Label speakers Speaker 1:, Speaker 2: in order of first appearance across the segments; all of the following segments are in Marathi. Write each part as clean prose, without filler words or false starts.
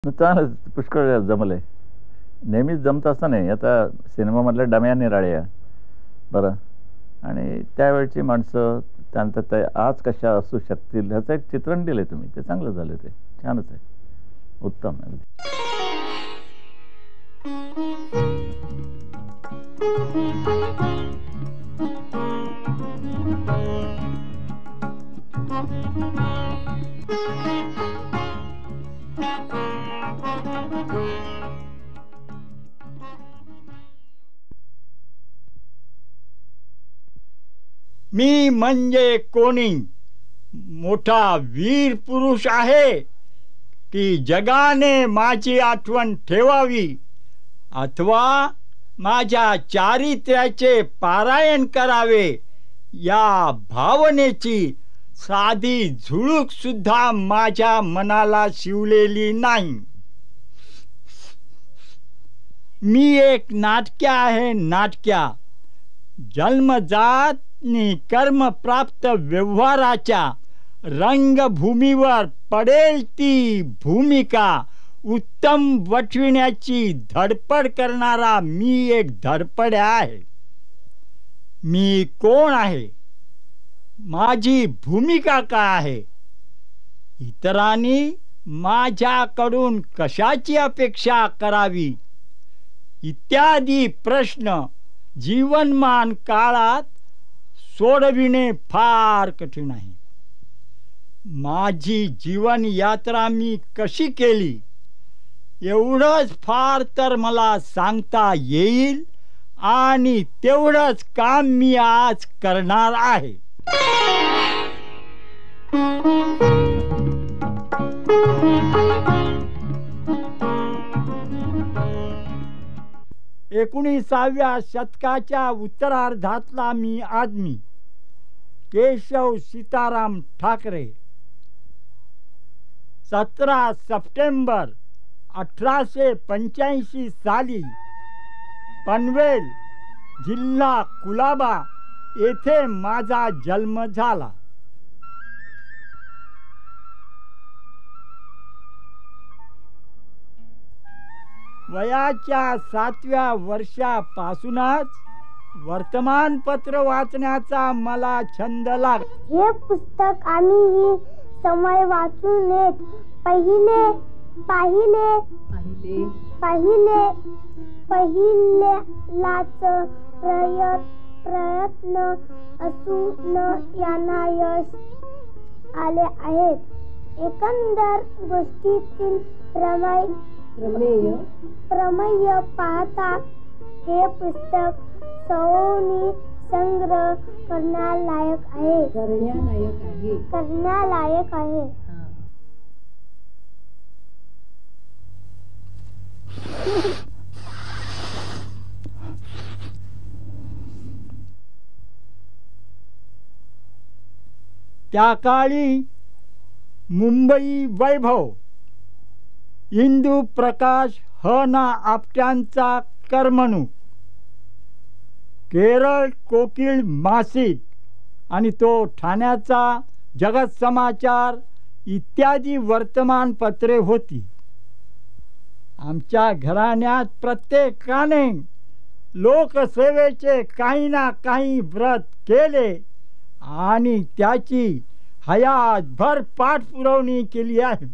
Speaker 1: चांगलं पुष्कळ जमलंय. नेहमीच जमत असतं नाही. आता सिनेमामधल्या डम्या निराळ्या बरं, आणि त्यावेळची माणसं, त्यानंतर ते आज कशा असू शकतील ह्याचं एक चित्रण दिलंय तुम्ही. ते चांगलं झालं, ते छानच आहे, उत्तम आहे.
Speaker 2: मी म्हणजे कोणी मोठा वीर पुरुष आहे की जगाने माझी आठवण ठेवावी, अथवा माझ्या चारित्र्याचे पारायण करावे या भावनेची साधी झुळूक सुद्धा माझ्या मनाला शिवलेली नाही. मी एक नाटक्या आहे, नाटक्या. जन्मजात नि कर्मप्राप्त व्यवहाराच्या रंगभूमीवर पडेल ती भूमिका उत्तम वठविण्याची धडपड करणारा मी एक धडपड्या आहे. मी कोण आहे, माझी भूमिका काय आहे, इतरांनी माझ्याकडून कशाची अपेक्षा करावी इत्यादी प्रश्न जीवनमान काळात सोडविणे फार कठीण आहे. माझी जीवन यात्रा मी कशी केली एवढंच फार तर मला सांगता येईल, आणि तेवढंच काम मी आज करणार आहे. 19व्या शतकाच्या उत्तरार्धातला मी आदमी केशव सीताराम ठाकरे 17 सप्टेंबर 1885 साली पनवेल जिल्हा कुलाबा येथे माझा जन्म झाला. वयाच्या 7व्या वर्षापासूनच वर्तमानपत्र वाचण्याचा मला छंद लागला.
Speaker 3: हे पुस्तक आम्ही समय वाचून पहिल्यालाच प्रयत्न असून यांना यश आले आहेत. एकंदर गोष्टीतील प्रमेय पाहता हे पुस्तक सौनी संग्रह करण्यालायक आहे.
Speaker 2: त्या काळी मुंबई वैभव, इंदू प्रकाश ह ना आपट्यांचा कर्मणूक, केरळ कोकिळ मासिक आणि तो ठाण्याचा जगत समाचार इत्यादी वर्तमानपत्रे होती. आमच्या घराण्यात प्रत्येकाने लोकसेवेचे काही ना काही व्रत केले आणि त्याची हयातभर पाठपुरवणी केली आहे.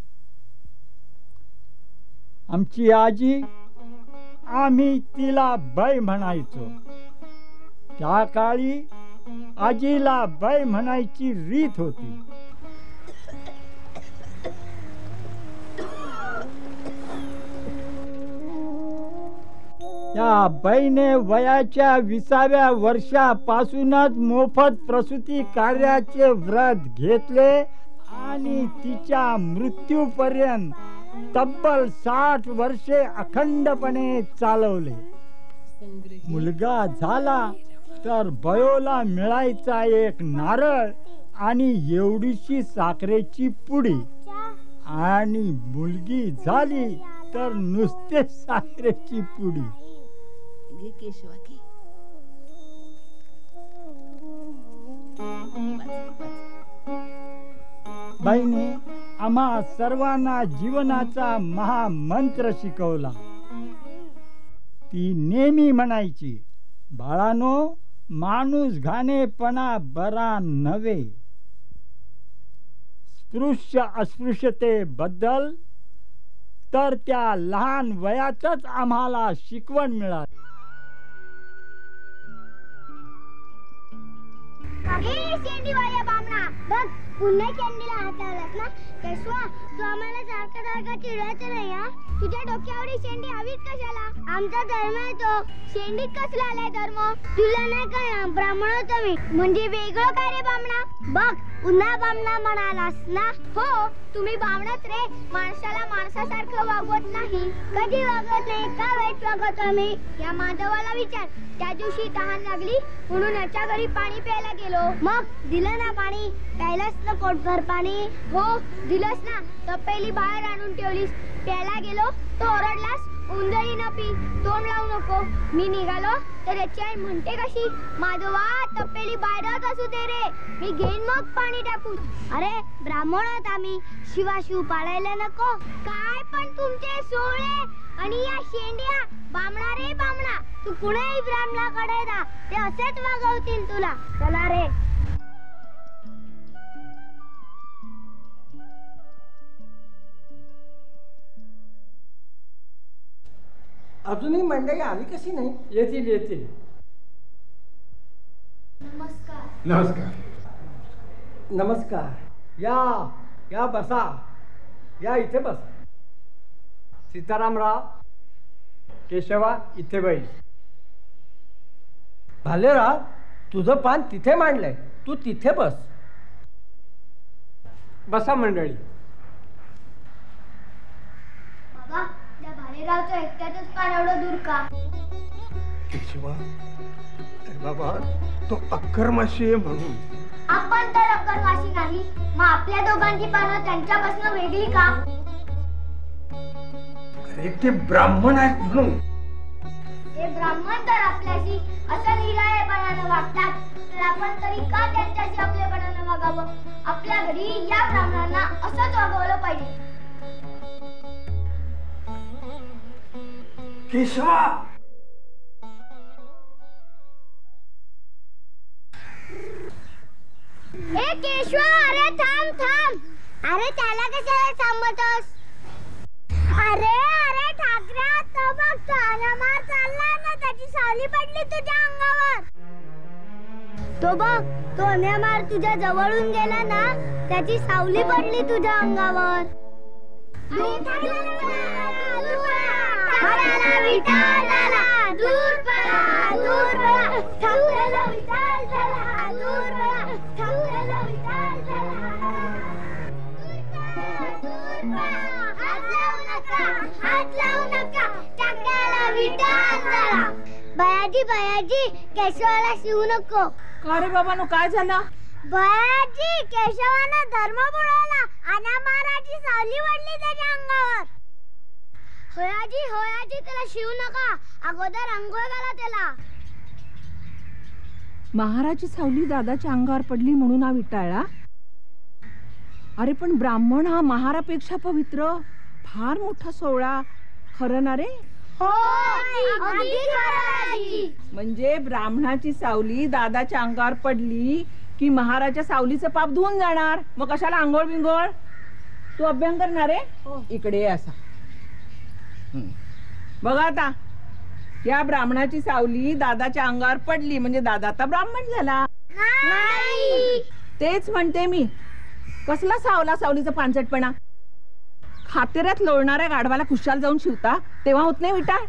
Speaker 2: आमची आजी, आम्ही तिला बाई म्हणायचो. त्या काळी आजीला बाई म्हणायची रीत होती. या बाईने वयाच्या 20व्या वर्षापासूनच मोफत प्रसूती कार्याचे व्रत घेतले आणि तिच्या मृत्यूपर्यंत तब्बल 60 वर्षे अखंडपणे चालवले. मुलगा झाला तर बयोला मिळायचा एक नारळ आणि एवढीशी साखरेची पुडी, आणि मुलगी झाली तर नुसते साखरेची पुडी. बाईने आम्हा सर्वांना जीवनाचा महामंत्र शिकवला. ती नेहमी म्हणायची, बाळानो, माणूस घाणेपणा बरा नव्हे. स्पृश्य अस्पृश्यतेबद्दल तर त्या लहान वयातच आम्हाला शिकवण मिळाली.
Speaker 3: शेंडीवाल्या बामणा, बघ पुन्हा शेंडीला हात लावलास ना. केशवा, तू आम्हाला सारखं सारखं चिडवायचं नाही हा. तुझ्या डोक्यावर ही शेंडी हवीच कशाला? आमचा धर्म आहे तो. शेंडीत कसला आलाय धर्म? तुला नाही कळणार, ब्राह्मण होतो मी. म्हणजे वेगळं काय रे बामणा? बघ पुन्हा बामणा म्हणालास ना. हो, तुम्ही बामणाच रे. माणसाला माणसासारखं वागवत नाही. कधी वागवत नाही, का वाईट वागवतो आम्ही? या माधवाला विचार. त्या दिवशी तहान लागली म्हणून याच्या घरी पाणी प्यायला गेलो. मग दिलं ना पाणी? प्यायलाच ना पोटभर पाणी? हो दिलंच ना. तपेली बाहेर आणून ठेवलीस. प्यायला गेलो तो ओरडलास, उंदरी न पी, तोंड लावू नको. मी निघालो तर याची आई म्हणते कशी, माधवा तपेली बाहेरच असू दे रे, मी घेईन मग पाणी टाकून. अरे ब्राह्मण आहोत आम्ही, शिवाशिव पाळायला नको काय? पण तुमचे सोळे आणि या शेंड्या बामणा रे बामणा. तू कुणेही ब्राह्मणाकडे जा, ते असेच वागवतील तुला. चला रे.
Speaker 4: अजूनही मंडळी आली कशी नाही?
Speaker 2: येतील येतील.
Speaker 3: नमस्कार.
Speaker 5: नमस्कार.
Speaker 4: नमस्कार. या या बसा. या इथे बस.
Speaker 2: सीतारामराव, केशवा इथे बैस.
Speaker 4: भालेराव, तुझं पान तिथे मांडलंय, तू तिथे बस.
Speaker 2: बसा मंडळी.
Speaker 3: बाबा, त्या भालेरावचं एकट्यातच पान एवढं दूर का?
Speaker 5: केशवा, अरे बाबा, तो अकर्माशी आहे म्हणून.
Speaker 3: आपण तर अक्करवासी नाही, मग आपल्या दोघांची पानं त्यांच्यापासून वेगळी का?
Speaker 5: अरे ते ब्राह्मण आहेत म्हणून.
Speaker 3: हे ब्राह्मण तर आपल्याशी असं निराळेपणानं वागतात, तर आपण तरी का त्यांच्याशी आपलेपणानं वागावं? आपल्या घरी या ब्राह्मणांना असंच वागवलं पाहिजे.
Speaker 5: केशवा,
Speaker 3: ए केशवा, अरे थांब थांब. अरे त्याला कशाला थांबवतोस? अरे अरे ठाकऱ्या, तो बघ तो अनामार चालला ना, त्याची सावली पडली तुझ्या अंगावर. तो बघ तो अनामार तुझ्या जवळून गेला ना, त्याची सावली पडली तुझ्या अंगावर. दूर पळा विठाला, दूर पळा, दूर पळा, ठाकऱ्याला विठाला, दूर पळा, ठाकऱ्याला विठाला. हात लावू नका, टाकल्याला विटाळ झाला. बयाजी बयाजी, केशवाला शिवू नको.
Speaker 6: अरे बाबांनो, काय झालं?
Speaker 3: बयाजी, केशवानं धर्म बुडवला, अनामाराची सावली पडली त्याच्या अंगावर. होयाजी होयाजी, त्याला शिवू नका, अगोदर अंघोळ घाला त्याला.
Speaker 6: महाराची सावली दादाच्या अंगावर पडली म्हणून हा विटाळला? अरे पण ब्राह्मण हा महारापेक्षा पवित्र, फार मोठा सोहळा, खरं ना रे?
Speaker 3: हो अगदी खरं आजी.
Speaker 6: म्हणजे ब्राह्मणाची सावली दादाच्या अंगावर पडली की महाराच्या सावलीचं पाप धुवून जाणार. मग कशाला आंघोळ बिंगोळ? तू अभ्यंग करणार आहे? इकडे ये असा. बघा आता, या ब्राह्मणाची सावली दादाच्या अंगावर पडली म्हणजे दादा आता ब्राह्मण झाला.
Speaker 3: नाही,
Speaker 6: तेच म्हणते मी. कसला सावला सावलीचा पानसटपणा? खातेऱ्यात लोळणाऱ्या गाढवाला खुशाल जाऊन शिवता तेव्हा होत नाही विटाळ?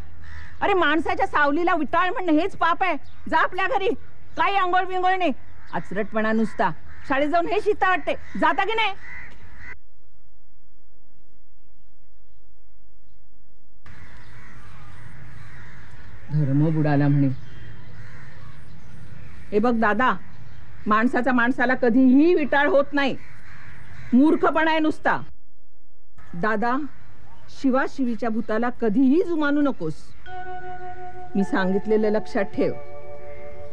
Speaker 6: अरे माणसाच्या सावलीला विटाळ म्हणणं हेच पाप आहे. जा आपल्या घरी, काही आंघोळ बिंगोळ नाही, आचरटपणा नुसता. शाळेत जाऊन हे शिकता वाटते, जाता की नाही? धर्म बुडाला म्हणे. हे बघ दादा, माणसाचा माणसाला कधीही विटाळ होत नाही, मूर्खपणा आहे नुसता. दादा, शिवाशिवीच्या भूताला कधीही जुमानू नकोस. मी सांगितलेलं लक्षात ठेव,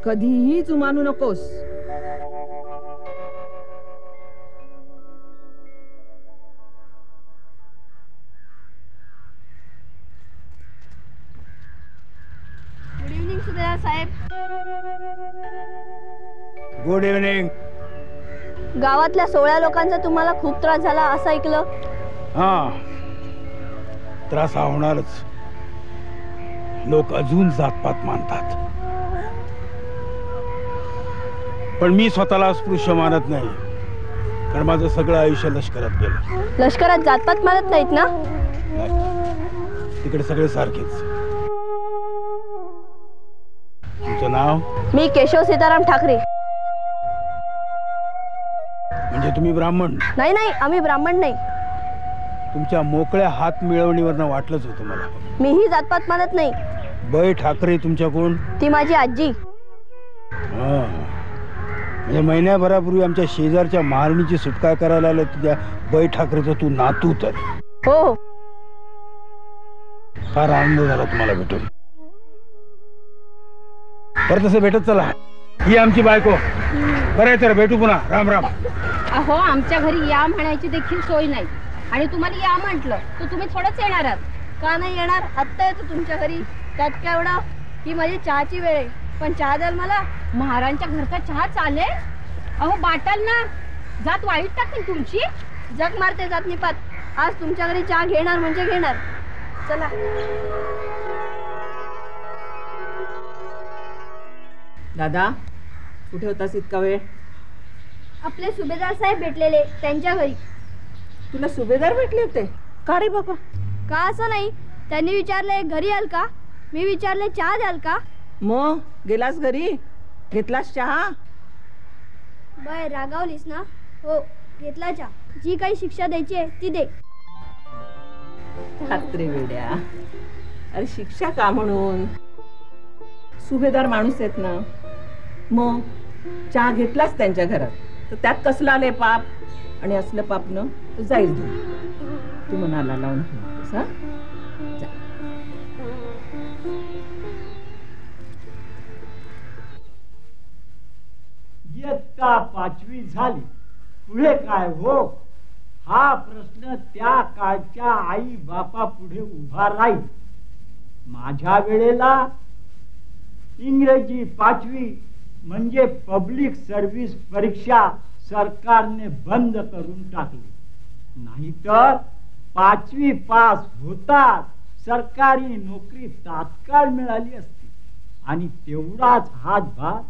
Speaker 6: कधीही जुमानू नकोस.
Speaker 5: Good evening.
Speaker 7: गावातल्या 16 लोकांचा तुम्हाला खूप त्रास झाला असं ऐकलं.
Speaker 5: हा, त्रास हा होणारच. लोक अजून जातपात मानतात, पण मी स्वतःला अस्पृश्य मानत नाही, कारण माझं सगळं आयुष्य लष्करात गेलं.
Speaker 7: लष्करात जातपात मानत नाहीत ना?
Speaker 5: नाही, तिकडे सगळे सारखेच. तुमचं नाव?
Speaker 7: मी केशव सीताराम ठाकरे.
Speaker 5: म्हणजे तुम्ही ब्राह्मण?
Speaker 7: नाही नाही, आम्ही ब्राह्मण नाही.
Speaker 5: तुमच्या मोकळ्या हात मिळवणीवरनं वाटलंच होतं मला.
Speaker 7: मीही जातपात मानत नाही.
Speaker 5: बै ठाकरे तुमच्या कोण?
Speaker 7: ती माझी आजी.
Speaker 5: म्हणजे महिन्याभरापूर्वी आमच्या शेजारच्या महारणीची सुटका करायला आलं त्या बै ठाकरेचा तू नातू तर?
Speaker 7: हो.
Speaker 5: फार आनंद झाला तुम्हाला भेटून. परत तसं भेटत चला. ही आमची बायको. बरं तर भेटू पुन्हा. राम राम.
Speaker 8: अहो, आमच्या घरी या म्हणायची देखील सोय नाही, आणि तुम्हाला या म्हटलं तर तुम्ही थोडंच येणार आहात.
Speaker 7: का नाही येणार? आत्ता येतो तुमच्या घरी. त्यात काय एवढा? ही माझी चहाची वेळ आहे, पण चहा द्याल मला?
Speaker 8: महाराजांच्या घरचा चहा चालेल? अहो, बाटाल ना, जात वाईट टाकेल तुमची.
Speaker 7: जग मारते जात निपात. आज तुमच्या घरी चहा घेणार म्हणजे घेणार. चला.
Speaker 6: दादा, कुठे होतास इतका वेळ?
Speaker 7: आपले सुभेदार साहेब भेटलेले, त्यांच्या घरी.
Speaker 6: तुला सुभेदार भेटले होते? का रे बाबा?
Speaker 7: का असं नाही, त्यांनी विचारले घरी आल का, मी विचारले चहा द्याल का.
Speaker 6: मग गेलास घरी? घेतलास चहा?
Speaker 7: बाय, रागावलीस ना? हो, घेतला चहा. जी काही शिक्षा द्यायची आहे ती दे.
Speaker 6: खात्री वेड्या. अरे शिक्षा का म्हणून? सुभेदार माणूस आहेत ना. मग चहा घेतलास त्यांच्या घरात, तर त्यात कसलं आले पाप? आणि असलं पाप न जाईल तू मनाला लावून घेतोस. हा,
Speaker 2: इयत्ता 5वी झाली, पुढे काय हो? हा प्रश्न त्या काळच्या आई बापा पुढे उभा राहील. माझ्या वेळेला इंग्रजी 5वी म्हणजे पब्लिक सर्व्हिस परीक्षा सरकारने बंद करून टाकली. नाहीतर 5वी पास होतात सरकारी नोकरी तात्काळ मिळाली असती, आणि तेवढाच हातभार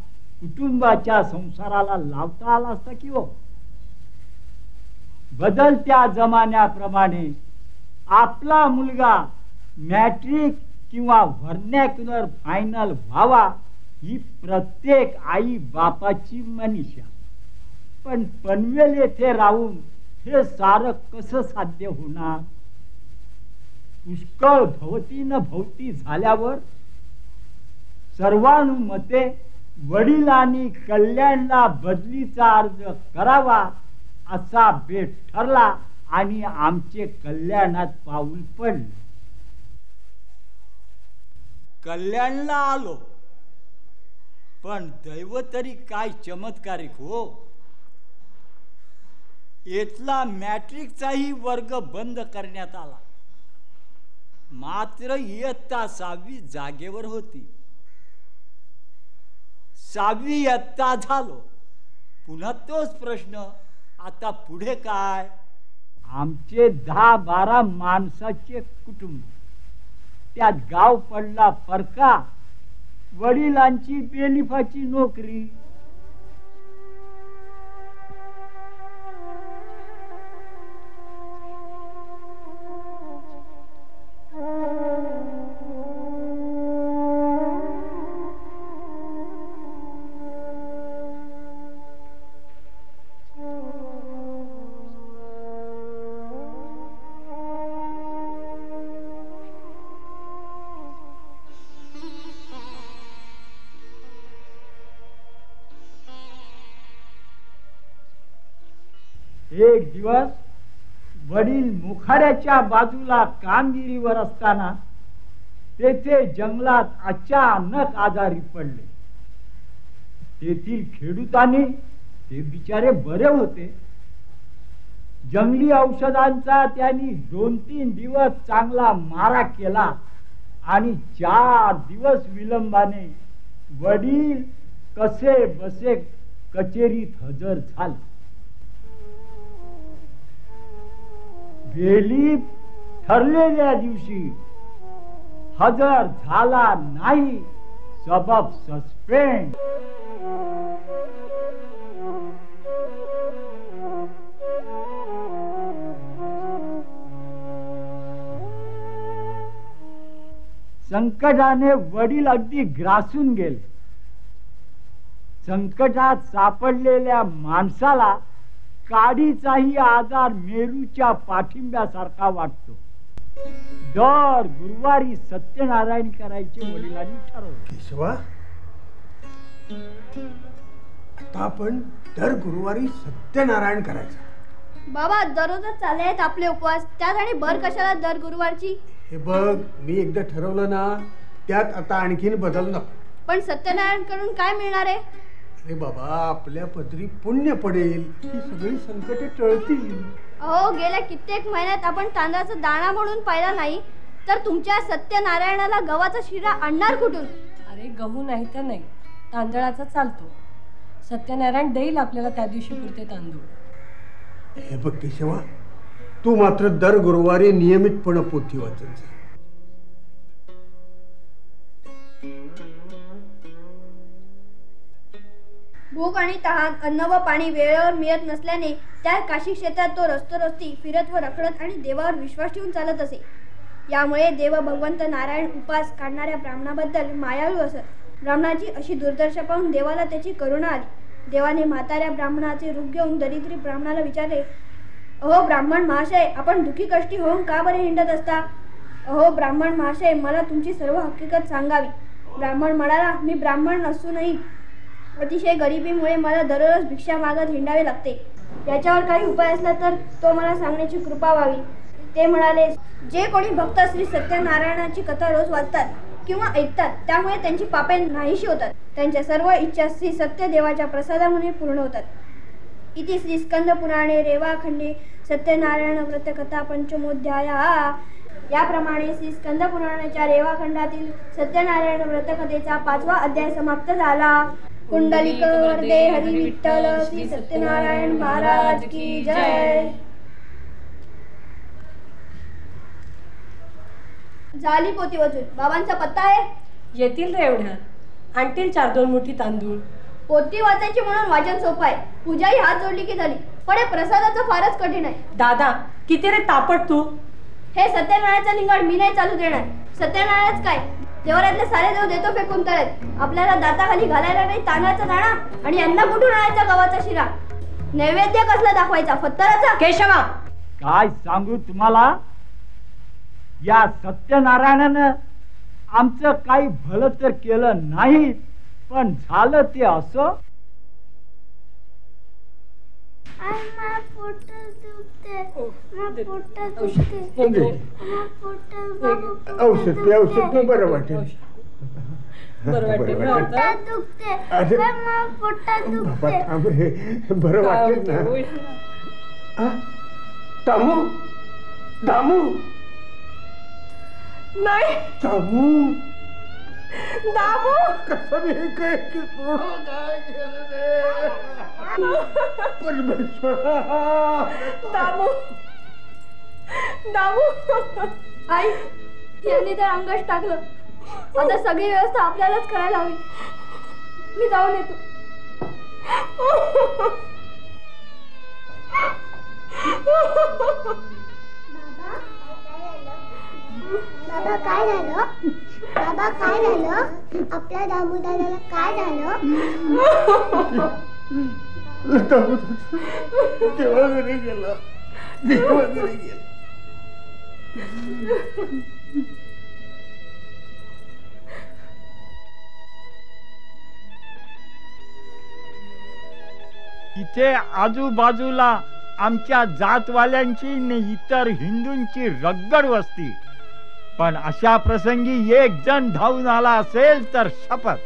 Speaker 2: कुटुंबाच्या संसाराला लावता आला असता की हो. बदलत्या जमान्याप्रमाणे आपला मुलगा मॅट्रिक किंवा व्हर्नॅक्युलर फायनल व्हावा ही प्रत्येक आई बापाची मनीषा. पण पनवेल येथे राहून हे सारं कसं साध्य होणार? पुष्कळ भवतीनं भोवती झाल्यावर सर्वानुमते वडिलांनी कल्याणला बदलीचा अर्ज करावा असा बेत ठरला, आणि आमचे कल्याणात पाऊल पडले. कल्याणला आलो, पण दैव तरी काय चमत्कारिक हो. इथला मॅट्रिकचाही वर्ग बंद करण्यात आला, मात्र इयत्ता 6वी जागेवर होती. 6वी इयत्ता झालो, पुन्हा तोच प्रश्न. आता पुढे काय? आमचे 10-12 माणसाचे कुटुंब, त्यात गाव पडला परका, वडिलांची बेलिफाची नोकरी. एक दिवस वडील मुखाड्याच्या बाजूला कामगिरीवर असताना तेथे जंगलात अचानक आजारी पडले. तेथील खेडूतांनी, ते बिचारे बरे होते, जंगली औषधांचा त्यांनी 2-3 दिवस चांगला मारा केला, आणि 4 दिवस विलंबाने वडील कसे बसे कचेरीत हजर झाले. बेली ठरलेल्या दिवशी हजर झाला नाही, सबब सस्पेंड. संकटाने वडील अगदी ग्रासून गेले. संकटात सापडलेल्या माणसाला काडीचाही आजार मेरूच्या पाठिंब्यासारखा वाटतो. दर गुरुवारी सत्यनारायण करायचे वडिलांनी ठरवले.
Speaker 5: केशवा, आता आपण दर गुरुवारी सत्यनारायण करायचं.
Speaker 7: बाबा दररोजच चालले आहेत आपले उपवास, त्यात आणि भर कशाला दर गुरुवारची?
Speaker 5: हे बघ, मी एकदा ठरवलं ना, त्यात आता आणखीन बदल नको.
Speaker 7: पण सत्यनारायण करून काय मिळणार आहे?
Speaker 5: अरे बाबा, आपल्या पदरी पुण्य पडेल, ही सगळी संकटे टळतील.
Speaker 7: अहो, गेल्या कित्येक महिन्यात आपण तांदळाचा दाणा म्हणून पाहिला नाही, तर तुमच्या सत्यनारायणाला गव्हाचा शिरा आणणार कुठून?
Speaker 9: अरे गहू नाही तर नाही, तांदळाचा चालतो. सत्यनारायण देईल आपल्याला त्या दिवशी पुरते तांदूळ.
Speaker 5: हे बघ केशवा, तू मात्र दर गुरुवारी नियमितपणे पोथी वाचत जा.
Speaker 7: भूक आणि तहान, अन्न व पाणी वेळेवर मिळत नसल्याने त्या काशी क्षेत्रात तो रस्तोरस्ती फिरत व रखडत आणि देवावर विश्वास ठेवून चालत असे. यामुळे देव भगवंत नारायण उपास काढणाऱ्या ब्राह्मणाबद्दल मायाळू असत. ब्राह्मणाची अशी दुर्दशा पाहून देवाला त्याची करुणा आली. देवाने म्हाताऱ्या ब्राह्मणाचे रूप घेऊन दरिद्री ब्राह्मणाला विचारले, अहो ब्राह्मण महाशय, आपण दुखी कष्टी होऊन का बरे हिंडत असता? अहो ब्राह्मण महाशय, मला तुमची सर्व हकीकत सांगावी. ब्राह्मण म्हणाला, मी ब्राह्मण नसूनही अतिशय गरिबीमुळे मला दररोज भिक्षा मागत हिंडावे लागते. याच्यावर काही उपाय असला तर तो मला सांगण्याची कृपा व्हावी. ते म्हणाले, जे कोणी भक्त श्री सत्यनारायणाची कथा रोज वाचतात किंवा ऐकतात, त्यामुळे त्यांची पापे नाहीशी होतात. त्यांच्या सर्व इच्छा श्री सत्यदेवाच्या प्रसादामुळे पूर्ण होतात. इति श्री स्कंद पुराणे रेवाखंडे सत्यनारायण व्रत कथा पंचमोध्याय. याप्रमाणे श्री स्कंद पुराणाच्या रेवाखंडातील सत्यनारायण व्रत कथेचा 5वा अध्याय समाप्त झाला. कुंडलिक वरदे हरी विठ्ठल श्री सत्यनारायण महाराज की जय. झाली पोती वाचून. बाबांचा पत्ता आहे?
Speaker 9: येतील रे एवढ्यात. आणतील 4-2 मुठी तांदूळ.
Speaker 7: पोती वाचायची म्हणून वाचन सोपं आहे, पूजाही हात जोडली की झाली. पण हे प्रसादाचं फारच कठीण आहे.
Speaker 9: दादा किती रे तापट तू.
Speaker 7: हे सत्यनारायणचा लिंगाड मी नाही चालू देणार. सत्यनारायणच काय, देवरातले सारे देव देतो फेकून करत. आपल्याला दाताखाली घालायला नाही तांदळाचा दाणा, आणि यांना कुठून आणायचा गव्हाचा शिरा? नैवेद्य कसला दाखवायचा, फत्तराचा?
Speaker 9: केशवा,
Speaker 2: काय सांगू तुम्हाला, या सत्यनारायणानं आमचं काही भलं तर केलं नाही, पण झालं ते असं.
Speaker 5: औषध पे, औषध पे, बरं वाटेल.
Speaker 9: बरं वाटेल
Speaker 5: बरं वाटेल ना. दामू, दामू,
Speaker 9: नाही
Speaker 5: दामू,
Speaker 9: दामू,
Speaker 5: कसं नाही काय की सोडून काय केलं रे परमेश्वरा.
Speaker 9: दामू, दामू.
Speaker 7: आई, यांनी तर अंगास टाकलं. आता सगळी व्यवस्था आपल्यालाच करायला हवी. मी जाऊन येतो.
Speaker 3: बाबा काय झालं? बाबा काय झालं? आपल्या दामोदराला काय झालं?
Speaker 5: देवा घरी गेला, देवा घरी गेला.
Speaker 2: इथे आजूबाजूला आमच्या जातवाल्यांची आणि इतर हिंदूंची रगड वस्ती. पण अशा प्रसंगी एक जण धावून आला असेल तर शपथ.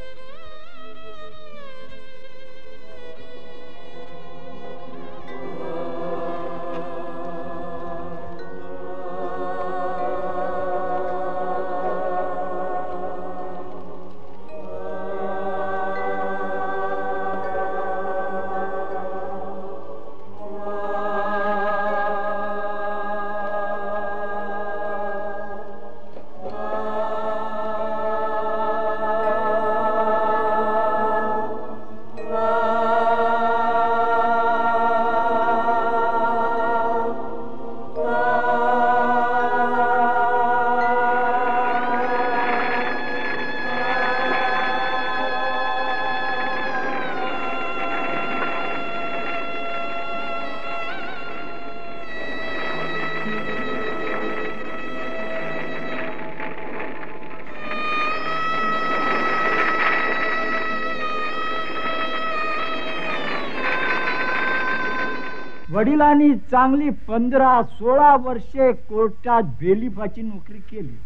Speaker 2: वडिलांनी चांगली 15-16 वर्षे कोर्टात बेलिफाची नोकरी केली,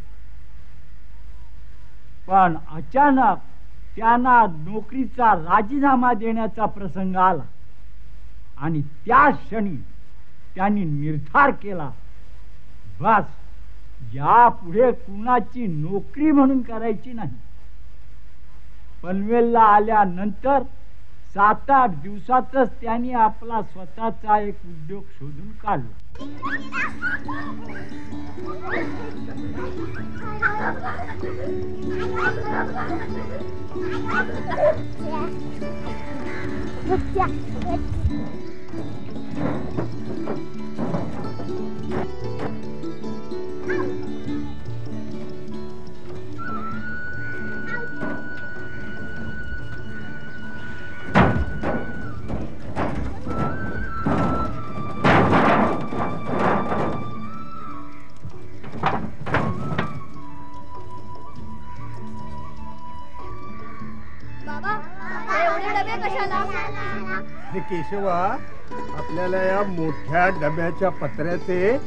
Speaker 2: पण अचानक त्यांना नोकरीचा राजीनामा देण्याचा प्रसंग आला आणि त्या क्षणी त्यांनी निर्धार केला, बस यापुढे कुणाची नोकरी म्हणून करायची नाही. पनवेलला आल्यानंतर 7-8 दिवसातच त्यांनी आपला स्वतःचा एक उद्योग शोधून काढला.
Speaker 5: हे केशवा, आपल्याला या मोठ्या डब्याच्या पत्र्याचे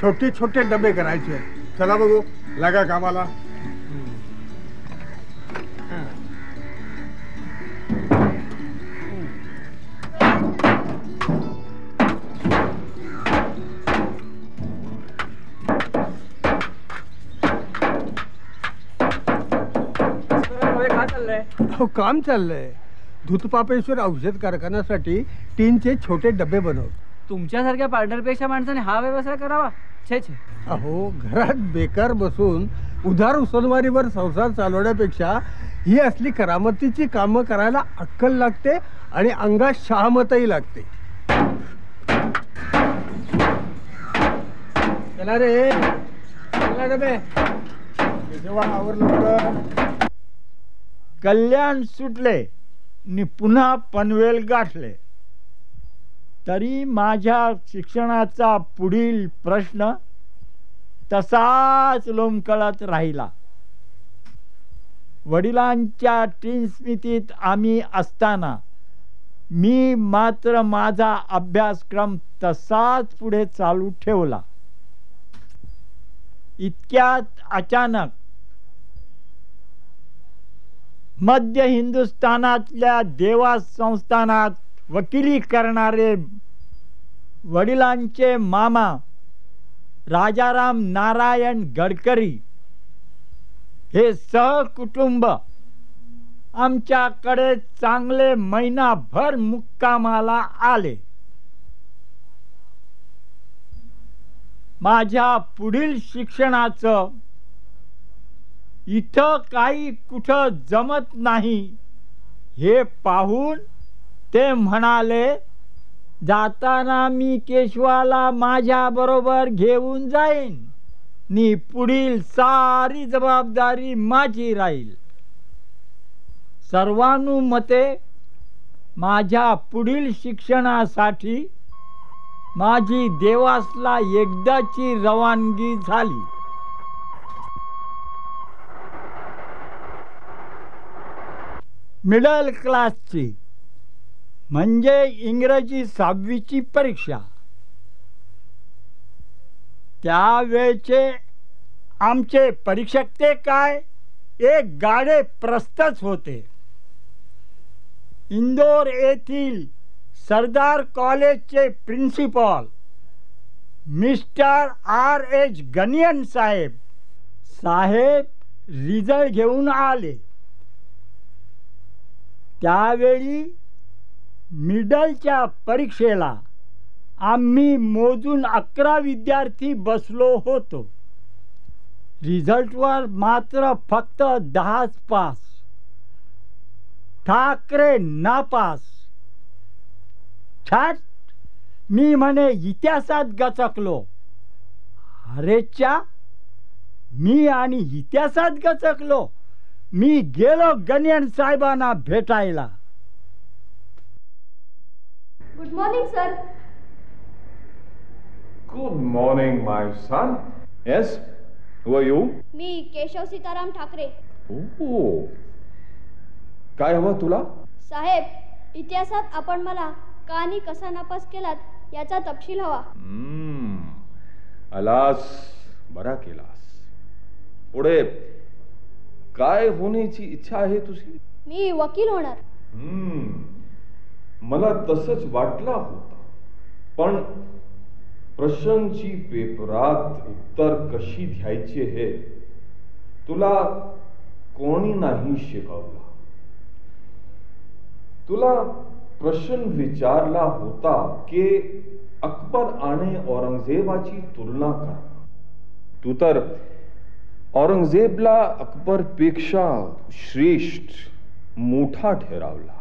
Speaker 5: छोटे छोटे डबे करायचे. चला बघू, लागा कामाला. काम चाललंय. धूतपापेश्वर औषध कारखान्यासाठी टीनचे छोटे डबे बनव.
Speaker 4: तुमच्यासारख्या पार्टनरपेक्षा माणसाने हा व्यवसाय करावा. छे छे.
Speaker 5: अहो, घरात बेकार बसून उधार उसनवारीवर संसार चालवण्यापेक्षा ही असली करामतीची कामं करायला अक्कल लागते आणि अंगात शहामतही लागते. चला रे, चला डबे.
Speaker 2: कल्याण सुटले नि पुन्हा पनवेल गाठले, तरी माझ्या शिक्षणाचा पुढील प्रश्न तसाच लोंबकळत राहिला. वडिलांच्या टीन स्मितीत आम्ही असताना मी मात्र माझा अभ्यासक्रम तसाच पुढे चालू ठेवला. इतक्यात अचानक मध्य हिंदुस्थानातल्या देवास संस्थानात वकिली करणारे वडिलांचे मामा राजाराम नारायण गडकरी हे सहकुटुंब आमच्याकडे चांगले महिनाभर मुक्कामाला आले. माझ्या पुढील शिक्षणाचं इथं काही कुठं जमत नाही हे पाहून ते म्हणाले, जाताना मी केशवाला माझ्या बरोबर घेऊन जाईन नि पुढील सारी जबाबदारी माझी राहील. सर्वानुमते माझ्या पुढील शिक्षणासाठी माझी देवासला एकदाची रवानगी झाली. मिडल क्लासची म्हणजे इंग्रजी 6वीची परीक्षा. त्यावेळचे आमचे परीक्षक ते काय एक गाडे प्रस्तच होते. इंदोर येथील सरदार कॉलेजचे प्रिन्सिपल मिस्टर R.H. गनियन साहेब रिझल्ट घेऊन आले. त्यावेळी मिडलच्या परीक्षेला आम्ही मोजून 11 विद्यार्थी बसलो होतो. रिझल्टवर मात्र फक्त 10 पास. ठाकरे नापास. छाट, मी म्हणे इतिहासात गचकलो. अरेच्या, मी आणि इतिहासात गचकलो. मी गेलो गनियन साहेबांना भेटायला.
Speaker 7: Good morning sir.
Speaker 10: Good morning my son. Yes, who are you?
Speaker 7: मी केशव सीताराम ठाकरे.
Speaker 10: ओह, काय हवं तुला?
Speaker 7: साहेब, इतिहासात आपण मला का आणि कसा नापास केलात याचा तपशील हवा.
Speaker 10: आलास, बरा केलास. पुढे काय होण्याची इच्छा आहे तुझी?
Speaker 7: मी वकील होणार.
Speaker 10: मला तसंच वाटला होता, पण प्रश्नांची पेपरात उत्तर कशी द्यायची हे तुला कोणी नाही शिकवला. तुला प्रश्न विचारला होता की अकबर आणि औरंगजेबाची तुलना करा. तू तर औरंगजेबला अकबरपेक्षा श्रेष्ठ मोठा ठरवला.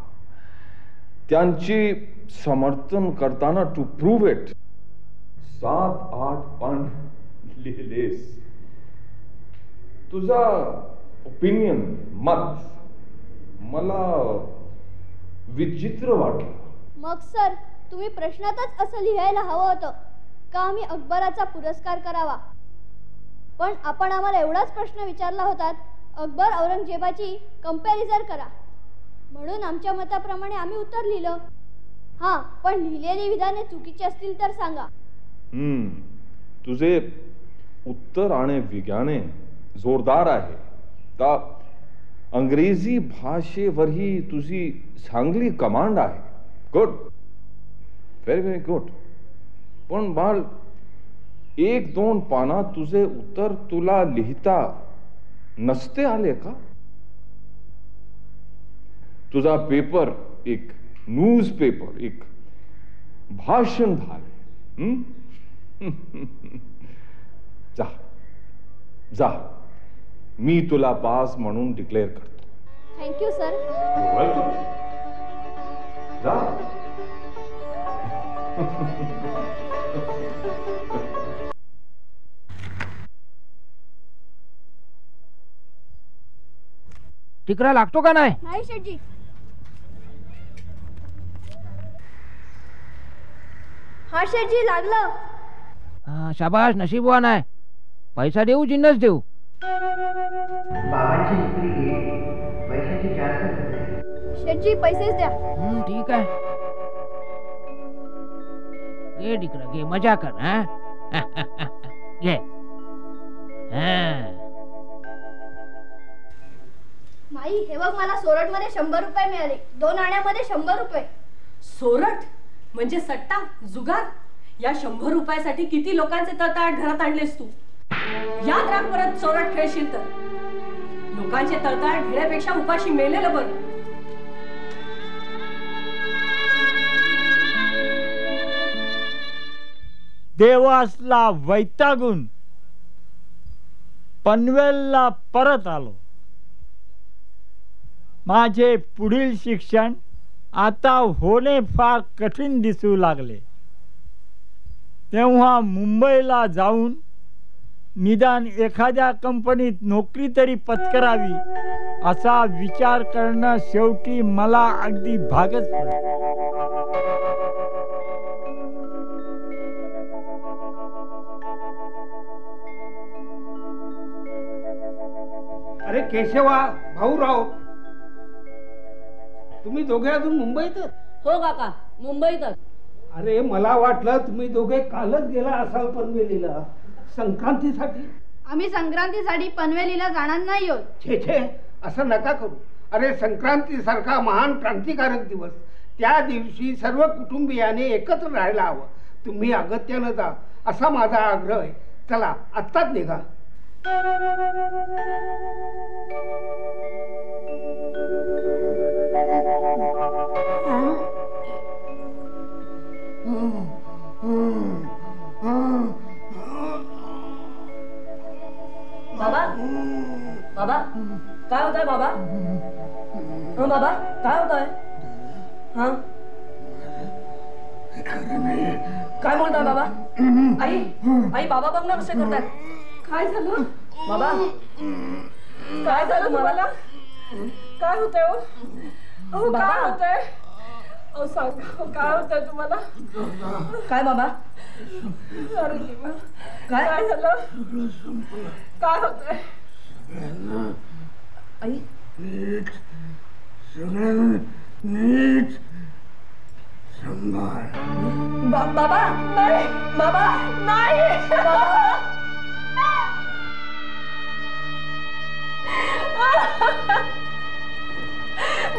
Speaker 10: त्यांचे समर्थन करताना टू प्रूव्ह इट 7-8 पान लिहिलेस. तुझा ओपिनियन, मत मला विचित्र वाटलं.
Speaker 7: मग सर, तुम्ही प्रश्नातच असं लिहायला हवं होतं का आम्ही अकबराचा पुरस्कार करावा. पण आपण आम्हाला एवढाच प्रश्न विचारला होता, अकबर औरंगजेबाची कंपॅरिझन करा. म्हणून आमच्या मताप्रमाणे आम्ही उत्तर लिहिलं. हां, पण लिहिलेली विधाने चुकीची असतील तर सांगा.
Speaker 10: तुझे उत्तर आणि विज्ञाने जोरदार आहे. तर अंग्रेजी भाषेवरही तुझी चांगली कमांड आहे. Good, very very good. पण बाळ, 1-2 पानात तुझे उत्तर तुला लिहिता नसते आले का? तुझा पेपर एक न्यूज पेपर, एक भाषण झाले. जा जा, मी तुला पास म्हणून डिक्लेअर करतो.
Speaker 7: Thank you sir.
Speaker 10: वेलकम. जा.
Speaker 11: टिकरा लागतो का नाही?
Speaker 7: नाही शेठजी. हा शेठजी, लागलं.
Speaker 11: शाबाश, नशीबवान आहे. पैसा देऊ, जिन्नस देऊ?
Speaker 7: शेठजी, पैसेच द्या.
Speaker 11: ठीक आहे. घे टिकरा, घे, मजा कर. घे.
Speaker 7: माई, हे बघ, मला सोरठ मध्ये 100 रुपये मिळाले. 2 आण्यामध्ये 100 रुपये.
Speaker 9: सोरठ म्हणजे सट्टा, जुगार. या 100 रुपयासाठी किती लोकांचे तळतळाट घरात आणलेस तू. याद राख, परत सोरठ खेळशील तर. लोकांचे तळतळाट घेण्यापेक्षा उपाशी मेलेलं बरं.
Speaker 2: देवासला वैतागून पनवेलला परत आलो. माझे पुढील शिक्षण आता होणे फार कठीण दिसू लागले. तेव्हा मुंबईला जाऊन निदान एखाद्या कंपनीत नोकरी तरी पत्करावी असा विचार करणं शेवटी मला अगदी भागच पडलं.
Speaker 5: अरे केशवा, भाऊराव, तुम्ही दोघे अजून मुंबईतच?
Speaker 9: हो काका, मुंबईतच.
Speaker 5: अरे, मला वाटलं तुम्ही दोघे कालच गेला असाल पनवेलीला संक्रांतीसाठी.
Speaker 7: आम्ही संक्रांतीसाठी पनवेलीला जाणार नाही आहोत.
Speaker 5: छे छे, असं नका करू. अरे, संक्रांती सारखा महान क्रांतिकारक दिवस, त्या दिवशी सर्व कुटुंबियाने एकत्र राहायला हवं. तुम्ही अगत्यानं जा असा माझा आग्रह आहे. चला, आत्ताच निघा.
Speaker 9: बाबा, बाबा, काय होत आहे बाबा? बाबा, काय होत आहे? काय म्हणताय बाबा? आई, आई, बाबा बघ ना कसे करतायत. काय झालं बाबा? काय झालं तुम्हाला? काय होतंय? हो, काय होतंय? सांगा, काय होतंय तुम्हाला? काय बाबा? काय काय झालं? काय होतंय? आई,
Speaker 5: नीट
Speaker 9: बाबा नाही, बाबा नाही,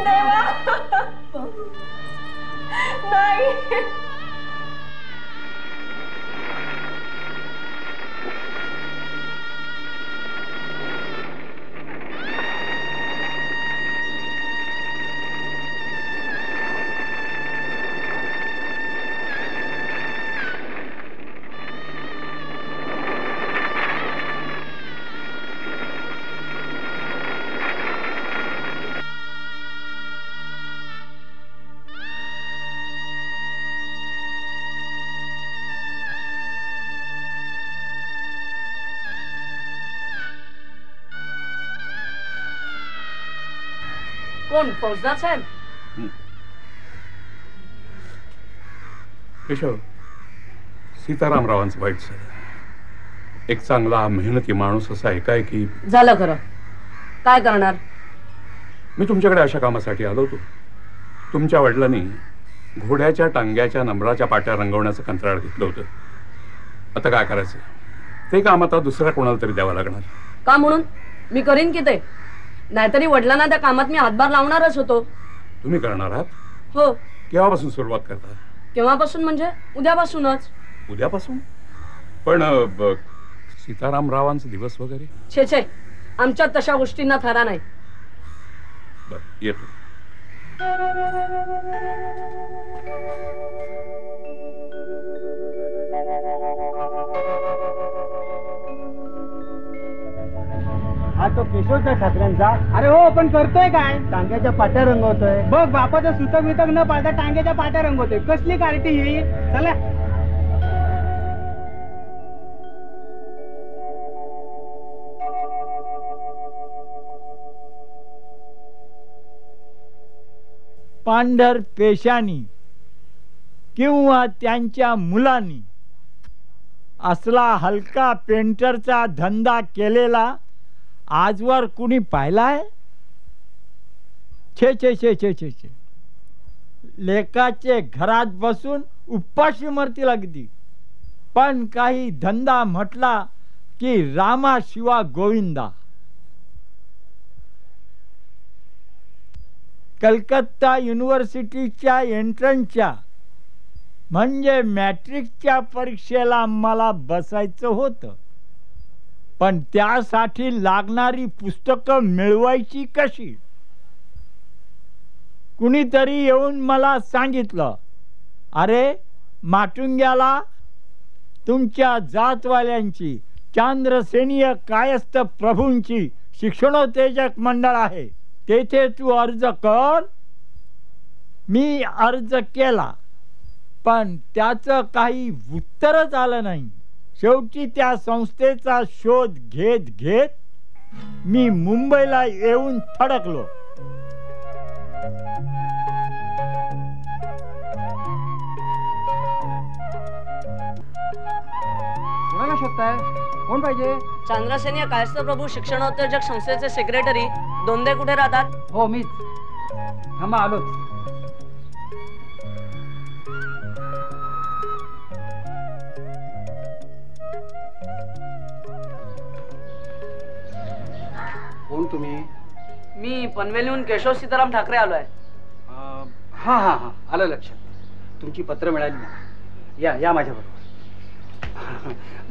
Speaker 9: देवा नाही. कोण फौजदार साहेब?
Speaker 12: केशव, सीतारामरावांचं वाईट झालं. एक चांगला मेहनती माणूस असा एकाएकी
Speaker 9: झालं खरं. काय करणार?
Speaker 12: मी तुमच्याकडे अशा कामासाठी आलो होतो. तुमच्या वडिलांनी घोड्याच्या टांग्याच्या नंबराच्या पाट्या रंगवण्याचं कंत्राट घेतलं होतं. आता काय करायचं? ते काम आता दुसऱ्या कोणाला तरी द्यावं लागणार.
Speaker 9: का म्हणून? मी करीन की ते. नाहीतरी वडिलांना त्या कामात मी हातभार लावणारच होतो.
Speaker 12: तुम्ही करणार आहात?
Speaker 9: हो.
Speaker 12: केव्हापासून सुरुवात करता?
Speaker 9: केव्हापासून म्हणजे उद्यापासूनच.
Speaker 12: उद्यापासून? पण सीतारामरावांचा दिवस वगैरे?
Speaker 9: छे छे, आमच्यात तशा गोष्टींना थारा नाही.
Speaker 12: बर, येतो.
Speaker 13: हा तो केशवच्या ठाकऱ्यांचा. अरे हो, पण करतोय काय? टांग्याच्या पाट्या रंगवतोय. बघ, बापाचं सुतक बितक न पाळता टांग्याच्या पाट्या रंगवतोय. कसली कार्टी येईल? चला.
Speaker 2: पांढर पेशानी किंवा त्यांच्या मुलांनी असला हलका पेंटरचा धंदा केलेला आजवर कुणी पाहिलाय? छे छे छे छे छे छे. लेकाचे घरात बसून उपाशी मरतील अगदी. पण काही धंदा म्हटला की रामा शिवा गोविंदा. कलकत्ता युनिव्हर्सिटीच्या एंट्रन्सच्या म्हणजे मॅट्रिकच्या परीक्षेला मला बसायचं होतं. पण त्यासाठी लागणारी पुस्तकं मिळवायची कशी? कुणीतरी येऊन मला सांगितलं, अरे माटुंग्याला तुमच्या जातवाल्यांची चांद्रसेनीय कायस्थ प्रभूंची शिक्षणोत्तेजक मंडळ आहे, तेथे तू अर्ज कर. मी अर्ज केला, पण त्याचं काही उत्तरच आलं नाही. शेवटी त्या संस्थेचा शोध घेत घेत मी मुंबईला येऊन थडकलो.
Speaker 13: कोणाला शोधताय? कोण पाहिजे?
Speaker 9: चांद्रसेनीय कायस्थ प्रभू शिक्षणोत्तेजक संस्थेचे सेक्रेटरी दोंदे कुठे राहतात?
Speaker 13: हो, मीच. थांबा, आलोच. कोण तुम्ही?
Speaker 9: मी पनवेलहून केशव सीताराम ठाकरे आलोय.
Speaker 13: हा हा हा, आलं लक्षात. तुमची पत्र मिळाली ना. या या माझ्याबरोबर.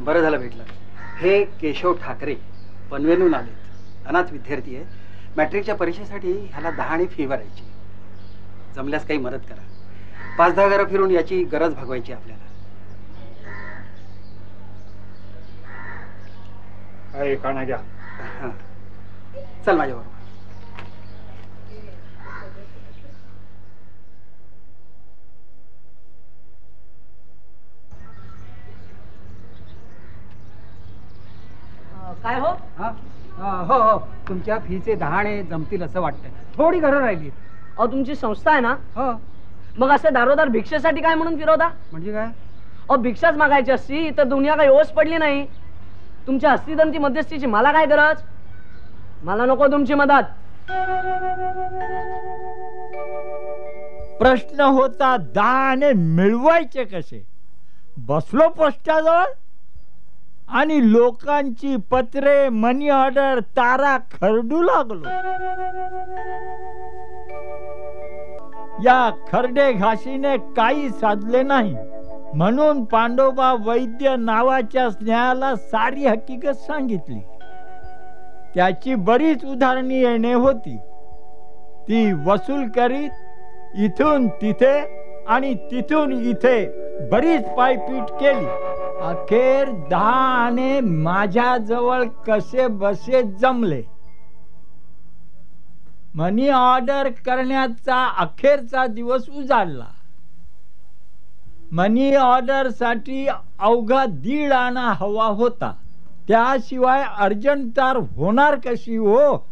Speaker 13: बरं झालं भेटलं. हे केशव ठाकरे पनवेलहून आलेत. अनाथ विद्यार्थी आहे. मॅट्रिकच्या परीक्षेसाठी ह्याला 10 आणि फी भरायची. जमल्यास काही मदत करा. 5-10 घरं फिरून याची गरज भागवायची आपल्याला.
Speaker 5: काय काना घ्या.
Speaker 13: चल माझ्याबरोबर.
Speaker 9: काय हो?
Speaker 13: हो हो, तुमच्या फीचे 10 आणे जमतील असं वाटतंय. थोडी घरं राहिली.
Speaker 9: अहो, तुमची संस्था आहे ना?
Speaker 13: हो.
Speaker 9: मग असे दारोदार भिक्षेसाठी काय म्हणून फिरवता?
Speaker 13: म्हणजे काय?
Speaker 9: अहो, भिक्षाच मागायची असती तर दुनिया काही ओस पडली नाही. तुमच्या हस्तिदंती मध्यस्थीची मला काय गरज? मला नको तुमची मदत.
Speaker 2: प्रश्न होता 10 आणे मिळवायचे कसे. बसलो पोस्टाजवळ आणि लोकांची पत्रे, मनी ऑर्डर, तारा खरडू लागलो. या खरडे घाशीने काही साधले नाही, म्हणून पांडोबा वैद्य नावाच्या स्नेहाला सारी हकीकत सांगितली. त्याची बरीच उदाहरणे येणे होती. ती वसूल करीत इथून तिथे आणि तिथून इथे बरीच पायपीट केली. अखेर 10 आणे माझ्या जवळ कसे बसे जमले. मनी ऑर्डर करण्याचा अखेरचा दिवस उजाडला. मनी ऑर्डर साठी अवघा 1.5 आणा हवा होता. त्याशिवाय अर्जंट तार होणार कशी हो.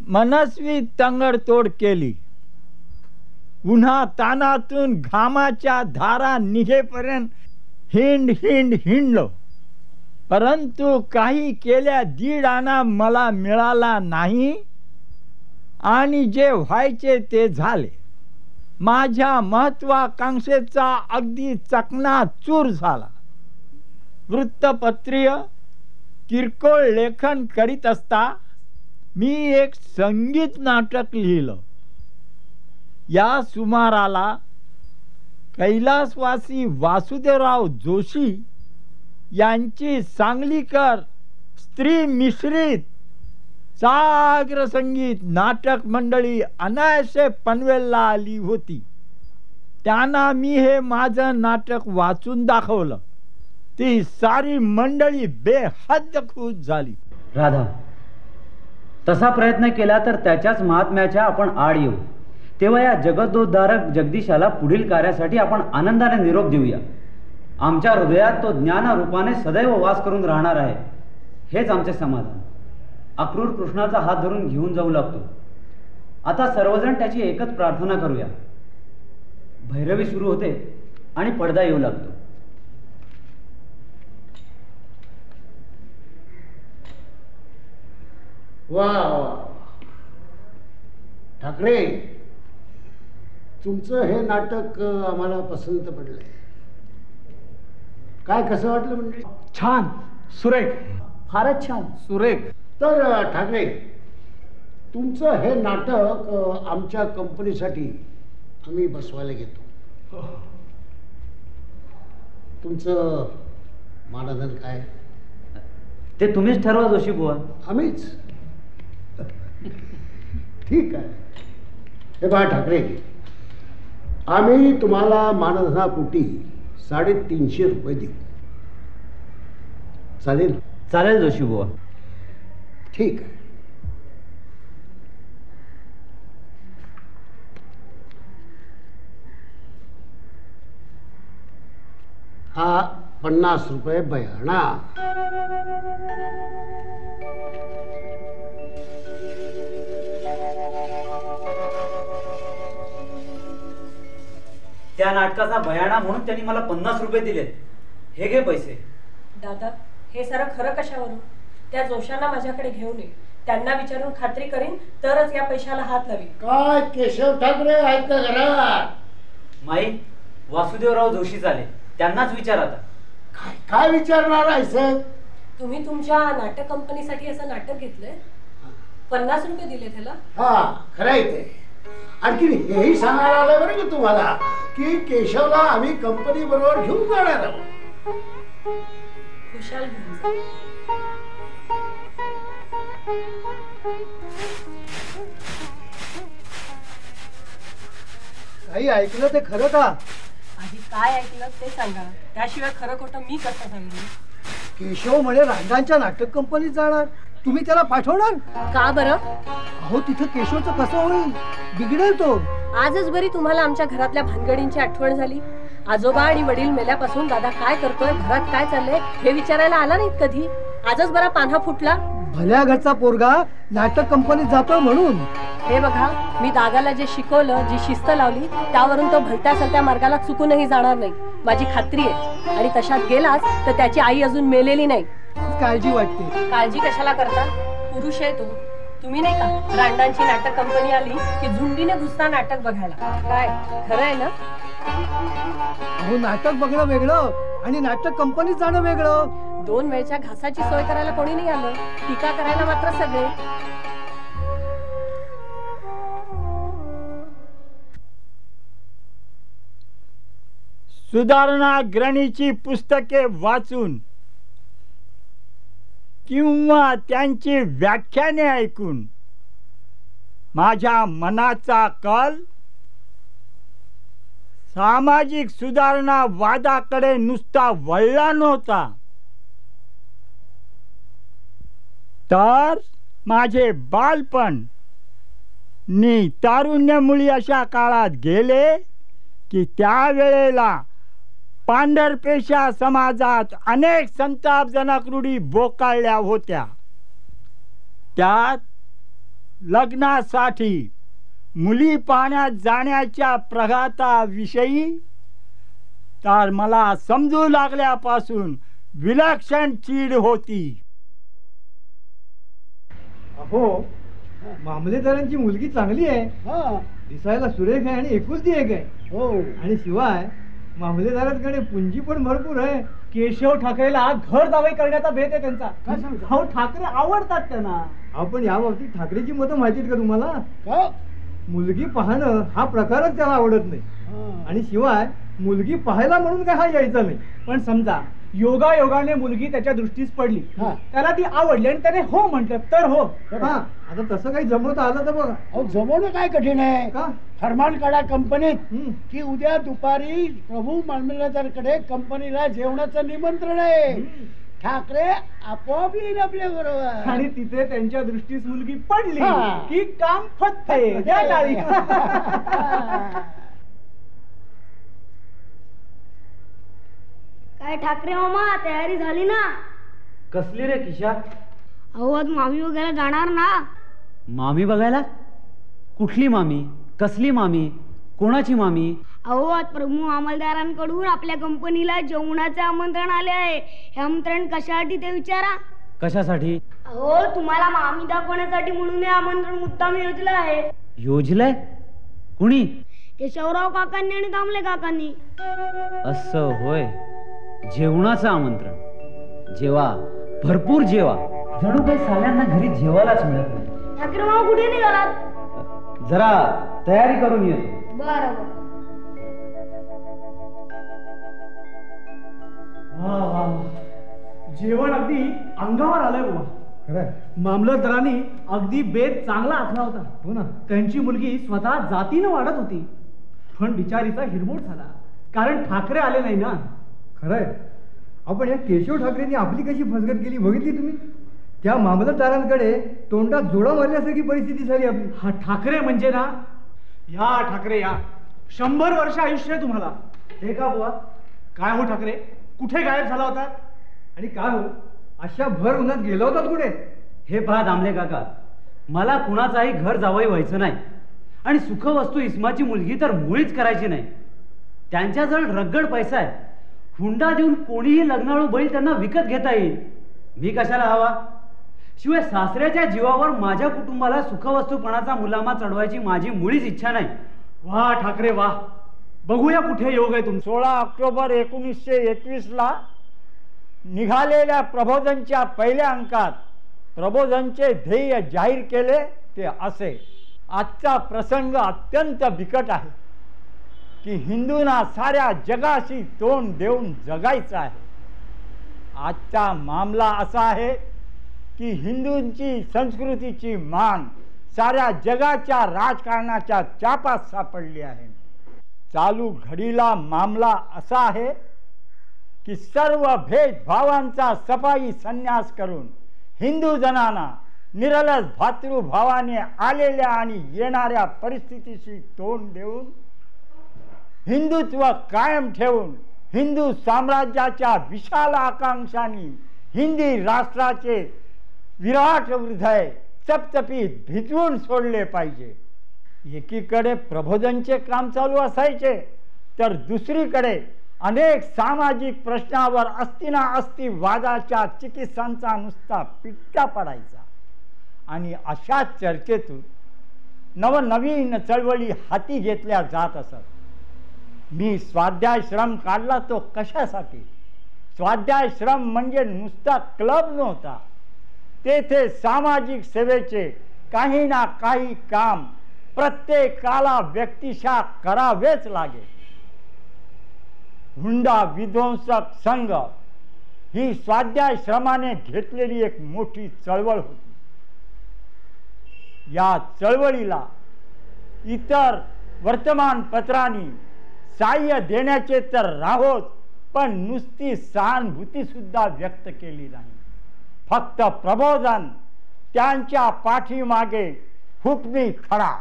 Speaker 2: मनस्वी तंगडतोड केली. उन्हा तानातून घामाच्या धारा निघेपर्यंत हिंडलो, परंतु काही केल्या 1.5 आणा मला मिळाला नाही आणि जे व्हायचे ते झाले. माझ्या महत्वाकांक्षेचा अगदी चकनाचूर झाला. वृत्तपत्रीय किरकोळ लेखन करीत असता मी एक संगीत नाटक लिहिलं. या सुमाराला कैलासवासी वासुदेवराव जोशी यांची सांगलीकर स्त्री मिश्रित साग्र संगीत नाटक मंडळी अनायसे पनवेलला आली होती. त्यांना मी हे माझं नाटक वाचून दाखवलं. ती सारी मंडळी बेहद खुश झाली.
Speaker 14: राधा, तसा प्रयत्न केला तर त्याच्याच महात्म्याच्या आपण आड येऊ. तेव्हा या जगदोद्धारक जगदीशाला पुढील कार्यासाठी आपण आनंदाने निरोप देऊया. आमच्या हृदयात तो ज्ञान रूपाने सदैव वास करून राहणार आहे, हेच आमचे समाधान. अक्रूर कृष्णाचा हात धरून घेऊन जाऊ लागतो. आता सर्वजण त्याची एकच प्रार्थना करूया. भैरवी सुरू होते आणि पडदा येऊ लागतो.
Speaker 5: वा वा ठाकरे, तुमचं हे नाटक आम्हाला पसंत पडलंय. काय कसं वाटलं म्हणजे?
Speaker 4: छान, सुरेख,
Speaker 5: फारच छान,
Speaker 4: सुरेख.
Speaker 5: तर ठाकरे, तुमचं हे नाटक आमच्या कंपनीसाठी आम्ही बसवायला घेतो. तुमचं मानधन काय?
Speaker 14: ते तुम्हीच ठरवा जोशी बुवा.
Speaker 5: आम्हीच? ठीक आहे. हे पहा ठाकरे, आम्ही तुम्हाला मानधनापोटी 350 रुपये देऊ. चालेल?
Speaker 14: चालेल जोशी बुवा.
Speaker 5: ठीक आहे. हा 50 रुपये बयाणा.
Speaker 14: त्या नाटकाचा बयाणा म्हणून त्यांनी मला 50 रुपये दिलेत. हे घे पैसे.
Speaker 9: दादा, हे सारं खरं कशावरून? त्या जोशांना माझ्याकडे घेऊन ये. त्यांना विचारून खात्री करीन तरच या पैशाला हात लावी.
Speaker 5: काय केशव ठाकरे आहेत का घरात?
Speaker 14: माई, वासुदेवराव जोशी झाले, त्यांनाच विचार. आता
Speaker 5: काय काय विचारणार आहे सर?
Speaker 9: तुम्ही तुमच्या नाटक कंपनीसाठी असं नाटक घेतलंय, 50 रुपये दिले त्याला?
Speaker 5: हा, खरं आहे ते. आणखी हेही सांगायला आलं बरं की तुम्हाला की केशवला आम्ही कंपनी बरोबर घेऊन जाणार आहोत.
Speaker 9: खुशाल घेऊन जा.
Speaker 4: काही ऐकलं ते खरं का?
Speaker 9: आधी काय ऐकलं ते सांगा, त्याशिवाय खरं खोटं मी कसं सांगू?
Speaker 4: केशव म्हणे रांगांच्या नाटक कंपनीत जाणार. तुम्ही त्याला पाठवणार
Speaker 9: का बरं?
Speaker 4: अहो, तिथं केशवचं कसं होईल? बिघडेल तो.
Speaker 9: आजच बरी तुम्हाला आमच्या घरातल्या भानगडींची आठवण झाली. आजोबा आणि वडील मेल्यापासून दादा काय करतोय, घरात काय चाललंय हे विचारायला आला नाहीत कधी. आजच बरा पान्हा फुटला.
Speaker 4: भल्या घरचा पोरगा नाटक कंपनीत जातोय म्हणून.
Speaker 9: हे बघा, मी दादाला जे शिकवलं, जी शिस्त लावली, त्यावरून तो भलत्या सलत्या मार्गाला चुकूनही जाणार नाही, माझी खात्री आहे. आणि तशात गेलाच तर त्याची आई अजून मेलेली नाही.
Speaker 4: काळजी वाटते.
Speaker 9: काळजी कशाला करता? पुरुष आहे तो. तुम्ही नाही का रांडांची नाटक कंपनी आली की झुंडीने घुसता नाटक बघायला. काय खरं आहे ना?
Speaker 4: अहो नाटक बघणं वेगळं आणि नाटक कंपनीत जाणं वेगळं.
Speaker 9: 2 वेळच्या घासाची सोय करायला कोणी नाही आलं, टीका करायला मात्र सगळे.
Speaker 2: सुधारणा ग्रणीची पुस्तके वाचून किंवा त्यांची व्याख्याने ऐकून माझ्या मनाचा कल सामाजिक सुधारणा वादाकडे नुसता वळला नव्हता, तर माझे बालपण नि तारुण्यमुळी अशा काळात गेले की त्यावेळेला पांढरपेशा समाजात अनेक संतापजनक रूढी बोकाळल्या होत्या. त्यात लग्नासाठी मुली पाहण्यात जाण्याच्या प्रघाताविषयी तर मला समजू लागल्यापासून विलक्षण चीड होती.
Speaker 4: अहो मामलेदारांची मुलगी चांगली आहे, दिसायला सुरेख आहे आणि एकुलती एक आहे. हो, आणि शिवाय मामलेदारांकडे पुंजी पण भरपूर आहे.
Speaker 14: केशव ठाकरेला घर दावे करण्याचा भेद आहे त्यांचा. अहो ठाकरे आवडतात त्यांना.
Speaker 4: आपण या बाबतीत ठाकरेची मतं माहिती आहेत का तुम्हाला? मुलगी पाहणं हा प्रकारच त्याला आवडत नाही, आणि शिवाय मुलगी पाहायला म्हणून काय हा यायचा नाही.
Speaker 14: पण समजा योगायोगाने मुलगी त्याच्या दृष्टीस पडली, त्याला ती आवडली आणि त्याने हो म्हटलं तर हो.
Speaker 4: आता तसं काही जमवता आलं तर बघा.
Speaker 5: अहो जमवणं काय कठीण आहे का? फरमान काढा कंपनीत की उद्या दुपारी प्रभू मामलेदारकडे कंपनीला जेवणाचं निमंत्रण आहे. ठाकरे आपोआप येईल आपल्या बरोबर.
Speaker 14: आणि तिथे त्यांच्या दृष्टीस मुलगी पडली की काम फत्ते.
Speaker 3: काय ठाकरे मामा तयारी झाली ना?
Speaker 14: कसली रे किशा?
Speaker 3: अहो आज मामी वगैरे जाणार ना.
Speaker 14: मामी बघायला? कुठली मामी? कसली मामी? कोणाची मामी?
Speaker 3: अहो आज प्रभू अंमलदारांकडून आपल्या कंपनीला जेवणाचे आमंत्रण आले आहे. हे आमंत्रण कशासाठी ते विचारा.
Speaker 14: कशासाठी?
Speaker 3: अहो तुम्हाला मामी दाखवण्यासाठी म्हणून हे आमंत्रण मुद्दाम योजलं आहे.
Speaker 14: योजलंय? कुणी?
Speaker 3: केशवराव काकांनी आणि दामले काकांनी.
Speaker 14: असं होय. जेवणाचं आमंत्रण. जेवा, भरपूर जेवा. जणू काही साल्यांना घरी जेवायलाच मिळत नाही.
Speaker 3: ठाकरे मामा कुठे निघालात?
Speaker 14: जरा तयारी करून येतो.
Speaker 3: बरं.
Speaker 14: जेवण अगदी अंगावर आलंय बाबा. मामलतदारांनी अगदी बेत चांगला आखला होता. हो ना. त्यांची मुलगी स्वतः जातीनं वाढत होती, पण बिचारीचा हिरमोड झाला कारण ठाकरे आले नाही ना.
Speaker 4: खरंय. आपण या केशव ठाकरेंनी आपली कशी फसगत केली बघितली तुम्ही? त्या मामलतदारांकडे तोंडात जोडा मारल्यासारखी परिस्थिती झाली आपली.
Speaker 14: हा ठाकरे म्हणजे ना, या ठाकरे या. 100 वर्ष आयुष्य आहे तुम्हाला.
Speaker 4: हे का बुवा?
Speaker 14: काय हो ठाकरे, कुठे गायब झाला होता?
Speaker 4: आणि काय हो अशा भर उन्हात गेला होता कुठे?
Speaker 14: हे पहा दामले काका, मला कुणाचाही घर जावई व्हायचं नाही आणि सुखवस्तू इस्माची मुलगी तर मुळीच करायची नाही. त्यांच्याजवळ रगड पैसा आहे. हुंडा देऊन कोणीही लग्नाळू बैल त्यांना विकत घेता येईल. मी कशाला हवा? शिवाय सासऱ्याच्या जीवावर माझ्या कुटुंबाला सुखवस्तूपणाचा मुलामा चढवायची माझी मुळीच इच्छा नाही. वा ठाकरे वा, बघूया कुठे योग आहे तुमचा.
Speaker 2: 16 ऑक्टोबर 1921 ला निघालेल्या प्रबोधनच्या पहिल्या अंकात प्रबोधनचे ध्येय जाहीर केले ते असे. आजचा प्रसंग अत्यंत बिकट आहे की हिंदूंना साऱ्या जगाशी तोंड देऊन जगायचं आहे. आजचा मामला असा आहे की हिंदूंची संस्कृतीची मान साऱ्या जगाच्या राजकारणाच्या चापात सापडली आहे. चालू घडीला मामला असा आहे की सर्व भेदभावांचा सफाई संन्यास करून हिंदू जनांना निरलस भातृभावाने आलेल्या आणि येणाऱ्या परिस्थितीशी तोंड देऊन हिंदुत्व कायम ठेवून हिंदू साम्राज्याच्या विशाल आकांक्षांनी हिंदी राष्ट्राचे विराट हृदय चपचपीत भिजवून सोडले पाहिजे. एकीकडे प्रबोधनचे काम चालू असायचे तर दुसरीकडे अनेक सामाजिक प्रश्नावर अस्तिना अस्ति वादाच्या चिकित्सांचा नुसता पिट्टा पडायचा. आणि अशा चर्चेतून नवनवीन चळवळी हाती घेतल्या जात असत. मी स्वाध्यायश्रम काढला तो कशासाठी? स्वाध्यायश्रम म्हणजे नुसता क्लब नव्हता. तेथे सामाजिक सेवेचे काही ना काही काम प्रत्येकाला व्यक्तिशः करावेच लागेल. हुंडा विध्वंसक संघ ही स्वाध्यायश्रमाने घेतलेली एक मोठी चळवळ होती. या चळवळीला इतर वर्तमानपत्रांनी साह्य देण्याचे तर राहोत, पण नुसती सहानुभूती सुद्धा व्यक्त केली नाही. फक्त प्रबोधन, त्यांच्या पाठीमागे हुकमी खडा.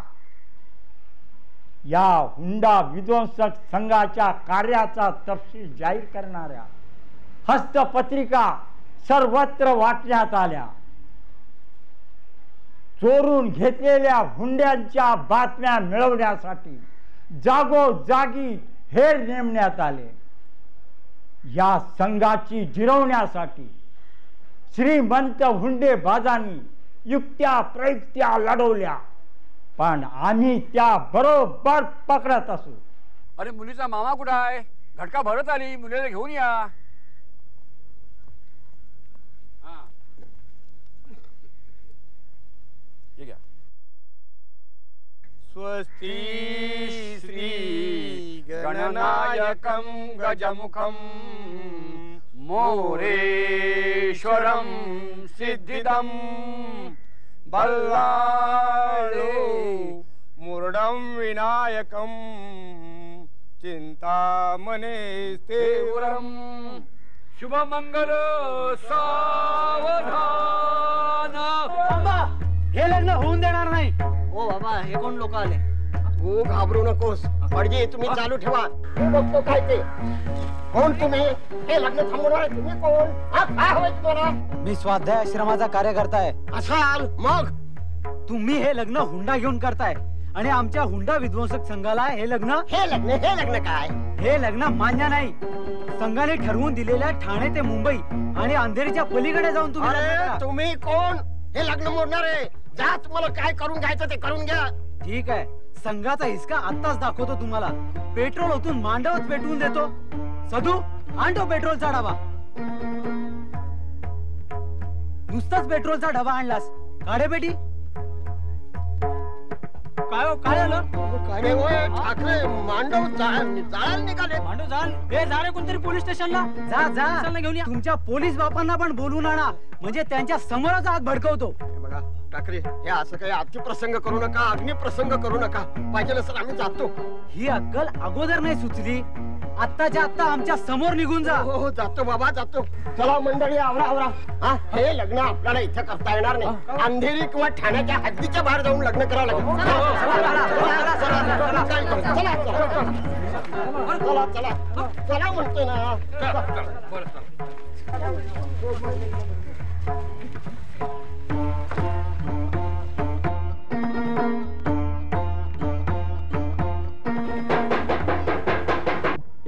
Speaker 2: या हुंडा विध्वंसक संघाच्या कार्याचा तपशील जाहीर करणाऱ्या हस्तपत्रिका सर्वत्र वाटण्यात आल्या. चोरून घेतलेल्या हुंड्यांच्या बातम्या मिळवण्यासाठी जागोजागी हेर नेमण्यात आले. या संघाची जिरवण्यासाठी श्रीमंत हुंडेबाजांनी युक्त्या प्रयुक्त्या लढवल्या, पण आम्ही त्या बरोबर पकडत असू.
Speaker 15: अरे मुलीचा मामा कुठं आहे? घटका भरत आली, मुलीला घेऊन या.
Speaker 16: स्वस्ति श्री गणनायकं गजमुखं मोरेश्वरं सिद्धिदं बल्लाळो मुरडं विनायकं चिंतामणे स्थिरं
Speaker 15: शुभमंगल सावधान.
Speaker 14: हे लग्न होऊन देणार नाही.
Speaker 5: ओ बाबा, हे कोण लोक आले? तू घाबरू नकोस, पडजी तुम्ही चालू ठेवा. बघतो काय ते. कोण तुम्ही? हे लग्न थांबवणार तुम्ही कोण? काय हवंय तुम्हाला?
Speaker 14: मी स्वाध्याय आश्रमाचा कार्यकर्ता आहे.
Speaker 5: असाल मग?
Speaker 14: तुम्ही हे लग्न हुंडा घेऊन करताय आणि आमच्या हुंडा विध्वंसक संघाला हे लग्न
Speaker 5: काय?
Speaker 14: हे लग्न मान्य नाही. संघाने ठरवून दिलेल्या ठाणे ते मुंबई आणि अंधेरीच्या पलीकडे जाऊन तुम्ही लग्न करा.
Speaker 5: तुम्ही कोण? हे लग्न मोडणार आहे. जा, तुम्हाला काय करून घ्यायचं ते करून घ्या.
Speaker 14: ठीक आहे, संघाचा हिसका आत्ताच दाखवतो तुम्हाला. पेट्रोल ओतून मांडवच पेटवून देतो. सदू, आणतो पेट्रोलचा डबा. नुसताच पेट्रोलचा डबा आणलास, काढे पेटी. काय हो, काय झालं?
Speaker 5: काय होय ठाकरे, मांडव जाळायला निघाले.
Speaker 14: मांडव जाळ? हे जा रे कोणतरी पोलीस स्टेशनला. जा जा, घेऊन या. तुमच्या पोलीस बापांना पण बोलवून आणा, म्हणजे त्यांच्या समोरच आग भडकवतो.
Speaker 5: बघा ठाकरे, हे असं काही अतिप्रसंग करू नका, अग्निप्रसंग करू नका. पाहिजे सर आम्ही जातो.
Speaker 14: ही अक्कल अगोदर नाही सुचली, आत्ताच्या आत्ता आमच्या समोर निघून जा.
Speaker 5: हो जातो बाबा, जातो. चला मंडळी, आवरा आवरा. हा, हे लग्न आपल्याला इथं करता येणार नाही. अंधेरी किंवा ठाण्याच्या हद्दीच्या बाहेर जाऊन लग्न करावं लागेल. चला चला चला म्हणतोय ना.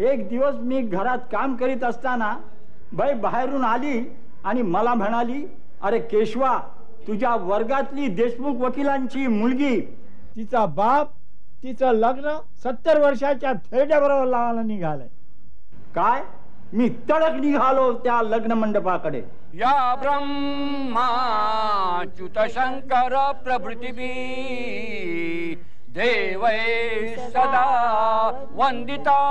Speaker 2: एक दिवस मी घरात काम करीत असताना बाई बाहेरून आली आणि मला म्हणाली, अरे केशवा, तुझ्या वर्गातली देशमुख वकिलांची मुलगी, तिचा बाप तिचं लग्न 70 वर्षाच्या थेरड्याबरोबर लावायला निघालंय. काय? मी तडक निघालो त्या लग्न मंडपाकडे.
Speaker 15: या ब्रह्माच्युत शंकर प्रभृतिभी देवै सदा वंदिता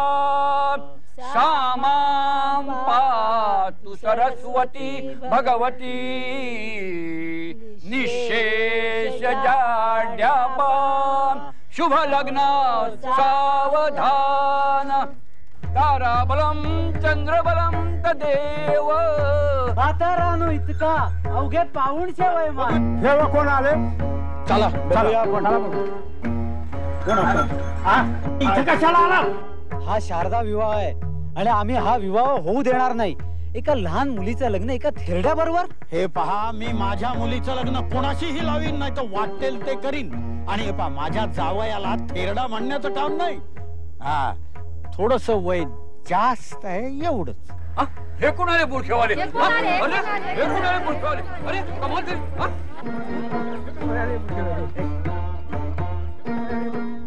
Speaker 15: सामां पातु सरस्वती भगवती निशेष जाड्यापा शुभ लग्न सावधान ताराबलम चंद्रबलम तदेव.
Speaker 14: म्हातारानो इतका अवघे पाऊणशे वय मान.
Speaker 2: हे कोण आले?
Speaker 5: चला
Speaker 2: इथे कशाला आला?
Speaker 14: हा शारदा विवाह आहे आणि आम्ही हा विवाह होऊ देणार नाही. एका लहान मुलीचं लग्न एका थेरड्या बरोबर?
Speaker 17: हे पहा, मी माझ्या मुलीचं लग्न कोणाशीही लावीन नाही, तर वाटेल ते करीन. आणि हे पहा, माझ्या जावयाला थेरडा म्हणण्याचं काम नाही. हा, थोडस वय जास्त आहे एवढंच.
Speaker 15: हे कोण आले बुरखेवाले? अरे हे कोण आले बुरखेवाले? अरे कमाल झाली.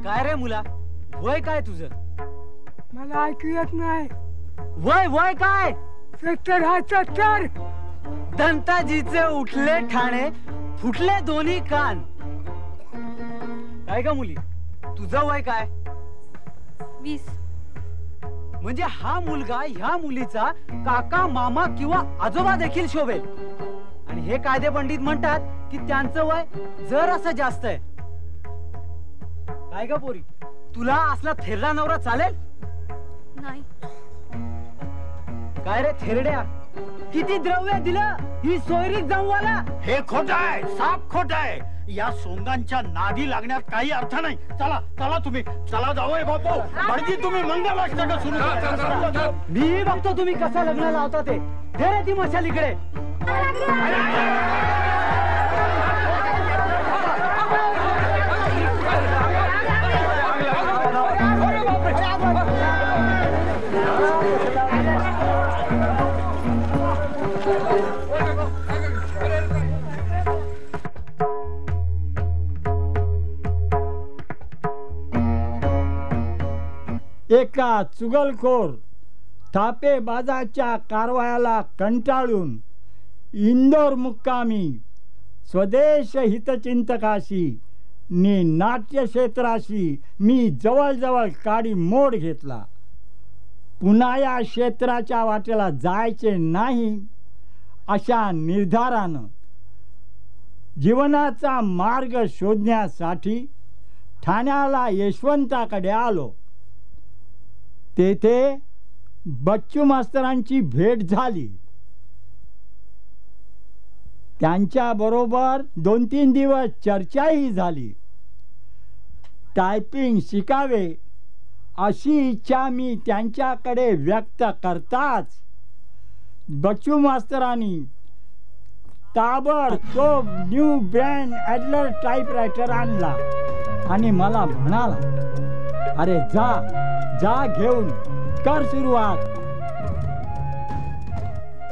Speaker 14: काय रे मुला, वय काय तुझं?
Speaker 18: मला ऐकू येत नाही.
Speaker 14: वय वय काय?
Speaker 18: 70 हा 70.
Speaker 14: दंताजीचे उठले ठाणे, फुटले दोन्ही कान. काय का मुली, तुझं वय काय?
Speaker 7: 20.
Speaker 14: म्हणजे हा मुलगा ह्या मुलीचा काका, मामा किंवा आजोबा देखील शोभेल. आणि हे कायदे पंडित म्हणतात की त्यांचं वय जर असं जास्त आहे. काय का पोरी, तुला असला थेरडा नवरा चालेल?
Speaker 7: नाही.
Speaker 14: काय रे थेरड्या, किती द्रव्य दिलं ही सोयरीक जमवाला?
Speaker 17: हे खोट आहे, साफ खोट आहे. या सोंगांच्या नादी लागण्यात काही अर्थ नाही. चला चला तुम्ही, चला जावई बापू, भटजी तुम्ही मंगलाष्टक सुरू करा.
Speaker 14: मी बघतो तुम्ही कसं लग्न लावता ते. दे रे ती मशाल इकडे.
Speaker 2: एका चुगलखोर थापेबाजाच्या कारवायाला कंटाळून इंदोर मुक्कामी स्वदेश हितचिंतकाशी नि नाट्यक्षेत्राशी मी जवळजवळ काडी मोड घेतला. पुन्हा या क्षेत्राच्या वाटेला जायचे नाही अशा निर्धारानं जीवनाचा मार्ग शोधण्यासाठी ठाण्याला यशवंताकडे आलो. तेथे बच्चू मास्तरांची भेट झाली. त्यांच्या बरोबर 2-3 दिवस चर्चाही झाली. टायपिंग शिकावे अशी इच्छा मी त्यांच्याकडे व्यक्त करताच बच्चू मास्तरांनी ताबडतोब न्यू ब्रँड ॲडलर टाईपरायटर आणला आणि मला म्हणाला, अरे जा जा घेऊन कर सुरुवात.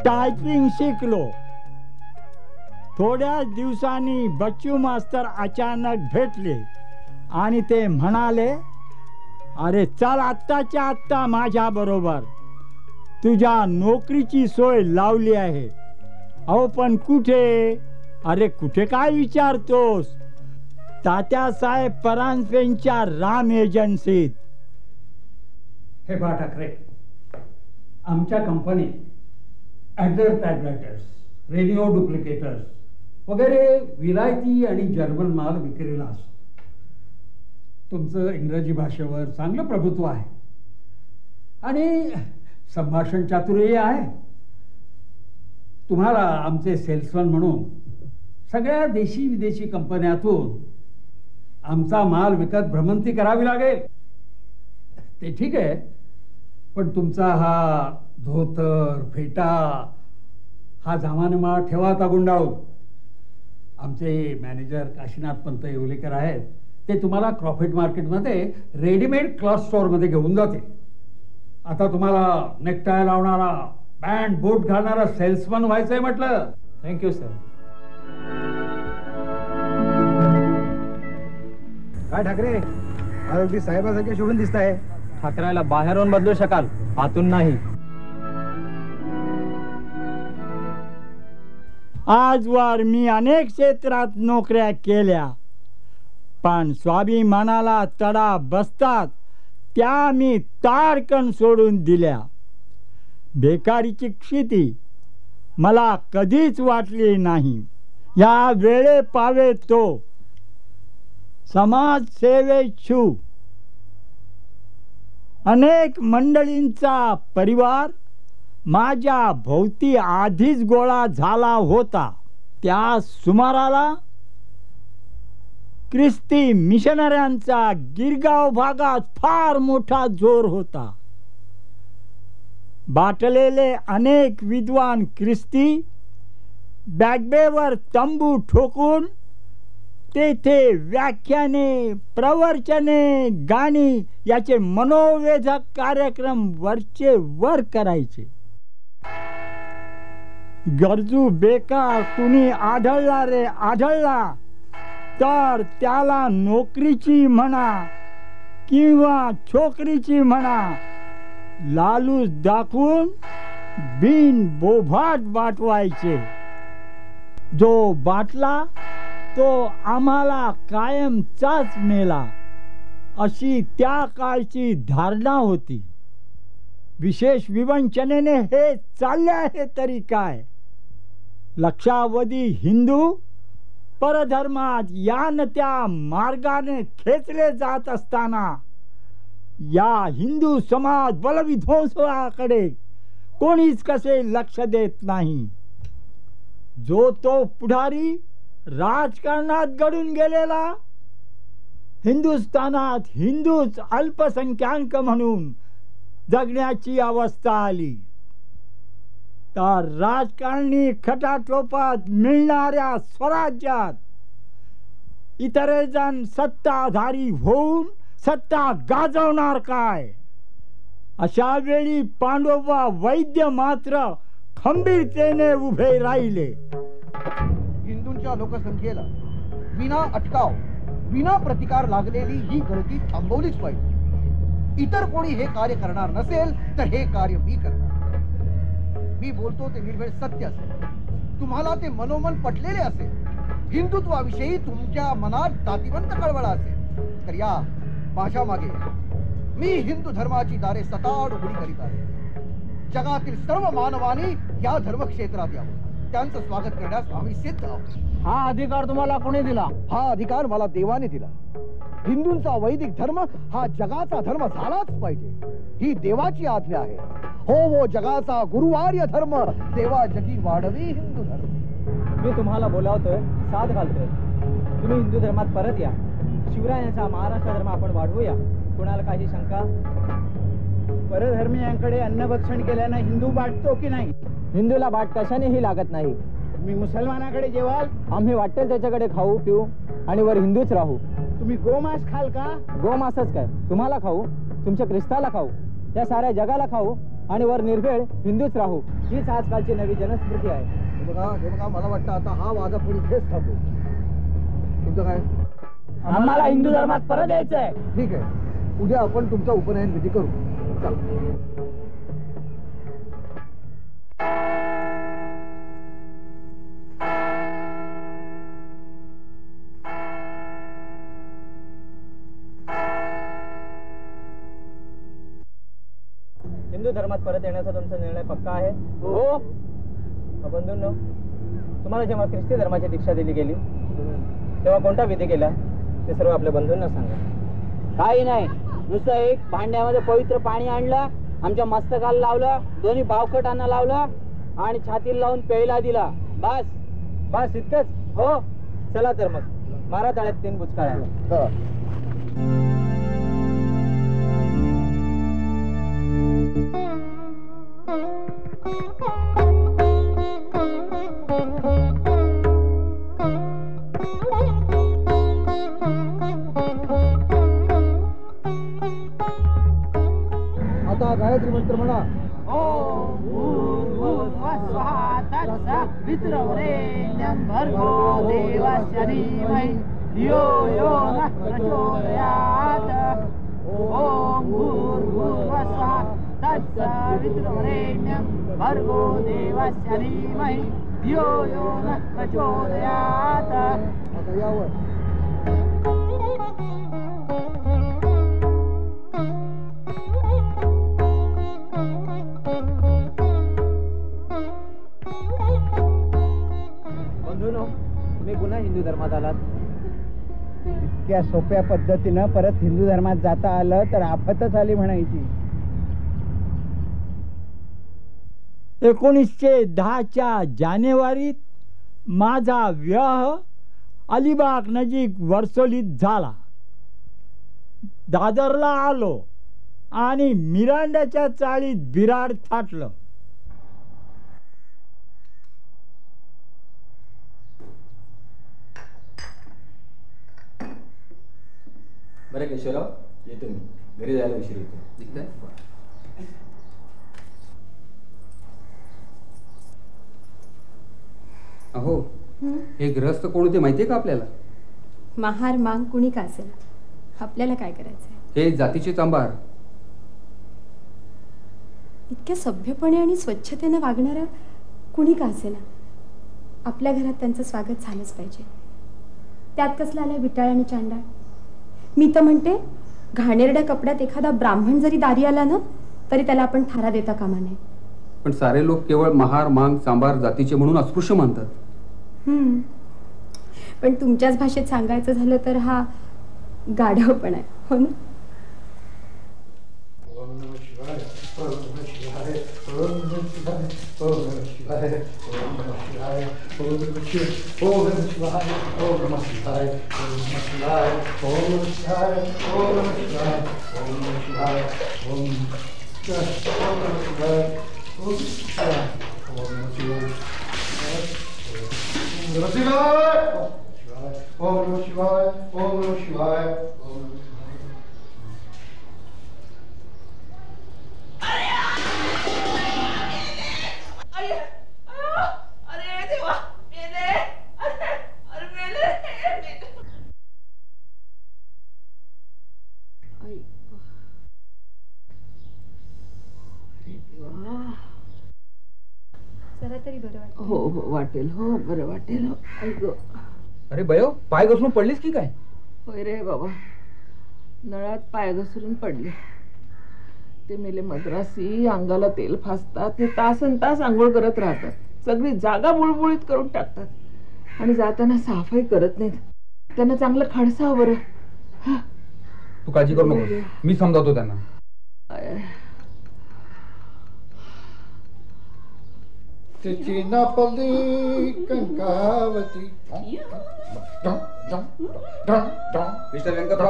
Speaker 2: टायपिंग शिकलो. थोड्याच दिवसांनी बच्चू मास्तर अचानक भेटले आणि ते म्हणाले, अरे चल आत्ताच्या आत्ता माझ्या बरोबर, तुझ्या नोकरीची सोय लावली आहे. अहो पण कुठे? अरे कुठे काय विचारतोस? तात्यासाहेब परांजपेंच्या राम एजन्सीत.
Speaker 19: हे पहा ठाकरे, आमच्या कंपनीत ॲडलर टायपरायटर्स, रेडिओ डुप्लिकेटर्स वगैरे विलायती आणि जर्मन माल विक्रीला असतो. तुमचं इंग्रजी भाषेवर चांगलं प्रभुत्व आहे आणि संभाषण चातुर्य आहे. तुम्हाला आमचे सेल्समन म्हणून सगळ्या देशी विदेशी कंपन्यातून आमचा माल विकत भ्रमंती करावी लागेल. ते ठीक आहे, पण तुमचा हा धोतर फेटा हा जामानिमा ठेवा आता गुंडाळून. आमचे मॅनेजर काशीनाथ पंत येवलेकर आहेत, ते तुम्हाला क्रॉफिट मार्केटमध्ये रेडीमेड क्लॉथ स्टोअरमध्ये घेऊन जाते. आता तुम्हाला नेकटाय लावणारा, बँड बूट घालणारा सेल्समन व्हायचंय म्हटलं.
Speaker 4: Thank you sir. काय ठाकरे, अगदी साहेबासारखे शोभून दिसत आहे. ठाकरेला बाहेरून बदलू शकाल, आतून नाही.
Speaker 2: आजवर मी अनेक क्षेत्रात नोकऱ्या केल्या, पण स्वाभिमानाला तडा बसतात त्या मी तारकन सोडून दिल्या. बेकारीची क्षिती मला कधीच वाटली नाही. या वेळे पावे तो समाजसेवेच्छू अनेक मंडळींचा परिवार माझ्या भोवती आधीच गोळा झाला होता. त्या सुमाराला ख्रिस्ती मिशनऱ्यांचा गिरगाव भागात फार मोठा जोर होता. बाटलेले अनेक विद्वान ख्रिस्ती बॅगबेवर तंबू ठोकून तेथे व्याख्याने, प्रवचने, गाणी याचे मनोवेधक कार्यक्रम वरचे वर करायचे. गरजू बेकार कुणी आढळला रे आढळला तर त्याला नोकरीची म्हणा किंवा छोकरीची म्हणा लालूच दाखवून बिन बोभाट बाटवायचे. जो बाटला तो आम्हाला कायमचाच मेला, अशी त्या काळची धारणा होती. विशेष विवंचनेने हे चालले आहे तरी काय. लक्षावधी हिंदू परधर्मात या न त्या मार्गाने खेचले जात असताना या हिंदू समाज बलविध्वंसाकडे कोणीच कसे लक्ष देत नाही. जो तो पुढारी राजकारणात घडून गेलेला, हिंदुस्थानात हिंदूच अल्पसंख्याक म्हणून जगण्याची अवस्था आली तर राजकारणी खटाटोपात मिळणाऱ्या स्वराज्यात इतरे जण सत्ताधारी होऊन सत्ता गाजवणार काय. अशा वेळी पांडोबा वैद्य मात्र खंबीरतेने उभे राहिले.
Speaker 20: हिंदूंच्या लोकसंख्येला विना अटकाव विना प्रतिकार लागलेली ही गळती थांबवलीच पाहिजे. इतर कोणी हे कार्य करणार नसेल तर हे कार्य मी करणार. मी बोलतो ते निर्भय सत्य असेल, तुम्हाला ते मनोमन पटलेले असेल, हिंदुत्वाविषयी तुमच्या मनात जातीवंत कळवळा असेल तर या माझ्या मागे. मी हिंदू धर्माची दारे सताड उघडी करीत आहे. जगातील सर्व मानवांनी या धर्मक्षेत्रात यावं. त्यांचं स्वागत करण्यास आम्ही सिद्ध आहोत.
Speaker 17: हा अधिकार तुम्हाला कोणी दिला?
Speaker 20: हा अधिकार मला देवाने दिला. हिंदूंचा वैदिक धर्म हा जगाचा धर्म झालाच पाहिजे, ही देवाची आज्ञा आहे. हो जगाचा गुरुवार्य धर्म, देवा जगी वाढवी हिंदू धर्म.
Speaker 21: मी तुम्हाला बोलावतोय, साथ घालतोय, तुम्ही हिंदू धर्मात परत या. शिवरायांचा महाराष्ट्र धर्म आपण वाढवूया. कुणाला काही शंका?
Speaker 17: परधर्मीयांकडे अन्नभक्षण केल्यानं हिंदू वाटतो की नाही?
Speaker 21: हिंदूला बाट कशानेही लागत नाही.
Speaker 17: तुम्ही मुसलमानाकडे जेवाल,
Speaker 21: आम्ही वाटेल त्याच्याकडे खाऊ पिऊ आणि वर हिंदूच राहू.
Speaker 17: तुम्ही गोमांस खाल का?
Speaker 21: गोमांसच काय, तुम्हाला खाऊ, तुमच्या ख्रिस्ताला खाऊ, या साऱ्या जगाला खाऊ आणि वर निर्भेळ हिंदूच राहू. हीच आजकालची नवी जनस्मृती आहे.
Speaker 20: हे बघा मला वाटतं आता हा वाद आपण इथेच थांबू. तुमचं काय?
Speaker 17: आम्हाला हिंदू धर्मात परत यायचंय.
Speaker 20: ठीक आहे, उद्या आपण तुमचा उपनयन विधी करू. चला.
Speaker 21: हिंदू धर्मात परत येण्याचा तुमचा निर्णय पक्का आहे?
Speaker 17: हो.
Speaker 21: बंधूंनो, तुम्हाला जेव्हा ख्रिस्ती धर्माची दीक्षा दिली गेली तेव्हा कोणता विधी केला ते सर्व आपल्या बंधूंना सांगा.
Speaker 22: काही नाही, नुसतं एक भांड्यामध्ये पवित्र पाणी आणलं, आमच्या मस्तकाला लावलं, दोन्ही बावकटांना लावलं आणि छातीला लावून प्यायला दिला. बस
Speaker 21: बस इतकंच?
Speaker 22: हो.
Speaker 21: चला तर मग मारा तळ्यात 3 बुचकाळ्या.
Speaker 20: आता गायत्री मंत्र म्हणा.
Speaker 22: ओम भूर्भुवः स्वः तत्सवितुर्वरेण्यं भर्गो देवस्य धीमहि धियो यो नः प्रचोदयात्. ओम भूर्भुवः स्वः तत्सवितुर्वरेण्यं भर्गो देवस्य धीमहि धियो यो नः प्रचोदयात्.
Speaker 20: आता यावर
Speaker 21: तुम्ही पुन्हा हिंदू धर्मात आलात.
Speaker 17: इतक्या सोप्या पद्धतीनं परत हिंदू धर्मात जाता आलं तर आफतच आली म्हणायची.
Speaker 2: 1910च्या जानेवारीत माझा विवाह अलिबाग नजीक वर्सोलीत झाला. दादरला आलो आणि मिरांडाच्या चाळीत बिराड थाटलं.
Speaker 23: बरं केशवराव, येतो मी. घरी जायला उशीर होतो.
Speaker 1: अहो हे ग्रस्त कोण होते माहितीये का आपल्याला?
Speaker 6: महार मांग कुणी का असेल, आपल्याला काय करायचंय?
Speaker 1: हे जातीचे चांभार.
Speaker 6: इतक्या सभ्यपणे आणि स्वच्छतेने वागणाऱ्या कुणी का असेना, आपल्या घरात त्यांचं स्वागत झालंच पाहिजे. त्यात कसला आलाय विटाळ आणि चांडाळ. मी तर म्हणते घाणेरड्या कपड्यात एखादा ब्राह्मण जरी दारी आला ना तरी त्याला आपण थारा देता कामा नये.
Speaker 1: पण सारे लोक केवळ महार मांग चांभार जातीचे म्हणून अस्पृश्य मानतात.
Speaker 6: पण तुमच्याच भाषेत सांगायचं झालं तर हा गाढवपण आहे, हो ना? जरा तरी बरं वाटतं.
Speaker 9: हो हो वाटेल, हो बरं वाटेल.
Speaker 1: अरे बयो, पाय घसरून पडलीस की काय?
Speaker 9: होय रे बाबा, नळात पाय घसरून पडले. ते मेले मद्रासी अंगाला तेल फासतात, ते तासन तास आंघोळ करत राहतात, सगळी जागा बुळबुळीत करून टाकतात आणि जाताना साफही करत नाहीत. त्यांना चांगलं खडसावं बरं.
Speaker 1: तू काळजी करू नको, मी समजावतो त्यांना.
Speaker 20: तिची नापली कंकावती.
Speaker 1: Mister Venkappa,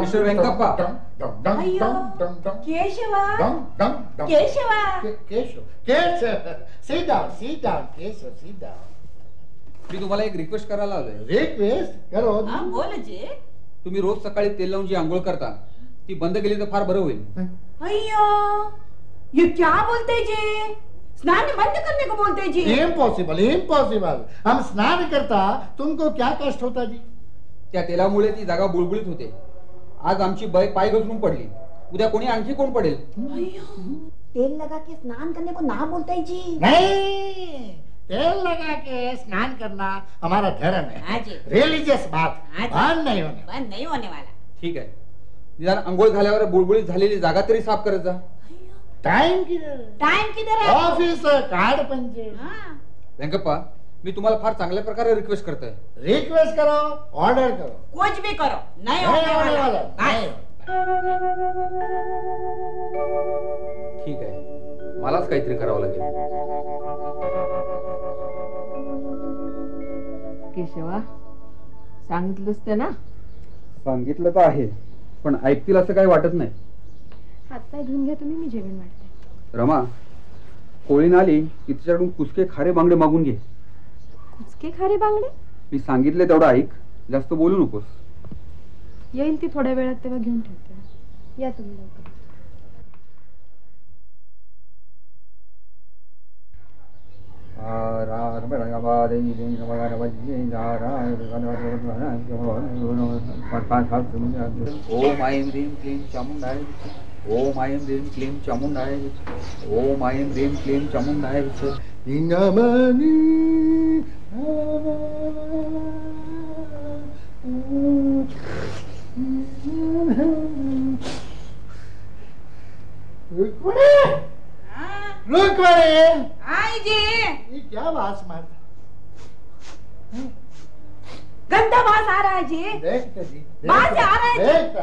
Speaker 1: mister Venkappa.
Speaker 20: केशवा, केशवा, Keshav, Keshav. Sit down, sit down, Keshav, sit down.
Speaker 1: मी तुम्हाला एक रिक्वेस्ट करायला आलोय.
Speaker 20: रिक्वेस्ट करो.
Speaker 9: बोल जे.
Speaker 1: तुम्ही रोज सकाळी तेल लावून जी आंघोळ करता ती बंद केली तर फार बरं होईल.
Speaker 9: अय्यो, ये क्या बोलते जी? स्नान बंद करने को बोलते जी?
Speaker 20: Impossible, impossible. हम स्नान करता, तुमको क्या कष्ट होता जी?
Speaker 1: त्या तेलामुळे ती जागा बुळबुळीत होते. आज आमची बाई पाय घसरून पडली, उद्या कोणी आणखी कोण पडेल?
Speaker 8: तेल लगा के स्नान करने को ना बोलते हैं जी?
Speaker 20: नहीं, तेल लगा के स्नान करना हमारा धर्म है, रिलीजियस बात. बंद नहीं होने वाला.
Speaker 1: ठीक आहे, निदान अंघोळ झाल्यावर बुळबुळीत झालेली जागा तरी साफ करत जा.
Speaker 20: टाइम किधर है? ऑफिस कार्ड पंचे.
Speaker 1: वेंकप्पा, मी तुम्हाला फार चांगल्या प्रकारे रिक्वेस्ट करतोय.
Speaker 20: रिक्वेस्ट करो, ऑर्डर करो,
Speaker 8: कुछ भी करो, नहीं होने वाला.
Speaker 1: ठीक आहे, मलाच काहीतरी करावं लागेल.
Speaker 9: केशवा, सांगितलंस ते ना?
Speaker 1: सांगितलं तर आहे, पण ऐकतील असं काही वाटत नाही.
Speaker 6: हातपाय धुवून घ्या तुम्ही, मी जेवण वाढते.
Speaker 1: रमा, कोळीन आली की तिच्याकडून कुसके खारे बांगडे मागून घे.
Speaker 6: कुचके खारे बांगडे?
Speaker 1: मी सांगितले तेवढं ऐक, जास्त बोलू नकोस.
Speaker 6: येईल ती थोड्या वेळात, तेव्हा घेऊन ठेवते. या तुम्ही लवकर.
Speaker 1: ओम ऐं ह्रीं क्लीं चामुंडाय, ओम ऐं ह्रीं क्लीं चामुंडाय, ओम ऐं ह्रीं क्लीं चामुंडाय.
Speaker 8: आई जी,
Speaker 20: ये क्या वास मारता?
Speaker 8: गंदा वास आ रहा है जी.
Speaker 20: देखते जी,
Speaker 8: वास आ रहा है
Speaker 20: देखते.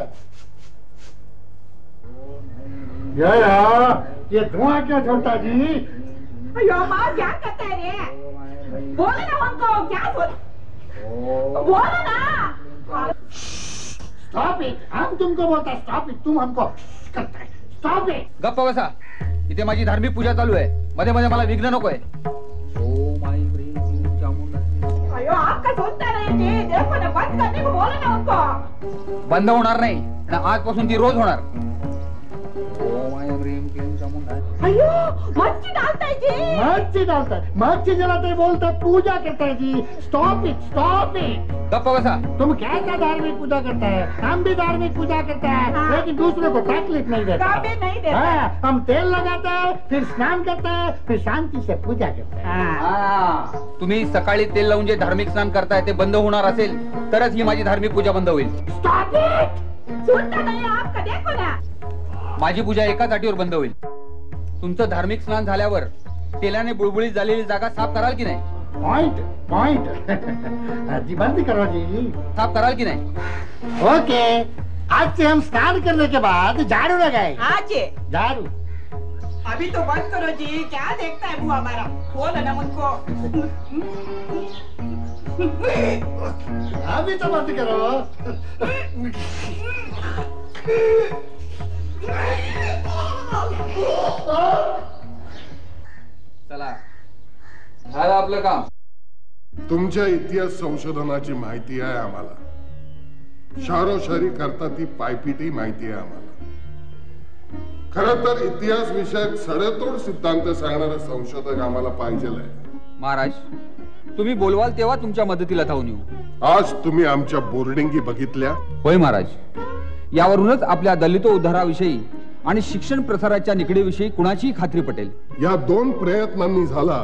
Speaker 20: ये धुआं क्या छोड़ता जी?
Speaker 8: अयो माँ, क्या करता है रे? बोलो ना उनको, क्या बोलो ना.
Speaker 20: Stop it. हम तुमको बोलता स्टॉप इट, तुम हमको करता है. Stop it.
Speaker 1: गप्पा बसा, इथे माझी धार्मिक पूजा चालू आहे. मध्ये मध्ये मला विघ्न नकोय. ओम ऐं ह्रीं क्लीं चामुंडाय.
Speaker 8: अयो आपका सुनता नहीं जी, देखो ना, बंद करने को बोलो ना उनको.
Speaker 1: बंद होणार नाही, आजपासून ती रोज होणार. ओम ऐं ह्रीं क्लीं चामुंडाय.
Speaker 8: अयो मच्छी डालताय जी.
Speaker 5: मच्छी डालताय. मच्छी जरा ते बोलताय पूजा करताय जी. Stop it, stop it.
Speaker 15: गप्पा बसा.
Speaker 5: तुम कैसा धार्मिक पूजा करता है? हम भी धार्मिक पूजा करते हैं, लेकिन दूसरों को तकलीफ नहीं देता. हम तेल लगाते हैं, फिर स्नान करते हैं, फिर शांति से पूजा करते हैं.
Speaker 15: तुम्ही सकाळी तेल लावून जे धार्मिक स्नान करताय ते बंद होणार असेल तरच ही माझी धार्मिक पूजा बंद होईल.
Speaker 8: Stop it. सुनता नहीं आप का देखो ना.
Speaker 15: माझी पूजा एकाच अटीवर बंद होईल. तुमचं धार्मिक स्नान झाल्यावर तेलाने बुळबुळीत झालेली जागा साफ कराल की नाही?
Speaker 5: पॉइंट पॉइंट जी बंद करो जी.
Speaker 15: साफ कराल की नहीं?
Speaker 5: ओके. आज से हम स्नान करने के बाद झाड़ू लगाए.
Speaker 8: आज
Speaker 5: झाड़ू.
Speaker 8: अभी तो बंद करो जी. क्या देखता है मुँह हमारा? खोलो ना मुझको.
Speaker 5: अभी तो बंद करो.
Speaker 15: चला झालं आपलं काम.
Speaker 10: तुमच्या इतिहास संशोधनाची माहिती आहे आम्हाला. शारोशारी करता ती पायपिटी माहिती आहे आम्हाला. खरं तर इतिहास विषयक सडेतोड सिद्धांत सांगणारे संशोधक आम्हाला पाहिजे.
Speaker 15: महाराज तुम्ही बोलवाल तेव्हा तुमच्या मदतीला धावून येऊ.
Speaker 10: आज तुम्ही आमच्या बोर्डिंगी बघितल्या?
Speaker 15: होय महाराज. यावरूनच आपल्या दलित उद्धाराविषयी आणि शिक्षण प्रसाराच्या निकडीविषयी कुणाचीही खात्री पटेल.
Speaker 10: या दोन प्रयत्नांनी झाला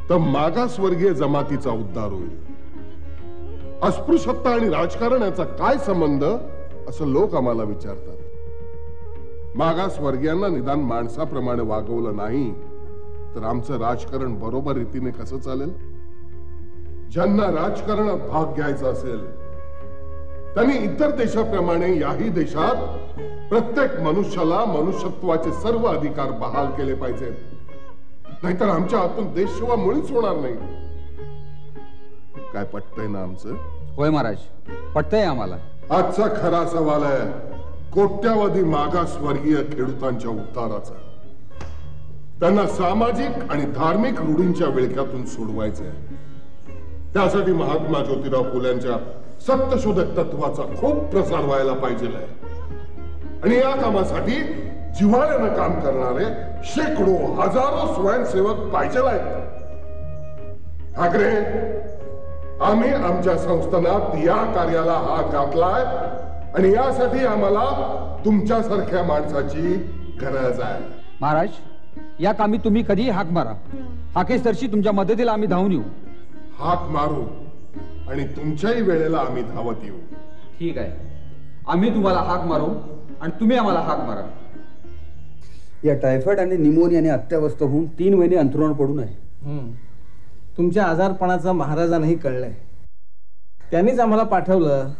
Speaker 10: तर मागासवर्गीय जमातीचा उद्धार होईल. अस्पृश्यता आणि राजकारण याचा काय संबंध असं लोक आम्हाला विचारतात. मागासवर्गीयांना निदान माणसाप्रमाणे वागवलं नाही तर आमचं राजकारण बरोबर रीतीने कसं चालेल? ज्यांना राजकारणात भाग घ्यायचा असेल त्यांनी इतर देशाप्रमाणे याही देशात प्रत्येक मनुष्याला मनुष्यत्वाचे सर्व अधिकार बहाल केले पाहिजेत. नाहीतर आमच्या हातून देशसेवा मुळीच होणार नाही. काय पटतंय ना आमचं?
Speaker 15: होय महाराज पटतंय आम्हाला.
Speaker 10: आजचा खरा सवाल आहे कोट्यावधी मागासवर्गीय खेडूतांच्या उद्धाराचा. त्यांना सामाजिक आणि धार्मिक रूढींच्या विळख्यातून सोडवायचंय. त्यासाठी महात्मा ज्योतिराव फुल्यांच्या सत्यशोधक तत्वाचा खूप प्रसार व्हायला पाहिजे. आणि या कामासाठी जिव्हाळ्यानं काम करणारे शेकडो हजारो स्वयंसेवक पाहिजे आहेत. ठाकरे आम्ही आमच्या संस्थानात या कार्याला हात घातलाय आणि यासाठी आम्हाला तुमच्यासारख्या माणसाची गरज आहे.
Speaker 15: महाराज या कामी तुम्ही कधीही हाक मारा. हाकेसरशी तुमच्या मदतीला आम्ही धावून येऊ.
Speaker 10: हाक मारू आणि तुमच्याही वेळेला आम्ही धावत येऊ.
Speaker 15: ठीक आहे. आम्ही तुम्हाला हाक मारू आणि तुम्ही आम्हाला हाक मारा.
Speaker 13: या टायफॉइड आणि निमोनियाने अत्यावस्थ होऊन 3 महिने अंथरुणावर पडून आहे.
Speaker 21: तुमच्या आजारपणाचं महाराजांनाही कळलंय. त्यांनीच आम्हाला पाठवलं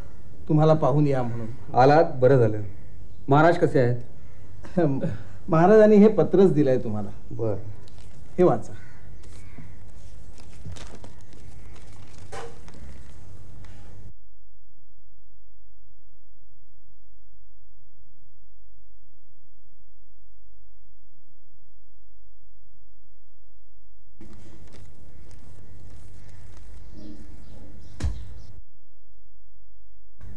Speaker 21: तुम्हाला पाहून या म्हणून.
Speaker 13: आलात बरं झालं. महाराज कसे आहेत?
Speaker 21: महाराजांनी हे पत्रच दिलंय तुम्हाला.
Speaker 13: बर
Speaker 21: हे वाचा.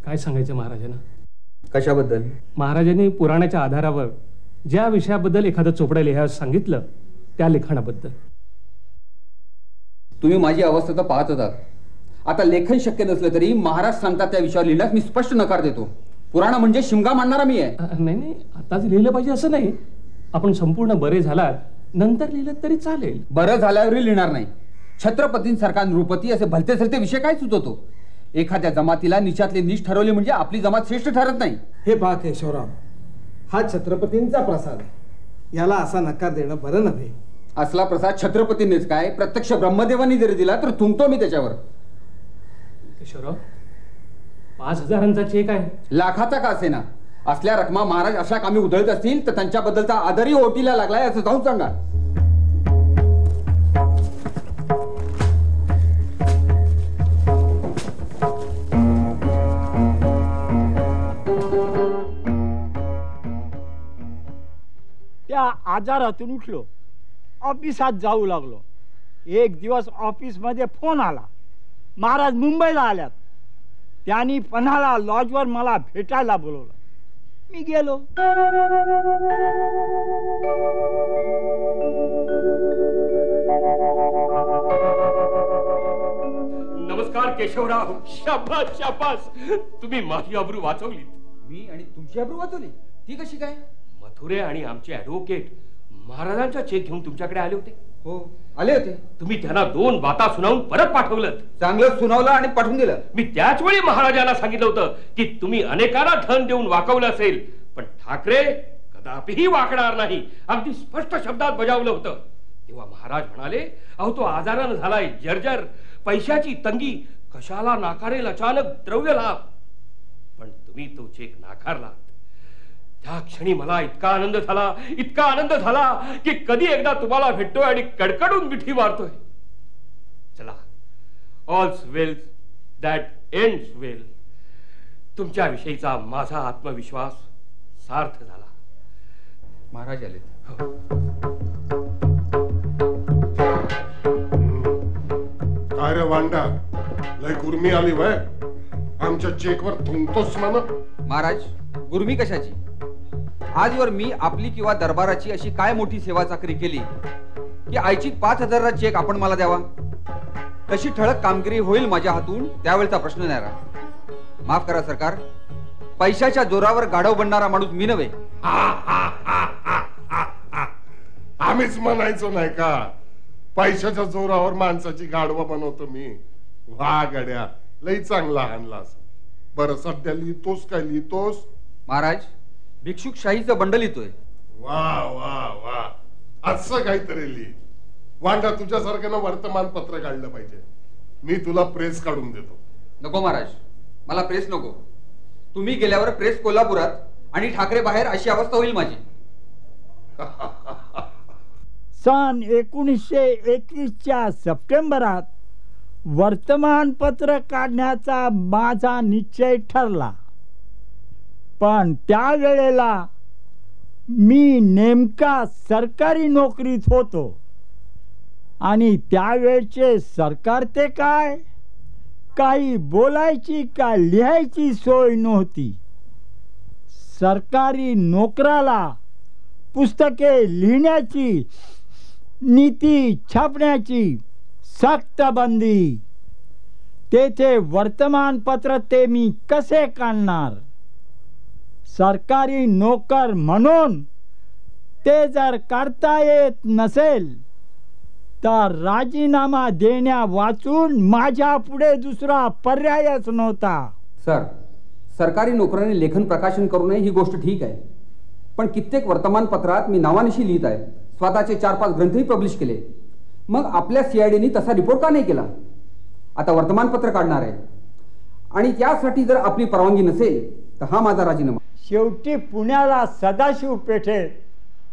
Speaker 11: काय सांगायचं महाराजांना?
Speaker 13: कशाबद्दल?
Speaker 11: महाराजांनी पुराणाच्या आधारावर ज्या विषयाबद्दल एखादं चोपडं लिहायला सांगितलं त्या लिखाणाबद्दल.
Speaker 15: तुम्ही माझी अवस्था तर पाहतच आहात. आता लेखन शक्य नसलं तरी महाराज सांगतात त्या विषयावर लिहिण्यास मी स्पष्ट नकार देतो. पुराण म्हणजे शिमगा मांडणारा मी आहे.
Speaker 11: नाही नाही आताच लिहिलं पाहिजे असं नाही. आपण संपूर्ण बरे झालात नंतर लिहिलं तरी चालेल.
Speaker 15: बरं झाल्यावरही लिहिणार नाही. छत्रपतींसारखा नृपती असे भलते सलते विषय काय सुचवतो? एखाद्या जमातीला निशातले नीच ठरवले म्हणजे आपली जमात श्रेष्ठ ठरत नाही.
Speaker 21: हे पहा केशवराव, हा छत्रपतींचा प्रसाद आहे. याला असा नकार देणं बरं नव्हे.
Speaker 15: असला प्रसाद छत्रपतींनीच काय प्रत्यक्ष ब्रह्मदेवानी जरी दिला तर थुंकतो मी त्याच्यावर.
Speaker 11: केशवराव 5,000चा चेक आहे.
Speaker 15: लाखाचा का असेना असल्या रकमा महाराज अशा कामी उधळत असतील तर त्यांच्याबद्दलचा आदरही ओटीला लागलाय असं जाऊन सांगा.
Speaker 2: त्या आजारातून उठलो, ऑफिसात जाऊ लागलो. एक दिवस ऑफिस मध्ये फोन आला, महाराज मुंबईला आल्यात. त्यांनी पन्हाळा लॉजवर मला भेटायला बोलवलं. मी गेलो.
Speaker 3: नमस्कार केशवराव. शाबास शाबास, तुम्ही माझी अब्रू वाचवली.
Speaker 15: मी आणि तुमची अब्रू वाचवली? ती कशी काय?
Speaker 3: मथुरे आणि आमचे ऍडव्होकेट महाराजांचा चेक घेऊन तुमच्याकडे आले होते.
Speaker 15: हो आले होते.
Speaker 3: तुम्ही त्यांना 2 बाता सुनावून परत पाठवलं.
Speaker 15: चांगलं सुनावलं आणि पाठवून दिलं.
Speaker 3: मी त्याच वेळी महाराजांना सांगितलं होतं की तुम्ही अनेकांना धन देऊन वाकवलं असेल, पण ठाकरे कदापिही वाकणार नाही, अगदी स्पष्ट शब्दात बजावलं होतं. तेव्हा महाराज म्हणाले, अहो तो आजारानं झालाय जर्जर, पैशाची तंगी, कशाला नाकारेल अचानक द्रव्य लाभ. पण तुम्ही तो चेक नाकारला. त्या क्षणी मला इतका आनंद झाला की कधी एकदा तुम्हाला भेटतोय आणि कडकडून मिठी मारतोय. चला, ऑल्स वेल दॅट एंड्स वेल. तुमच्या विषयीचा माझा आत्मविश्वास सार्थ झाला.
Speaker 15: महाराज आले.
Speaker 10: काय रे वांडा, लय गुरमी आली वय? आमच्या चेकवर थुंकतोस म्हण.
Speaker 15: महाराज, गुरमी कशाची? आजवर मी आपली किंवा दरबाराची अशी काय मोठी सेवा चाकरी केली की आयची 5,000 चेक आपण मला द्यावा? तशी ठळक कामगिरी होईल माझ्या हातून त्यावेळचा प्रश्न नाही राहिला. माफ करा सरकार, पैशाच्या जोरावर गाढव बनणारा माणूस मी नव्हे.
Speaker 10: आम्हीच म्हणायचो नाही का, पैशाच्या जोरावर माणसाची गाढवा बनवतो मी. वा गड्या, लई चांगला आणलास. बरं, सध्या लिहितोस काय लिहितोस?
Speaker 15: महाराज, भिक्षुकशाहीचं बंडल लिहितोय.
Speaker 10: वा वा वा, असं काहीतरी लिहि. वांडा, तुझ्यासारख्यानं वर्तमानपत्र काढलं पाहिजे. मी तुला प्रेस काढून देतो.
Speaker 15: नको महाराज, मला प्रेस नको. तुम्ही गेल्यावर प्रेस कोल्हापुरात आणि ठाकरे बाहेर अशी अवस्था होईल माझी.
Speaker 2: सन 1921च्या सप्टेंबरात वर्तमानपत्र काढण्याचा माझा निश्चय ठरला. पण त्यावेळेला मी नेमका सरकारी नोकरीत होतो आणि त्यावेळचे सरकार ते काय, काही बोलायची का लिहायची सोय नव्हती. सरकारी नोकराला पुस्तके लिहिण्याची, नीती छापण्याची सक्त बंदी. तेथे वर्तमानपत्र ते मी कसे काढणार? सरकारी नोकर म्हणून ते जर काढता येत नसेल तर राजीनामा देण्या वाचून माझ्या पुढे दुसरा पर्यायच नव्हता.
Speaker 15: सर, सरकारी नोकरांनी लेखन प्रकाशन करू नये ही गोष्ट ठीक आहे, पण कित्येक वर्तमानपत्रात मी नावानिशी लिहित आहे. स्वतःचे 4-5 ग्रंथही पब्लिश केले. मग आपल्या CIDनी तसा रिपोर्ट का नाही केला? आता वर्तमानपत्र काढणार आहे आणि त्यासाठी जर आपली परवानगी नसेल तर हा माझा राजीनामा.
Speaker 2: शेवटी पुण्याला सदाशिव पेठेत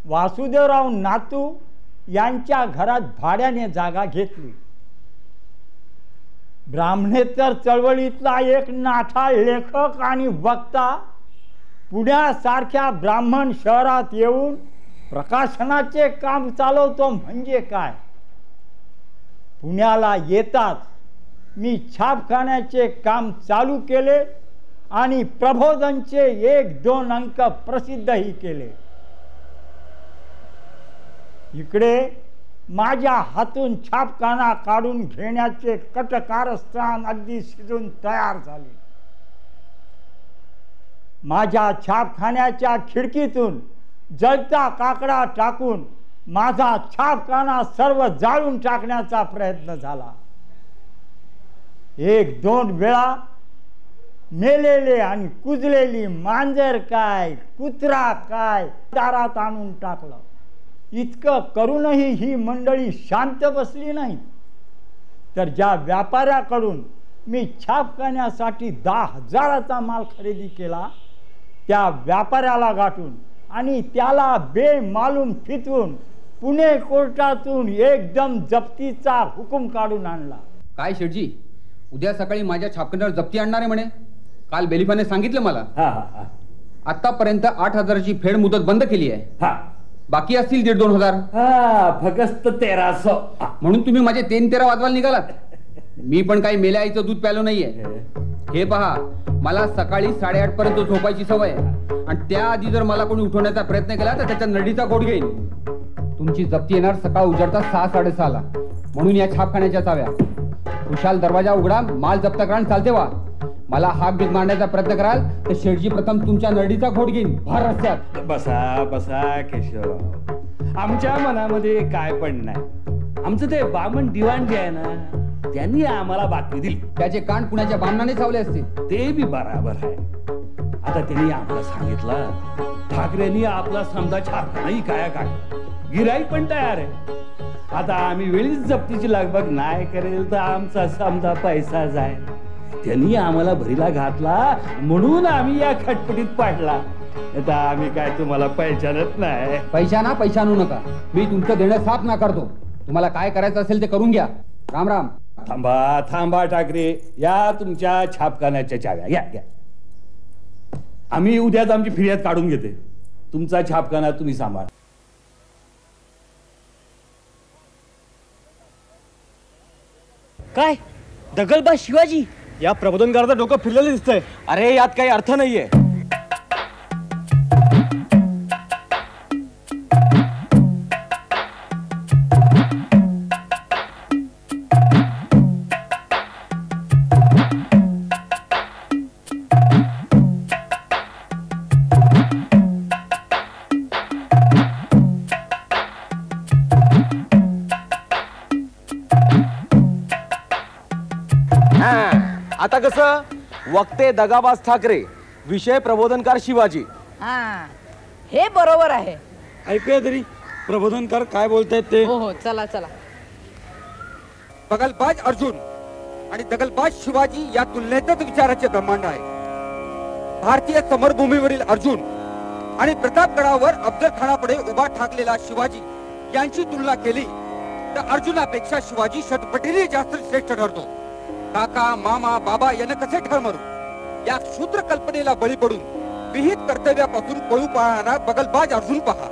Speaker 2: वासुदेवराव नातू यांच्या घरात भाड्याने जागा घेतली. ब्राह्मणेतर चळवळीतला एक नाठाळ लेखक आणि वक्ता पुण्यासारख्या ब्राह्मण शहरात येऊन प्रकाशनाचे काम चालवतो म्हणजे काय? पुण्याला येताच मी छापखान्याचे काम चालू केले आणि प्रबोधनचे 1-2 अंक प्रसिद्धही केले. इकडे माझ्या हातून छापखाना काढून घेण्याचे कटकारस्थान अगदी शिजून तयार झाले. माझ्या छापखान्याच्या खिडकीतून जळता काकडा टाकून माझा छापखाना सर्व जाळून टाकण्याचा प्रयत्न झाला. 1-2 वेळा मेलेले आणि कुजलेली मांजर काय, कुत्रा काय दारात आणून टाकलं. इतकं करूनही ही मंडळी शांत बसली नाही. तर ज्या व्यापाऱ्याकडून मी छापखान्यासाठी 10,000चा माल खरेदी केला त्या व्यापाऱ्याला गाठून आणि त्याला बेमालूम फितवून पुणे कोर्टातून एकदम जप्तीचा हुकूम काढून आणला.
Speaker 15: काय शेठजी, उद्या सकाळी माझ्या छापखान्यावर जप्ती आणणार आहे म्हणे. काल बेलिफाने सांगितलं मला. आतापर्यंत 8,000ची फेड मुदत बंद केली आहे. बाकी असतील 1,500-2,000.
Speaker 3: फक्त 1,300.
Speaker 15: म्हणून तुम्ही माझे 3-13 वाजवायला निघालात. मी पण काही मेल्या आईचं दूध प्यालो नाहीये. हे पहा, मला सकाळी 8:30 पर्यंत झोपायची सवय आहे. आणि त्याआधी जर मला कोणी उठवण्याचा प्रयत्न केला तर त्याच्या नडीचा घोट घेईन. तुमची जप्ती येणार सकाळ उजाडता 6-6:30ला. म्हणून या छापखान्याच्या चाव्या. खुशाल दरवाजा उघडा, माल जप्त करा आणि चालते वा. मला हाक बीक मारण्याचा प्रयत्न कराल तर शेठजी प्रथम तुमच्या नडीचा घोट घेईन भार रस्त्यात.
Speaker 12: बसा बसा केशवराव, आमच्या मनामध्ये काय पण नाही. आमचं ते बामण दिवाण जे आहे ना, त्यांनी आम्हाला बातमी दिली.
Speaker 15: त्याचे कान पुण्याच्या बामणाने चावले असते.
Speaker 12: ते बी बराबर आहे. आता त्यांनी आम्हाला सांगितलं ठाकरेंनी आपला समजा छापखानाही काय काढला, गिराईक पण तयार आहे. आता आम्ही वेळीच जप्तीची लगबग नाही करेल तर आमचा समजा पैसा जाईल. त्यांनी आम्हाला भरीला घातला म्हणून आम्ही या खटपटीत पाडला. आता आम्ही काय तुम्हाला पैशानच नाही.
Speaker 15: पैसा आणू नका. मी तुमचं देणं साफ नाकारतो. तुम्हाला काय करायचं असेल ते करून घ्या. राम राम.
Speaker 12: थांबा थांबा ठाकरे, या तुमच्या छापखान्याच्या चाव्या घ्या घ्या. आम्ही उद्याच आमची फिर्याद काढून घेते. तुमचा छापखाना तुम्ही सांभाळा.
Speaker 21: काय दगलबाज शिवाजी?
Speaker 11: या प्रबोधनकाराचं डोकं फिरलेलं दिसतंय.
Speaker 21: अरे यात काही अर्थ नाहीये. आता कसं वक्ते दगाबाज ठाकरे, विषय प्रबोधनकार शिवाजी.
Speaker 9: हे बरोबर आहे.
Speaker 11: ऐकूया तरी प्रबोधनकार काय बोलतायत ते.
Speaker 9: हो चला चला.
Speaker 15: दगलबाज अर्जुन आणि दगलबाज शिवाजी या तुलनेतच विचाराचे ब्रह्मांड आहे. भारतीय समरभूमीवरील अर्जुन आणि प्रतापगडावर अफजल खानापुढे उभा ठाकलेला शिवाजी यांची तुलना केली तर अर्जुनापेक्षा शिवाजी शतपटीने जास्त श्रेष्ठ ठरतो. काका मामा बाबा यांना कसे ठार मारू या क्षुद्र कल्पनेला बळी पडून विहित कर्तव्यापासून पळू पाळणारा दगलबाज अर्जुन पहा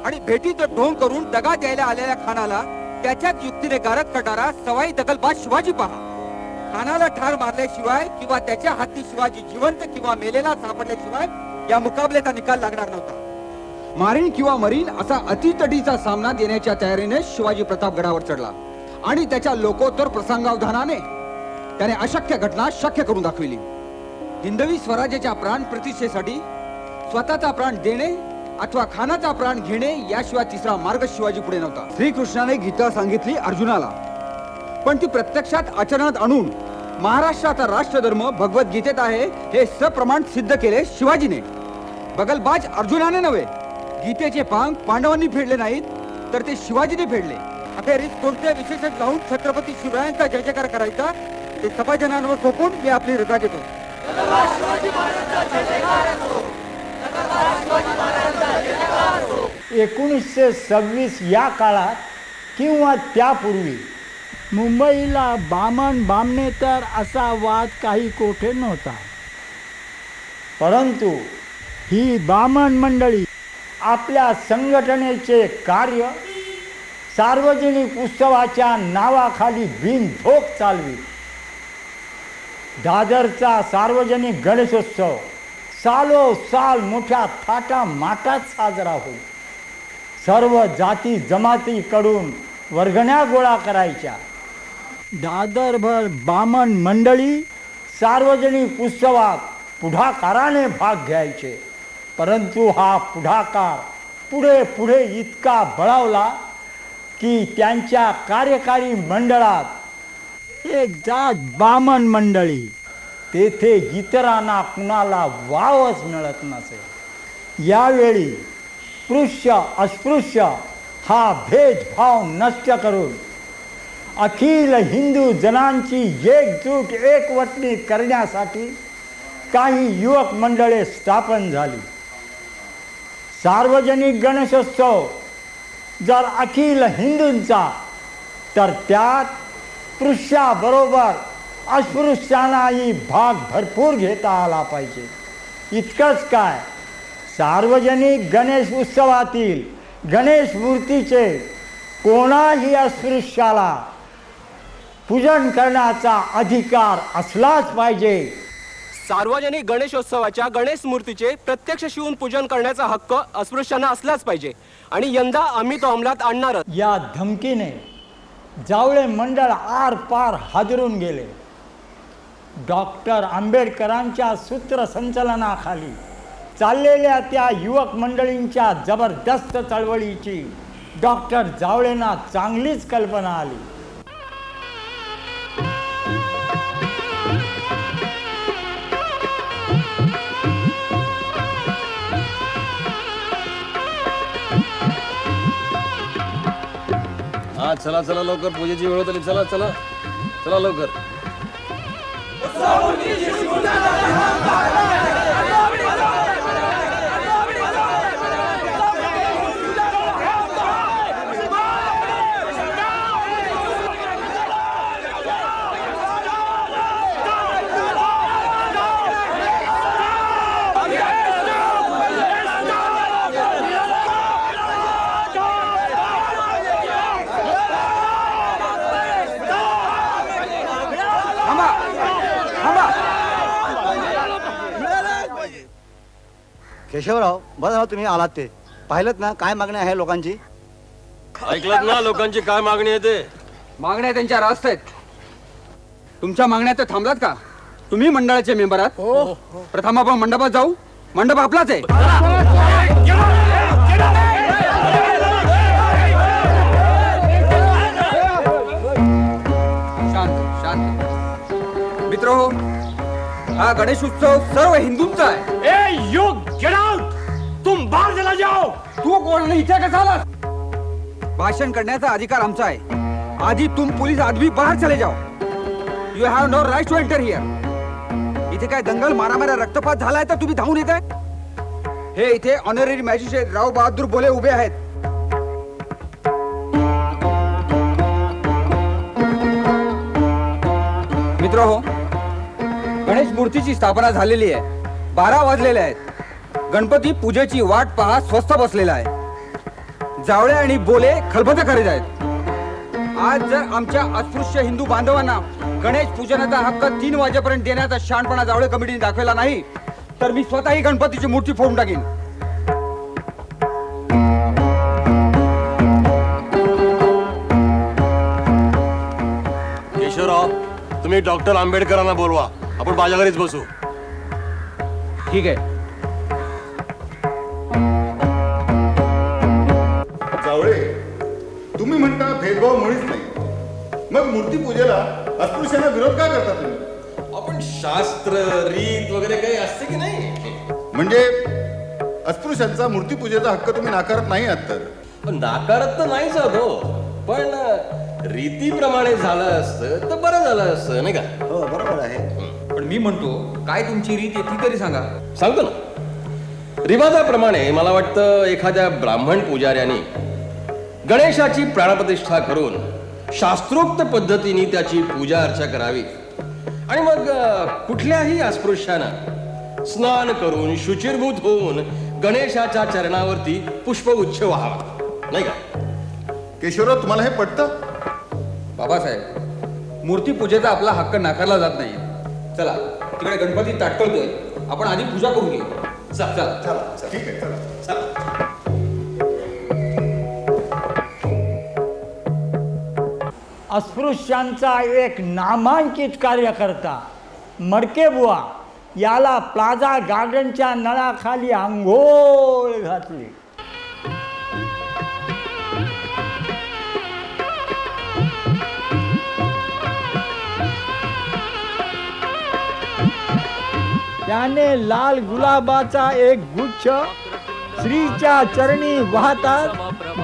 Speaker 15: आणि भेटीत ढोंग करून दगा द्यायला आलेल्या खानाला त्याच्याच युक्तीने गारद करणारा सवाई दगलबाज शिवाजी पहा. खानाला ठार मारल्याशिवाय किंवा त्याच्या हाती शिवाजी जिवंत किंवा मेलेला सापडल्याशिवाय या मुकाबल्याचा निकाल लागणार नव्हता. मारीन किंवा मरीन असा अतितटीचा सामना देण्याच्या तयारीने शिवाजी प्रतापगडावर चढला आणि त्याच्या लोकोत्तर प्रसंगावधानाने त्याने अशक्य घटना शक्य करून दाखविली. हिंदवी स्वराज्याच्या प्राण प्रतिष्ठेसाठी स्वतःचा प्राण देणे अथवा खानाचा प्राण घेणे याशिवाय तिसरा मार्ग शिवाजी पुढे नव्हता. श्रीकृष्णाने गीता सांगितली अर्जुनाला, पण ती प्रत्यक्षात आचरणात आणून महाराष्ट्राचा राष्ट्रधर्म भगवद्गीतेत आहे हे सप्रमाण सिद्ध केले शिवाजीने. दगलबाज अर्जुनाने नव्हे, गीतेचे पांग पांडवांनी फेडले नाहीत तर ते शिवाजीने फेडले. अखेरीस कोणत्या विशेषण लावून छत्रपती शिवरायांचा जय जयकार करायचा ते सभाजनांवर सोपून मी आपली रजा घेतो.
Speaker 2: 1926 या काळात किंवा त्यापूर्वी मुंबईला बामण बामणेतर असा वाद काही कोठे नव्हता. परंतु ही बामण मंडळी आपल्या संघटनेचे कार्य सार्वजनिक उत्सवाच्या नावाखाली बिनधोक चालवी. दादरचा सार्वजनिक गणेशोत्सव सालोसाल मोठ्या थाटामाटात साजरा होईल. सर्व जाती जमातीकडून वर्गण्या गोळा करायच्या. दादरभर बामण मंडळी सार्वजनिक उत्सवात पुढाकाराने भाग घ्यायचे. परंतु हा पुढाकार पुढे पुढे इतका बळावला की त्यांच्या कार्यकारी मंडळात एक जात बामण मंडळी, तेथे इतरांना कुणाला वावच मिळत नसे. यावेळी स्पृश्य अस्पृश्य हा भेदभाव नष्ट करून अखिल हिंदू जनांची एकजूट एकवटणी करण्यासाठी काही युवक मंडळे स्थापन झाली. सार्वजनिक गणेशोत्सव जर अखिल हिंदूंचा तर त्यात स्पृश्याबरोबर अस्पृश्यांनाही भाग भरपूर घेता आला पाहिजे. इतकंच काय, सार्वजनिक गणेश उत्सवातील गणेश मूर्तीचे कोणाही
Speaker 7: सार्वजनिक गणेशोत्सवाच्या गणेश मूर्तीचे प्रत्यक्ष शिवून पूजन करण्याचा हक्क अस्पृश्यांना असलाच पाहिजे आणि यंदा आम्ही तो अंमलात आणणारच.
Speaker 2: या धमकीने जावळे मंडळ आर पार हादरून गेले. डॉक्टर आंबेडकरांच्या सूत्रसंचलनाखाली चाललेल्या त्या युवक मंडळींच्या जबरदस्त चळवळीची डॉक्टर जावळेंना चांगलीच कल्पना आली.
Speaker 16: हा चला चला लवकर, पूजेची वेळ होत आली. चला चला चला लवकर.
Speaker 18: केशवराव, बरं झालं तुम्ही आलात. ते पाहिलं ना काय मागणी आहे लोकांची.
Speaker 16: ऐकलं ना लोकांची काय मागणी आहे ते.
Speaker 15: मागण्या त्यांच्या रास्त आहेत. तुमच्या मागण्या तर थांबलात का? तुम्ही मंडळाचे मेंबर आहात. प्रथम आपण मंडपात जाऊ. मंडप आपलाच आहे. शांत शांत मित्रहो, हा गणेश उत्सव सर्व हिंदूंचा आहे.
Speaker 2: ए यू गेट आउट, तुम बाहर चला जाओ.
Speaker 15: तू कोण इथे कसा आलास? भाषण करण्याचा अधिकार आमचा आहे. आधी तुम पोलीस आदमी बाहेर चले जाओ. You have no right to enter here. इथे काय दंगल मारामाऱ्या रक्तपात झालाय तर तुम्ही धावून येत आहे? हे इथे ऑनररी मॅजिस्ट्रेट राव बहादूर बोले उभे आहेत. मित्रहो, गणेश मूर्तीची स्थापना झालेली आहे. 12 वाजलेले आहेत. गणपती पूजेची वाट पहा स्वस्थ बसलेला आहे. जावळे आणि बोले खलबते करीत आहेत. आज जर आमच्या अस्पृश्य हिंदू बांधवांना गणेश पूजनाचा हक्क 3 वाजेपर्यंत देण्याचा शहाणपणा जावळे कमिटीने दाखवला नाही तर मी स्वतःही गणपतीची मूर्ती फोडून टाकीन.
Speaker 16: केशवराव, तुम्ही डॉक्टर आंबेडकरांना बोलवा. आपण माझ्या घरीच बसू.
Speaker 15: ठीक आहे.
Speaker 24: जावळे, तुम्ही म्हणता भेदभाव मुळीच नाही. मग मूर्तीपूजेला अस्पृश्यांना विरोध का करता तुम्ही?
Speaker 16: आपण शास्त्र रीत वगैरे काही असते की नाही?
Speaker 24: म्हणजे अस्पृश्यांचा मूर्तीपूजेचा हक्क तुम्ही नाकारत नाही आहात तर?
Speaker 16: नाकारत तर नाहीच आहो, पण रीतीप्रमाणे झालं असतं तर बरं झालं असतं, नाही का?
Speaker 24: हो, बरोबर आहे.
Speaker 15: पण मी म्हणतो, काय तुमची रीत आहे ती तरी सांगा.
Speaker 16: सांगतो ना. रिवाजाप्रमाणे मला वाटतं एखाद्या ब्राह्मण पुजाऱ्याने गणेशाची प्राणप्रतिष्ठा करून शास्त्रोक्त पद्धतीने त्याची पूजा अर्चा करावी आणि मग कुठल्याही अस्पृश्यानं स्नान करून शुचिर्भूत होऊन गणेशाच्या चरणावरती पुष्पगुच्छ व्हावा, नाही का?
Speaker 24: केशवराव, तुम्हाला हे पटतं?
Speaker 15: बाबासाहेब, मूर्तीपूजेचा आपला हक्क नाकारला जात नाही. चला, तिकडे गणपती ताटकळतोय. आपण आधी पूजा करून घेऊ. चला चला
Speaker 24: चला. ठीक आहे, चला चला.
Speaker 2: अस्पृश्यांचा एक नामांकित कार्यकर्ता मडके बुवा याला प्लाझा गार्डनच्या नळाखाली आंघोळ घातली. त्याने लाल गुलाबाचा एक गुच्छ श्रीच्या चरणी वाहतात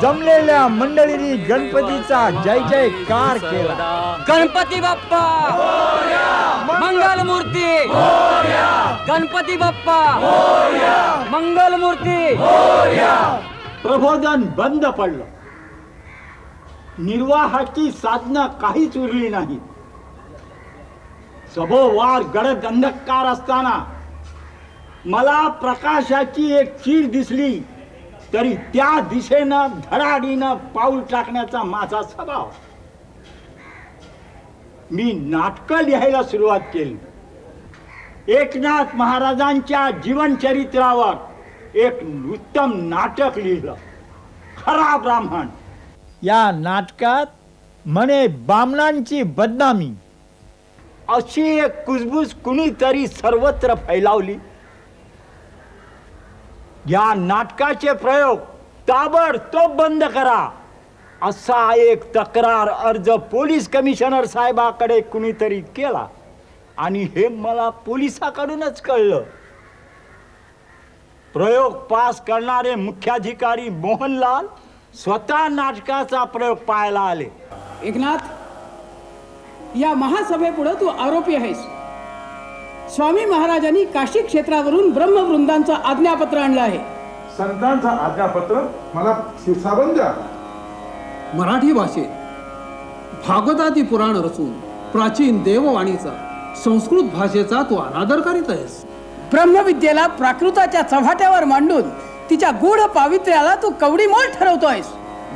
Speaker 2: जमलेल्या मंडळींनी गणपतीचा जय जयकार केला.
Speaker 22: गणपती बाप्पा मंगल मूर्ती, गणपती बाप्पा मंगल मूर्ती.
Speaker 2: प्रबोधन बंद पडलं. निर्वाहाची साधनं काहीच उरली नाही. सभोवार गडद अंधकार असताना मला प्रकाशाची एक चीर दिसली तरी त्या दिशेनं धडाडीनं पाऊल टाकण्याचा माझा स्वभाव. मी नाटकं लिहायला सुरुवात केली. एकनाथ महाराजांच्या जीवनचरित्रावर एक उत्तम नाटक लिहिलं, खरा ब्राह्मण. या नाटकात म्हणे बामणांची बदनामी अशी एक कुजबूज कुणीतरी सर्वत्र फैलावली. या नाटकाचे प्रयोग ताबडतोब बंद करा असा एक तक्रार अर्ज पोलीस कमिशनर साहेबाकडे कुणीतरी केला आणि हे मला पोलिसाकडूनच कळलं. प्रयोग पास करणारे मुख्याधिकारी मोहनलाल स्वतः नाटकाचा प्रयोग पाहायला आले.
Speaker 4: एकनाथ, या महासभेपुढे तू आरोपी आहेस. स्वामी महाराजांनी काशी क्षेत्रावरून ब्रह्मवृंदांचं आज्ञापत्र आणलं आहे.
Speaker 24: संतांचा आज्ञापत्र मला शिवसाबंद द्या.
Speaker 4: मराठी भाषेत भागवतादी पुराण रचून प्राचीन देववाणीचा संस्कृत भाषेचा तू अनादर करीत आहेस. ब्रह्मविद्येला प्राकृताच्या चव्हाट्यावर मांडून तिच्या गूढ पावित्र्याला तू कवडी मोल ठरवतोयस.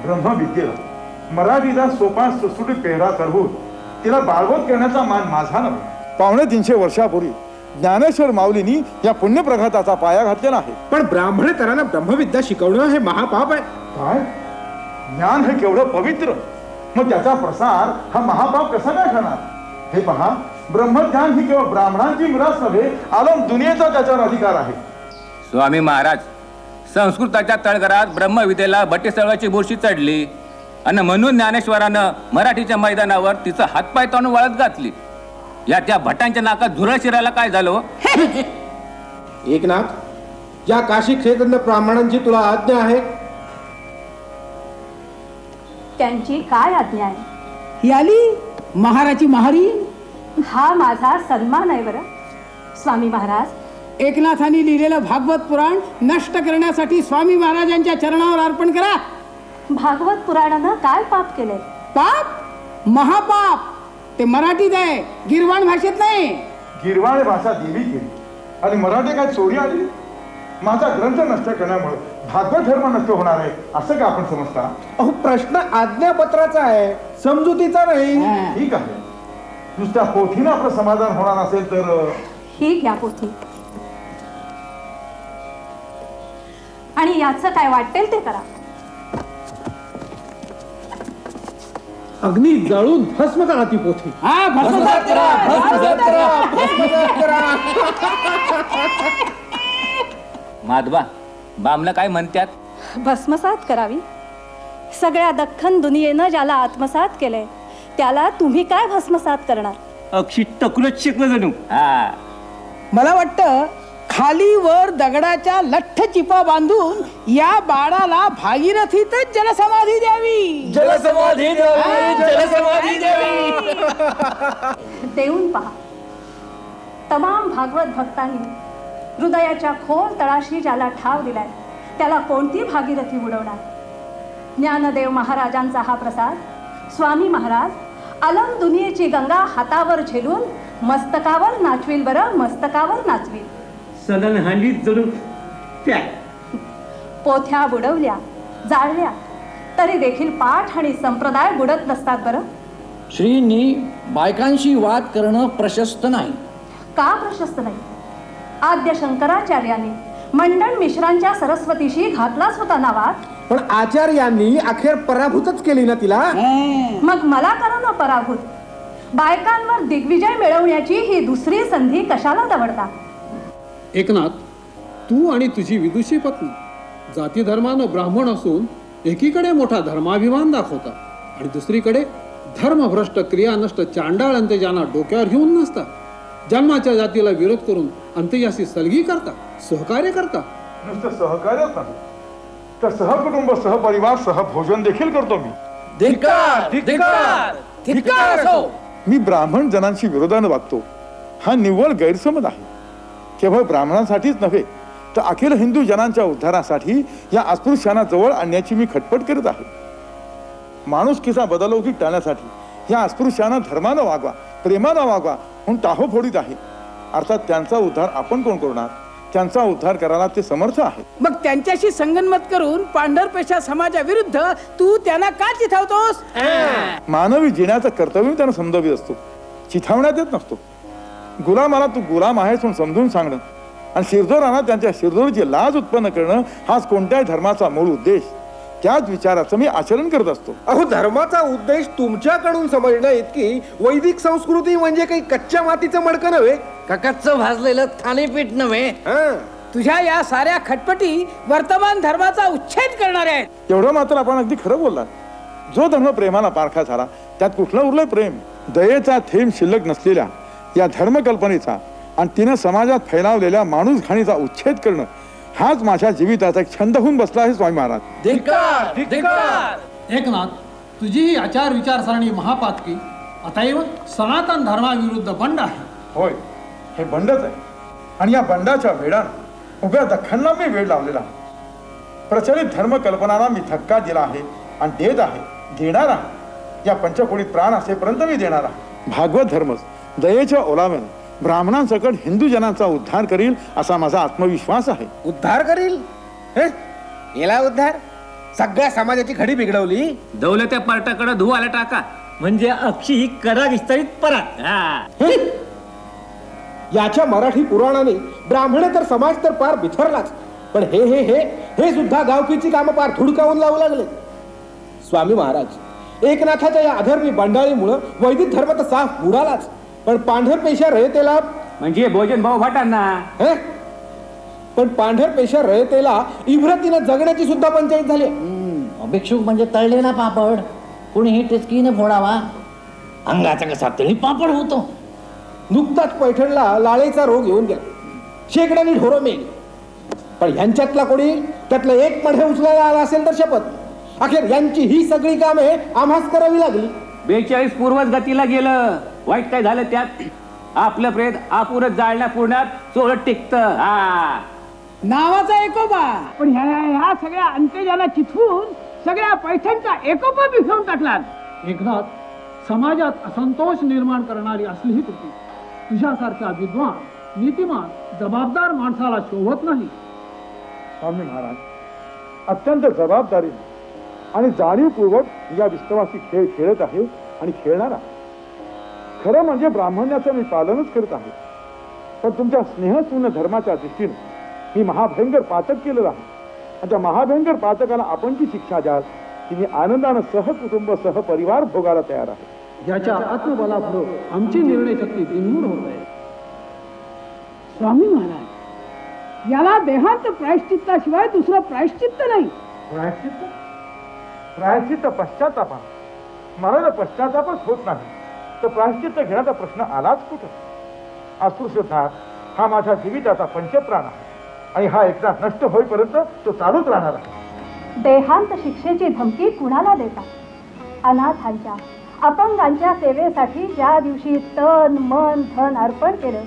Speaker 24: ब्रह्मविद्येला मराठीचा सोपा सुटसुटीत पेहरा करून तिला बाळगोत करण्याचा मान माझा नव्हे.
Speaker 14: 250 वर्षापूर्वी ज्ञानेश्वर माऊलींनी या पुण्यप्रघाताचा पाया घातलेला आहे.
Speaker 24: पण ब्राह्मणेतरांना ब्रह्मविद्या शिकवणं हे महापाप आहे. काय? ज्ञान हे केवढं पवित्र, मग त्याचा प्रसार हा महापाप कसा काय ठरणार? हे पहा, ब्रह्मज्ञान ही केवळ ब्राह्मणांची मिरास नव्हे, आलम दुनियेचा त्याच्यावर अधिकार आहे.
Speaker 17: स्वामी महाराज, संस्कृताच्या तळघरात ब्रह्मविद्येला बट्टेसळवाची बुरशी चढली आणि म्हणून ज्ञानेश्वरानं मराठीच्या मैदानावर तिचं हातपाय ताणून वळत घातली. या त्या भटांच्या नाकात झुरळ शिरायला काय झालं?
Speaker 24: एकनाथ, या काशी क्षेत्रातल्या ब्राह्मणांची तुला आज्ञा आहे?
Speaker 19: त्यांची काय आज्ञा आहे?
Speaker 4: याली महाराची महारी.
Speaker 19: हा माझा सन्मान आहे बरं स्वामी महाराज.
Speaker 4: एकनाथांनी लिहिलेलं भागवत पुराण नष्ट करण्यासाठी स्वामी महाराजांच्या चरणावर अर्पण करा.
Speaker 19: भागवत पुराणानं काय पाप केले?
Speaker 4: पाप? महापाप. ते मराठीत आहे, गिरवाण भाषेत नाही.
Speaker 24: गिरवाण भाषा देवी केली आणि मराठी काय चोरी आली? माझा ग्रंथ नष्ट करण्यामुळे भागवत धर्म नष्ट होणार आहे असं का आपण समजता?
Speaker 5: अहो, प्रश्न आज्ञापत्राचा आहे, समजुतीचा नाही.
Speaker 24: ठीक आहे, नुसत्या पोथीनं आपलं समाधान होणार असेल तर
Speaker 19: ही घ्या पोथी आणि याचं काय वाटेल ते करा.
Speaker 5: अग्नी जाळून भस्म करा ती पोथी.
Speaker 4: हा, भस्मसात करा, भस्मसात करा,
Speaker 5: भस्मसात करा.
Speaker 17: माधवा, बामला काय म्हणतात?
Speaker 19: भस्मसात करावी? सगळ्या दख्खन दुनियेनं ज्याला आत्मसात केलंय त्याला तुम्ही काय भस्मसात करणार?
Speaker 17: अक्षी टकुरच शिकलं जणू. हा,
Speaker 4: मला वाटतं खाली वर दगडाच्या लठ्ठ चिपा बांधून या बाळाला भागीरथीतच जलसमाधी द्यावी.
Speaker 17: जलसमाधी द्यावी, जलसमाधी द्यावी.
Speaker 19: देऊन पहा. तमाम भागवत भक्तांनी हृदयाच्या खोल तळाशी ज्याला ठाव दिलाय त्याला कोणती भागीरथी उडवणार? ज्ञानदेव महाराजांचा हा प्रसाद स्वामी महाराज अलम दुनियेची गंगा हातावर झेलून मस्तकावर नाचविल बरं, मस्तकावर नाचविल.
Speaker 17: सदन हांडीत जणू त्या
Speaker 19: पोथ्या बुडवल्या, जाळल्या तरी देखील पाठ आणि संप्रदाय बुडत नसतात बरं.
Speaker 20: श्रींनी बायकांशी वाद करणं प्रशस्त नाही.
Speaker 19: का प्रशस्त नाही? आद्य शंकराचार्यांनी मंडन मिश्रांच्या सरस्वतीशी घातलाच होता ना वाद.
Speaker 5: पण आचार्यांनी अखेर पराभूतच केली ना तिला.
Speaker 19: मग मला करा ना पराभूत. बायकांवर दिग्विजय मिळवण्याची ही दुसरी संधी कशाला दवडता?
Speaker 25: एकनाथ, तू आणि तुझी विदुषी पत्नी जाती धर्मानं ब्राह्मण असून एकीकडे मोठा धर्माभिमान दाखवता आणि दुसरीकडे धर्मभ्रष्ट क्रियानष्ट चांडाळ अंत्यजांना डोक्यावर घेऊन नसता. जन्माच्या जातीला विरोध करून अंत्यजाशी सलगी करता, सहकार्य करता.
Speaker 24: नुसतं सहकार्यच नाही तर सहकुटुंब, सहपरिवार, सहभोजन देखील करतो मी.
Speaker 25: धिक्कार, धिक्कार, धिक्कार असो.
Speaker 14: मी ब्राह्मण जनांशी विरोधानं वागतो हा निव्वळ गैरसमज आहे. केवळ ब्राह्मणांसाठीच नव्हे तर अखिल हिंदू जनांच्या उद्धारासाठी या अस्पृश्यांना जवळ आणण्याची मी खटपट करत आहे. माणुसकीचा बदलौकिक टाळण्यासाठी या अस्पृश्यांना धर्मानं वागवा, प्रेमानं वागवा म्हणून टाहो फोडीत आहे. अर्थात त्यांचा उद्धार आपण कोण करणार? त्यांचा उद्धार करायला ते समर्थ आहे.
Speaker 4: मग त्यांच्याशी संगनमत करून पांढरपेशा समाजाविरुद्ध तू त्यांना का चिथावतोस?
Speaker 14: मानवी जिण्याचं कर्तव्य त्यांना समजावीत असतो, चिथावण्यात येत नसतो.
Speaker 24: गुलामाला तू गुलाम आहेस म्हणून समजून सांगणं आणि शिरजोरांना त्यांच्या शिरजोरीची लाज उत्पन्न करणं हाच कोणत्याही धर्माचा मूळ उद्देश. त्याच विचाराचं मी आचरण करत असतो.
Speaker 1: अहो, धर्माचा उद्देश तुमच्याकडून समजणं इतकी वैदिक संस्कृती म्हणजे काही कच्च्या मातीचं मडकं नव्हे
Speaker 6: का कच्चं भाजलेलं थालीपीठ नव्हे.
Speaker 4: तुझ्या या साऱ्या खटपटी वर्तमान धर्माचा उच्छेद करणार आहेत.
Speaker 24: एवढं मात्र आपण अगदी खरं बोलला. जो धर्म प्रेमाला पारखा झाला त्यात कुठलं उरलंय प्रेम. दयेचा थेंब शिल्लक नसलेल्या या धर्मकल्पनेचा आणि तिनं समाजात फैलावलेल्या माणूस घाणीचा उच्छेद करणं हाच माझ्या जीविताचा एक छंद होऊन बसला आहे स्वामी महाराज.
Speaker 25: एकनाथ, तुझी ही आचार विचारसरणी महापातकी अतएव सनातन धर्माविरुद्ध बंड आहे.
Speaker 24: होय, हे बंडच आहे आणि या बंडाच्या वेळानं उभ्या दख्खांना मी वेळ लावलेला आहे. प्रचलित धर्मकल्पनांना मी धक्का दिला आहे आणि देत आहे, देणार आहे. या पंचकोडीत प्राण असेपर्यंत मी देणार आहे. भागवत धर्मच दयेच्या ओलाव्यानं ब्राह्मणांसकट हिंदू जनांचा उद्धार करील असा माझा आत्मविश्वास आहे.
Speaker 1: उद्धार करील? याला उद्धार? सगळ्या समाजाची खडी बिघडवली.
Speaker 22: दौलत्या पार्टाकडे धुवाला टाका म्हणजे अक्षी ही करा विस्तारित परत.
Speaker 1: याच्या मराठी पुराणाने ब्राह्मणे तर समाज तर पार बिथरलाच, पण हे हे हे हे सुद्धा गावकीची कामं पार धुडकावून लावू लागले. स्वामी महाराज, एकनाथाच्या या अधर्मी बंडाळीमुळं वैदिक धर्म तर साफ बुडालाच, पण पांढर पेशा रयतेला
Speaker 22: म्हणजे भोजन भाऊ भाटांना.
Speaker 1: पण पांढर पेशा रयतेला इव्रतीनं जगण्याची सुद्धा पंचायत झाली.
Speaker 6: भिक्षुक म्हणजे तळलेला पापड, कुणीही टिचकीने फोडावा, अंगाचा कसा तरी पापड होतो.
Speaker 1: नुकताच पैठणला लाळेचा रोग येऊन गेला, शेकड्यानी ढोरं मेली. पण ह्यांच्यातला कोणी त्यातलं एक मढे उचलायला आला असेल तर शपथ, अखेर यांची ही सगळी कामे आम्हाच करावी लागली.
Speaker 22: 42 पूर्वज गतीला गेलं. वाईट काय झालं त्यात? आपलं प्रेत आपुरच जाळण्या पुण्यात चोरट टिकत.
Speaker 4: नावाचा एकोपा, पण ह्या सगळ्या अंत्यजाला चिथवून सगळ्या पैठणचा एकोपा बिघडवून टाकला. एकनाथ, समाजात असंतोष निर्माण करणारी असली ही कृती तुझ्यासारख्या विद्वान, नीतिमान, जबाबदार माणसाला शोभत नाही.
Speaker 24: स्वामी महाराज, अत्यंत जबाबदारी आणि जाणीवपूर्वक या विश्वासी खेळ खेळत आहे आणि खेळणारा. खरं म्हणजे ब्राह्मण्याचं मी पालनच करत आहे, पण तुमच्या स्नेहशून्य धर्माच्या दृष्टीने मी महाभयंकर पातक केलेलं आहे. आणि त्या महाभयंकर पातकाला आपण जी शिक्षा द्याल ती मी आनंदानं सहकुटुंब सहपरिवार भोगायला तयार आहे.
Speaker 25: याच्या आत्मबलापुढे आमची निर्णय शक्ती बिनमूड होत आहे.
Speaker 4: स्वामी महाराज, याला देहांत प्रायश्चित्ताशिवाय दुसरं प्रायश्चित्त नाही.
Speaker 24: प्रायश्चित्त? प्रायश्चित्त पश्चातापा. मला जर पश्चातापच होत नाही तर प्रायश्चित्त घेण्याचा प्रश्न आलाच कुठं? अस्पृश्यता हा माझ्या जीविताचा पंचप्राण आहे आणि हा एकदा नष्ट होईपर्यंत तो चालूच राहणार आहे.
Speaker 19: देहांत शिक्षेची धमकी कुणाला देता? अनाथांच्या, अपंगांच्या सेवेसाठी ज्या दिवशी तन मन धन अर्पण केलं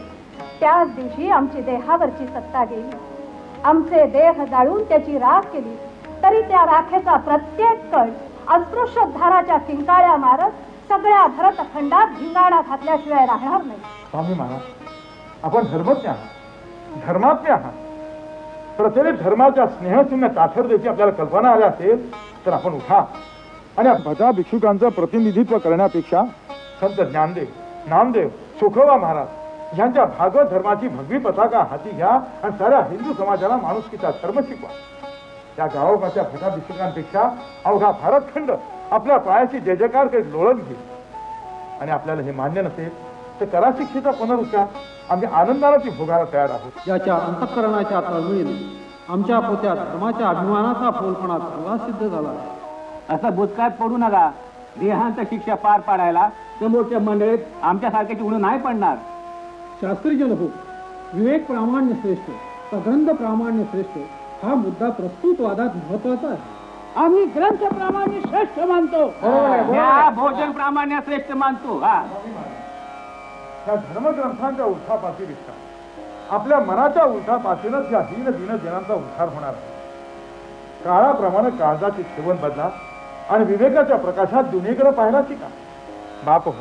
Speaker 19: त्याच दिवशी आमची देहावरची सत्ता गेली. आमचे देह जाळून त्याची राख केली तरी त्या राखेचा प्रत्येक कण अस्पृश्योद्धाराच्या किंकाळ्या मारत सगळ्या भरतखंडात धिंगाणा घातल्याशिवाय राहणार नाही.
Speaker 24: स्वामी महाराज, आपण धर्मज्ञ आहात, धर्माज्ञ आहात. प्रचलित धर्माच्या स्नेहशून्य ताठरतेची आपल्याला कल्पना आली असेल तर आपण उठा आणि भजा भिक्षुकांचं प्रतिनिधित्व करण्यापेक्षा संत ज्ञानदेव, नामदेव, सुखोबा महाराज यांच्या भागवत धर्माची भगवी पताका हाती घ्या आणि साऱ्या हिंदू समाजाला माणुसकीचा धर्म शिकवा. त्या गावोगावच्या भजा भिक्षुकांपेक्षा अवघा भारतखंड आपल्या पायाची जय जयकार करीत लोळत घे. आणि आपल्याला हे मान्य नसेल तर करा शिक्षेचा पुनरुच्चार. आम्ही आनंदाला ती भोगायला तयार आहोत.
Speaker 25: याच्या अंतःकरणाच्या तळमळीने आमच्या पोत्यात धर्माच्या अभिमानाचा फोलपणा चांगला सिद्ध झाला.
Speaker 22: असं भूतकाळात पडू नका. देहांत शिक्षा पार पाडायला समोरच्या मंडळीत आमच्यासारख्याची उणं नाही पडणार.
Speaker 25: शास्त्रीजन हो, विवेक प्रामाण्य श्रेष्ठ, सग्रंथ प्रामाण्य श्रेष्ठ हा मुद्दा प्रस्तुत वादात महत्वाचा आहे.
Speaker 4: आम्ही ग्रंथ प्रामाण्य श्रेष्ठ मानतो.
Speaker 22: भोजन प्रामाण्य श्रेष्ठ मानतो.
Speaker 24: या धर्मग्रंथांच्या उलथापातीपेक्षा आपल्या मनाच्या उलथापातीनच या दीन जनांचा उद्धार होणार आहे. काळाप्रमाणे काळजाची ठेवण बदला आणि विवेकाच्या प्रकाशात दुनियेकडे पाहायला शिका. बाप हो,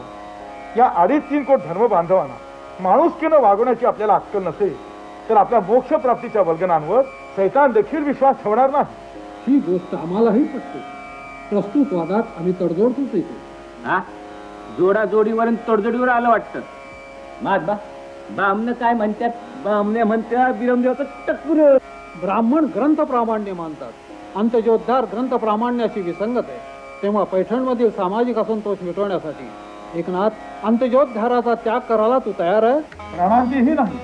Speaker 24: या 2.5-3 कोट धर्म बांधवांना माणुसकीनं वागवण्याची आपल्याला अक्कल नसेल तर आपल्या मोक्ष प्राप्तीच्या वल्गनांवर शैतान देखील विश्वास ठेवणार नाही.
Speaker 25: ही गोष्ट आम्हालाही पटते. प्रस्तुत वादात आम्ही तडजोड करतो.
Speaker 22: जोडा जोडीवर तडजोडीवर आलं वाटतं. महात्मा, बामण काय म्हणतात? बामणे म्हणतात बिरमदेवाचं टक्कर.
Speaker 4: ब्राह्मण ग्रंथ प्रामाण्य मानतात. अंत्यजोद्धार ग्रंथ प्रामाण्याची विसंगत आहे. तेव्हा पैठणमधील सामाजिक असंतोष मिटवण्यासाठी एकनाथ अंत्यजोद्धाराचा त्याग करायला तू तयार आहे?
Speaker 14: प्राणांचीही नाही.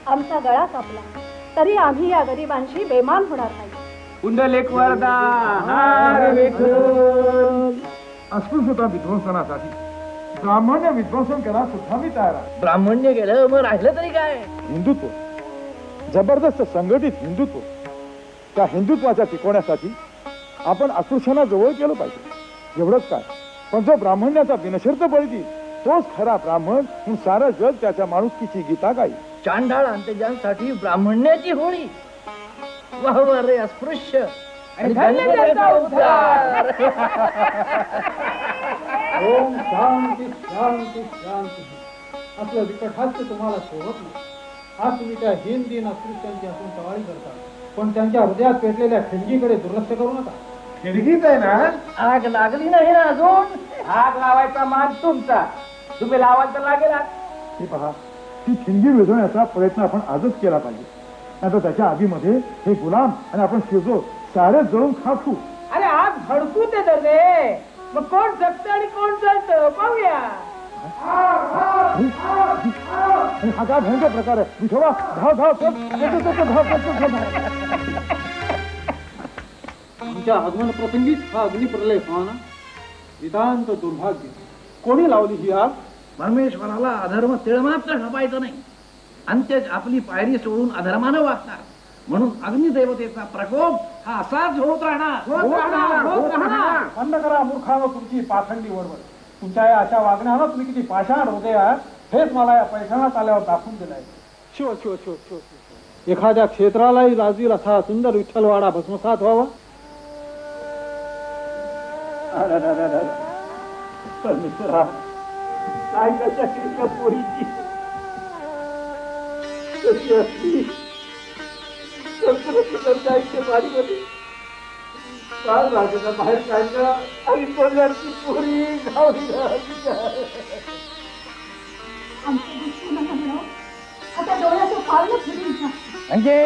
Speaker 19: आमचा गळा कापला तरी आम्ही या गरिबांशी बेमान होणार नाही.
Speaker 22: कुंडलेक वरदा
Speaker 14: अस्पृश्यता विध्वंसनासाठी ब्राह्मण्य विध्वंसन केला सुद्धा मी तयार आहे.
Speaker 22: ब्राह्मण्य गेलं मग राहिलं तरी काय?
Speaker 14: हिंदुत्व, जबरदस्त संघटित हिंदुत्व, त्या हिंदुत्वाच्या टिकवण्यासाठी आपण अस्पृश्यांना जवळ केलं पाहिजे. एवढंच काय, पण जो ब्राह्मण्याचा बिनशर्त बळी देईल तोच खरा ब्राह्मण म्हणून सारं जग त्याच्या माणुसकीची गीता गाईल.
Speaker 22: चांडाळ अंत्यजांसाठी ब्राह्मण्याची होळी. वाह वाह रे अस्पृश्य आणि धन्यतेचा उद्धार.
Speaker 4: ओम शांती शांती शांती. असलं विकटाचं तुम्हाला शोभत नाही. आज तुम्ही त्या दीन अस्पृश्यांची असून टवाळी करता, पण त्यांच्या हृदयात पेटलेल्या खिडकीकडे दुर्लक्ष करू नका.
Speaker 14: खिडकीत आहे ना,
Speaker 22: आग लागली नाही ना अजून. आग लावायचा मान तुमचा, तुम्ही लावाल तर लागेल.
Speaker 14: हे पहा, ती खिंडी विझवण्याचा प्रयत्न आपण आजच केला पाहिजे. नाहीतर त्याच्या आगीमध्ये हे गुलाम आणि आपण शिजो सारेच जळून खाकू.
Speaker 22: अरे आग भडकू दे रे, मग कोण जगतं आणि कोण जळतं पाहूया.
Speaker 14: हा काय भयंकर प्रकार आहे. विठोबा धाव धाव धाव.
Speaker 4: आमच्या आगमन प्रसंगीच हा अग्निप्रलय होणं नितांत दुर्भाग्य. कोणी लावली ही आग?
Speaker 22: परमेश्वराला अधर्म तिळ मात्र खपायचं नाही. अंत्यज आपली पायरी सोडून अधर्मानं वागणार, म्हणून अग्निदेवतेचा प्रकोप हा असाच होत राहणार.
Speaker 4: बंद करा मूर्खानो तुमची पाखंडी वरवर. तुमच्या या अशा वागण्यानं तुम्ही किती पाषाण होते आहात हेच मला या पैठणात आल्यावर दाखवून दिलाय. शिव शिव शिव शिव शिव. एखाद्या क्षेत्रालाही लाजवील असा सुंदर विठ्ठलवाडा भस्मसात व्हावा.
Speaker 22: परमेश्वरा, काय कशा कृष्ण पोरीची कशी असली जायचे बारीमध्ये काल राजाचा बाहेर काढला आणि कोल्हारची पोरी गावली.
Speaker 19: आता डोळ्याचं पावलं फिरून
Speaker 22: म्हणजे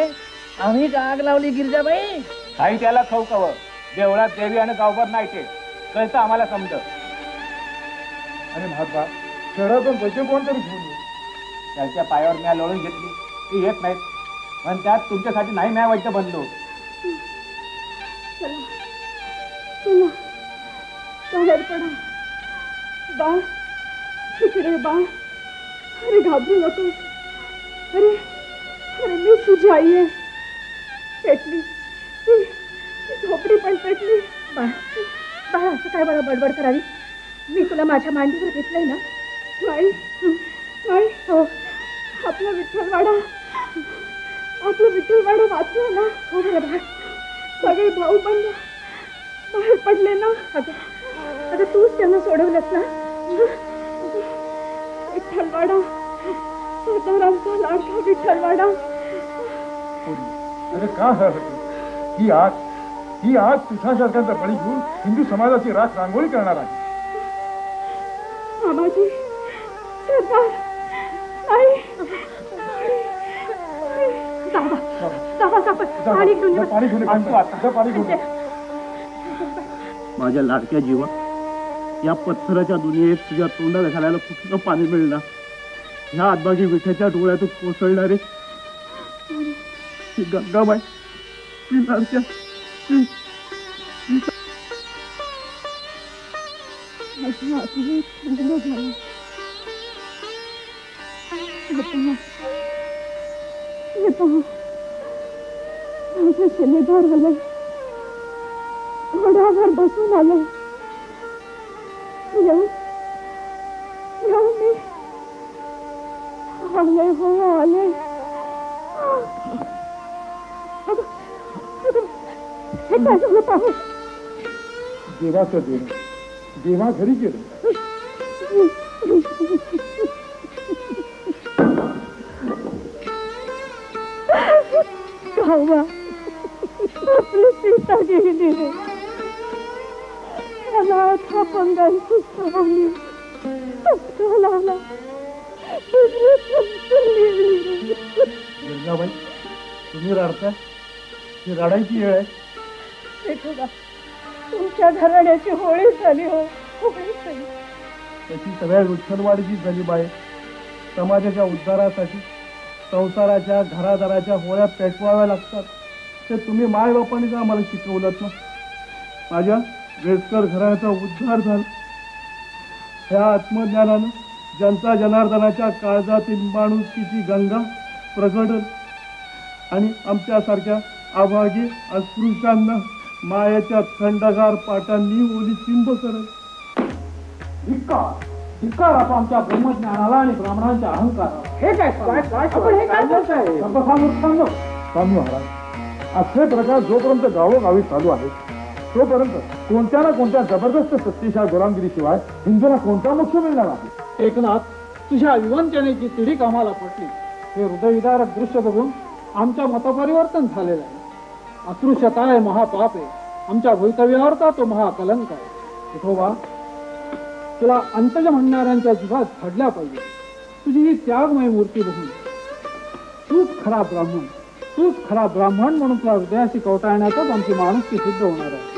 Speaker 22: आम्ही आग लावली गिरजाबाई?
Speaker 17: काही त्याला खाऊ कवं. देवळात देवी आणि गावभर नाही ते कळतं आम्हाला समजत.
Speaker 14: आणि महात्मा शहरातून पैसे कोणतरी घेऊन ये.
Speaker 17: त्यांच्या पायावर म्या लोळून घेतली ती येत नाहीत, पण त्यात तुमच्यासाठी नाही म्या वाईट बनलो.
Speaker 19: चला बाहेर पडा. बाळ इकडे बाळ. अरे घाबरू नको. अरे अरे मी तुझी आई आहे. पेटली ती झोपडी पण पेटली. बाळ बाळ असं काय मला बडबड करावी? मी तुला माझ्या मांडीवर घेतलंय ना. नाही नाही हो, आपला विठ्ठलवाडा वाचला ना. हो बरं बाळ. सगळे भाऊ बंद बाहेर पडले ना. आता तूच त्यांना सोडवलंस ना. विठ्ठलवाडा, सरदारांचा लाडका विठ्ठलवाडा.
Speaker 14: अरे का ही आग तुझ्यासारख्यांचा बळी घेऊन हिंदू समाजाची राख रांगोळी करणार आहे.
Speaker 19: मामाजी, सरदार, आई, पाणी घेऊन
Speaker 21: माझ्या लाडक्या जीवा, या पत्थराच्या दुनियेत तुझ्या तोंडाला घालायला कुठलं पाणी मिळणार? ह्या आदबागी विठ्याच्या डोळ्यातून कोसळणारे गंगाबाई, ती लाडक्या
Speaker 19: शिलेदार आले, घोड्यावर बसून आले. येऊ मी आले हो आले. हे काय झालं पाहू?
Speaker 14: देवाचं देणं, देवा घरी गेलं.
Speaker 19: गावा आपली सीता गेली रे. अनाथ अपंगांची सावली लावला.
Speaker 3: गिरजाबाई, तुम्ही रडताय? ही रडायची वेळ आहे.
Speaker 9: विठोबा, तुमच्या घराण्याची होळी झाली हो, होळी झाली.
Speaker 3: त्याची सगळ्या विठ्ठलवाडीची झाली बाई. समाजाच्या उद्धारासाठी संसाराच्या घरादाराच्या होळ्या पेटवाव्या लागतात. ते तुम्ही मायबापांनीच आम्हाला शिकवलं ना. माझ्या वेळकर घराण्याचा उद्धार झाला. ह्या आत्मज्ञानानं जनता जनार्दनाच्या काळजातील माणुसकीची गंगा प्रगटल आणि आमच्यासारख्या अभागी अस्पृश्यांना मायेच्या थंडगार पाटांनी ओली चिंब करल.
Speaker 4: धिक्कार असो आमच्या ब्रह्मज्ञानाला आणि ब्राह्मणांच्या अहंकाराला. हे काय आपण हे काय करताय?
Speaker 3: स्वामी महाराज, असे प्रकार जोपर्यंत गावोगावी चालू आहे तोपर्यंत कोणत्या ना कोणत्या जबरदस्त सत्तेच्या गुलामगिरीशिवाय हिंदूला कोणता मोक्ष मिळणार आहे?
Speaker 4: एकनाथ, तुझ्या विवंचनेची तिढीक आम्हाला पटली. हे हृदयविदारक दृश्य बघून आमच्या मतपरिवर्तन झालेलं आहे. अस्पृश्यता आहे महापाप आहे. आमच्या भवितव्यावरचा तो महाकलंक आहे. विठोबा, तुला अंतज म्हणणाऱ्यांच्या जीवात घडल्या पाहिजे. तुझी ही त्यागमय मूर्ती बघून तूच खरा ब्राह्मण, तूच खरा ब्राह्मण म्हणून तुला हृदयाशी कवटाळण्यातच आमची माणुसकी सिद्ध होणार आहे.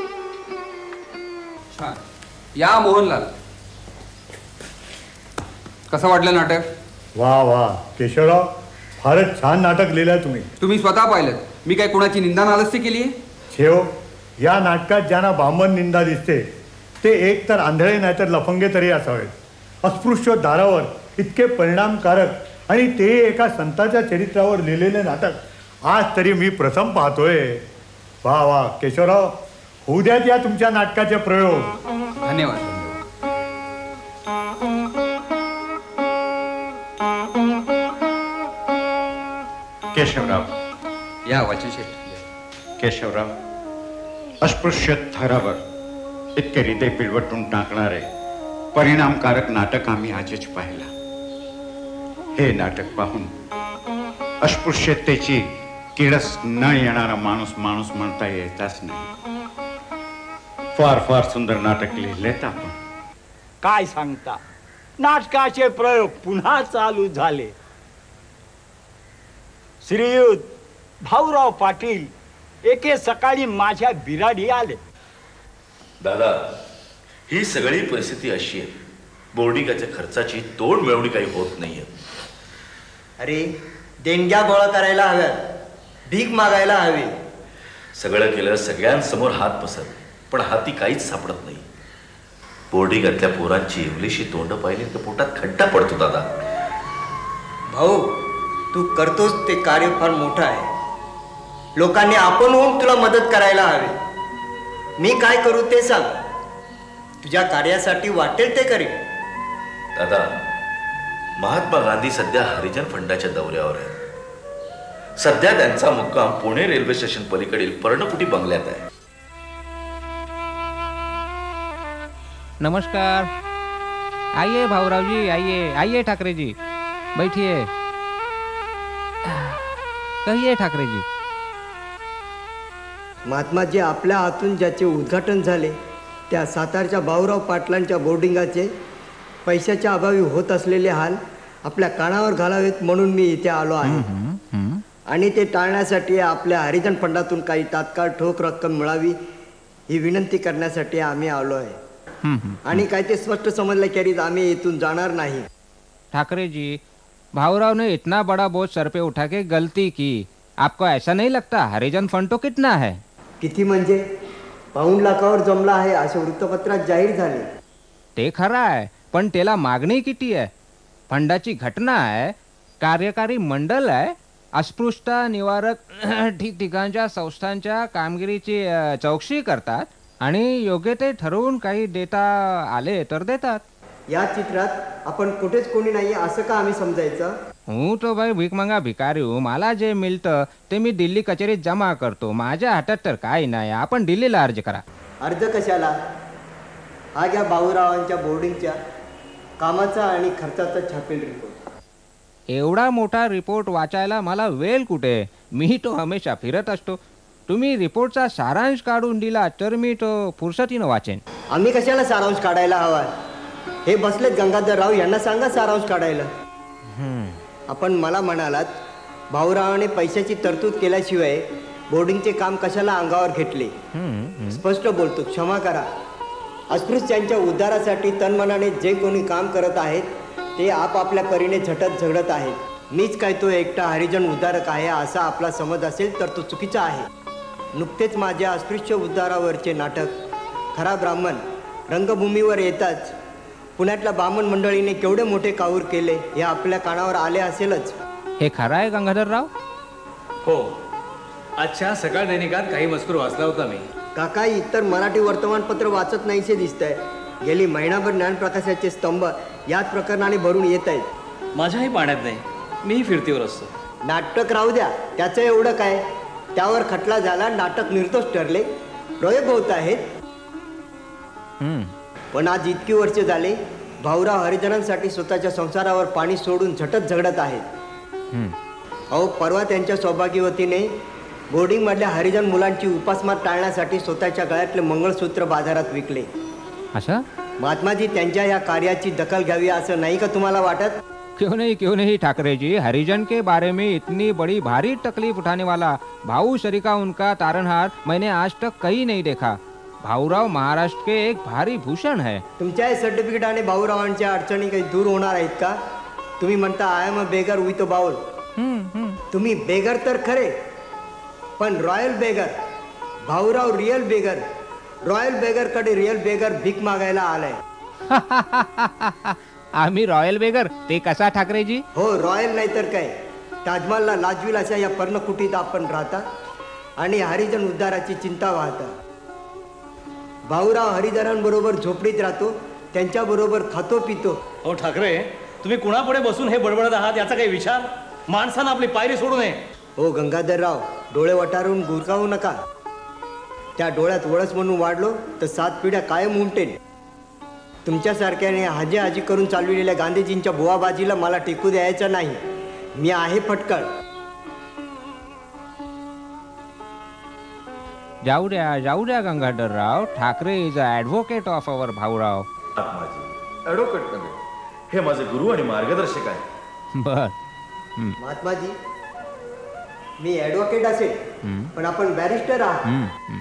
Speaker 15: या मोहनलाल, कसं वाटलं नाटक?
Speaker 8: वा वा केशवराव, फारच छान नाटक लिहिलंय तुम्ही.
Speaker 15: तुम्ही स्वतः पाहिलं. मी काय कुणाची निंदा नालस्ती केली आहे?
Speaker 8: शेव, या नाटकात ज्यांना बामण निंदा दिसते ते एक तर आंधळे नाही तर लफंगे तरी असावेत. अस्पृश्य दारावर इतके परिणामकारक आणि ते एका संताच्या चरित्रावर लिहिलेले नाटक आज तरी मी प्रथम पाहतोय. वा वा केशवराव, होऊ द्यात या तुमच्या नाटकाचे प्रयोग.
Speaker 15: धन्यवाद.
Speaker 10: केशवराव,
Speaker 15: या वाचनशेठ.
Speaker 10: केशवराव, अस्पृश्य थरावर इतके हृदय पिलवटून टाकणारे परिणामकारक नाटक आम्ही आजच पाहिला. हे नाटक पाहून अस्पृश्यतेची किडस न येणारा माणूस माणूस म्हणता येताच नाही. फार फार सुंदर नाटक लिहिलेत आपण.
Speaker 2: काय सांगता, नाटकाचे प्रयोग पुन्हा चालू झाले. श्रीयुत भाऊराव पाटील एके सकाळी माझ्या बिराडी आले.
Speaker 13: दादा, ही सगळी परिस्थिती अशी आहे, बोर्डिंगाच्या खर्चाची तोड मिळवणी काही होत नाहीये.
Speaker 18: अरे, देणग्या गोळा करायला हव्यात, भीक मागायला हवी.
Speaker 13: सगळं केलं, सगळ्यांसमोर हात पसरले, पण हाती काहीच सापडत नाही. बोर्डिंगातल्या पोरांची इवलीशी तोंड पाहिली तर पोटात खड्डा पडतो. दादा
Speaker 18: भाऊ, तू करतोस ते कार्य फार मोठं आहे. लोकांनी आपण होऊन तुला मदत करायला हवी. मी काय करू ते सांग. तुझ्या कार्यासाठी वाटेल ते करेन.
Speaker 13: दादा, महात्मा गांधी सध्या हरिजन फंडाच्या दौऱ्यावर आहेत. सध्या त्यांचा मुक्काम पुणे रेल्वे स्टेशन पलीकडील पर्णकुटी बंगल्यात आहे.
Speaker 23: नमस्कार. आइए भाऊराव जी, आइए आइए ठाकरे जी, बैठिए. कहिए ठाकरे जी.
Speaker 18: महात्माजी, आपल्या हातून ज्याचे उद्घाटन झाले त्या सातारच्या भाऊराव पाटलांच्या बोर्डिंगाचे पैशाच्या अभावी होत असलेले हाल आपल्या कानावर घालावेत म्हणून मी इथे आलो आहे. आणि ते टाळण्यासाठी आपल्या हरिजन फंडातून काही तात्काळ ठोक रक्कम मिळावी ही विनंती करण्यासाठी आम्ही आलो आहे. आणि काय ते स्पष्ट समजल्याखेरीज आम्ही इथून जाणार नाही.
Speaker 23: ठाकरे जी, भाऊराव ने इतना बड़ा बोझ सर पे उठा के गलती की. आपको ऐसा नहीं लगता हरिजन फंड तो कितना है?
Speaker 18: किती म्हणजे 5 लाखावर जमला आहे असे वृत्तपत्रात जाहीर झाले.
Speaker 23: ते खरं आहे, पण त्याला मागणी किती आहे? फंडाची घटना आहे, कार्यकारी मंडळ आहे, अस्पृश्यता निवारक ठिकठिकाणच्या संस्थांच्या कामगिरीची चौकशी करतात आणि योग्य ते ठरवून काही डेटा आले तर देतात.
Speaker 18: या चित्रात आपण कुठेच कोणी नाही असं का आम्ही समजायचं?
Speaker 23: हूँ तो भाई भीक मंगा भिकारी हूँ. मला जे मिळतं ते मी दिल्ली कचेरीत जमा करतो. माझ्या हातात तर काही नाही. आपण दिल्लीला अर्ज करा.
Speaker 18: अर्ज कशाला? हा घ्या भाऊरावांच्या बोर्डिंगच्या कामाचा आणि खर्चाचा छापील रिपोर्ट.
Speaker 23: एवढा मोठा रिपोर्ट वाचायला मला वेळ कुठे? मी तो हमेशा फिरत असतो. तुम्ही रिपोर्टचा सारांश काढून दिला तर मी तो फुरसतीनं वाचेन.
Speaker 18: आम्ही कशाला सारांश काढायला हवा? हे बसलेत गंगाधरराव, यांना सांगा सारांश काढायला. आपण मला म्हणालात भाऊरावाने पैशाची तरतूद केल्याशिवाय बोर्डिंगचे काम कशाला अंगावर घेतले? स्पष्ट बोलतो, क्षमा करा. अस्पृश्यांच्या उद्धारासाठी तनमनाने जे कोणी काम करत आहेत ते आपापल्या परीने झटत झगडत आहेत. मीच काय तो एकटा हरिजन उद्धारक आहे असा आपला समज असेल तर तो चुकीचा आहे. नुकतेच माझ्या अस्पृश्य उद्धारावरचे नाटक खरा ब्राह्मण रंगभूमीवर येताच पुण्यातल्या ब्राह्मण मंडळीने केवढे मोठे काऊर केले हे आपल्या कानावर आले असेलच.
Speaker 23: हे खरं आहे गंगाधरराव?
Speaker 7: हो, आजच्या सकाळ दैनिकात काही मजकूर वाचला होता मी.
Speaker 18: काका इतर मराठी वर्तमानपत्र वाचत नाहीसे दिसतंय. गेली महिनाभर ज्ञानप्रकाशाचे स्तंभ याच प्रकरणाने भरून येत आहेत.
Speaker 7: माझ्याही पाण्यात नाही, मीही फिरतीवर असतो.
Speaker 18: नाटक राहू द्या, त्याचं एवढं काय? त्यावर खटला झाला, नाटक निर्दोष ठरले, प्रयोग होत आहेत. पण आज इतकी वर्ष झाले भाऊराव हरिजनांसाठी स्वतःच्या संसारावर पाणी सोडून झटत झगडत आहेत. अहो, परवा त्यांच्या सौभाग्यवतीने बोर्डिंग मधल्या हरिजन मुलांची उपासमार टाळण्यासाठी स्वतःच्या गळ्यातले मंगळसूत्र बाजारात विकले.
Speaker 23: अच्छा?
Speaker 18: महात्माजी, त्यांच्या या कार्याची दखल घ्यावी असं नाही का तुम्हाला वाटत?
Speaker 23: क्यों नहीं ठाकरे जी, हरिजन के बारे में इतनी बड़ी भारी तकलीफ उठाने वाला भाऊ शरीका उनका तारणहार मैंने आज तक कहीं नहीं देखा. भाऊराव महाराष्ट्र के एक भारी भूषण है.
Speaker 18: तुमच्या सर्टिफिकेटाने भाऊरावांच्या अडचणी काही दूर होणार आहेत का? तुम्ही म्हणता I am a beggar with a bowl. तुम्ही बेगर तर खरे, पण royal beggar. Bhaurao real beggar. Royal beggar कडे रिअल बेगर भीक मागायला आलाय.
Speaker 23: आम्ही रॉयल बेगर? ते कसा ठाकरेजी?
Speaker 18: हो, रॉयल नाही तर काय. ताजमहलला लाजवील अशा या पर्णकुटीत आपण राहता आणि हरिजन उद्धाराची चिंता वाहता. भाऊराव हरिजनांबरोबर झोपडीत राहतो, त्यांच्याबरोबर खातो पितो.
Speaker 7: हो ठाकरे, तुम्ही कुणापुढे बसून हे बडबडत आहात याचा काही विचार? माणसानं आपली पायरी सोडू नये.
Speaker 18: हो गंगाधरराव, डोळे वटारून गुरकावू नका. त्या डोळ्यात वळस म्हणून वाढलो तर 7 पिढ्या कायम उमटेल. तुमच्यासारख्याने हाजी हाजी करून चालविलेल्या गांधीजींच्या बुवाबाजीला मला टेकू द्यायचं नाही. मी आहे फटकळ.
Speaker 23: जाऊ द्या Gangadharrao. Thackeray is a advocate of our Bhaurao.
Speaker 13: Advocate नव्हे, हे माझे गुरु आणि मार्गदर्शक आहे.
Speaker 23: बर.
Speaker 18: महात्माजी, मी ॲडव्होकेट असेल, पण आपण बॅरिस्टर आहात.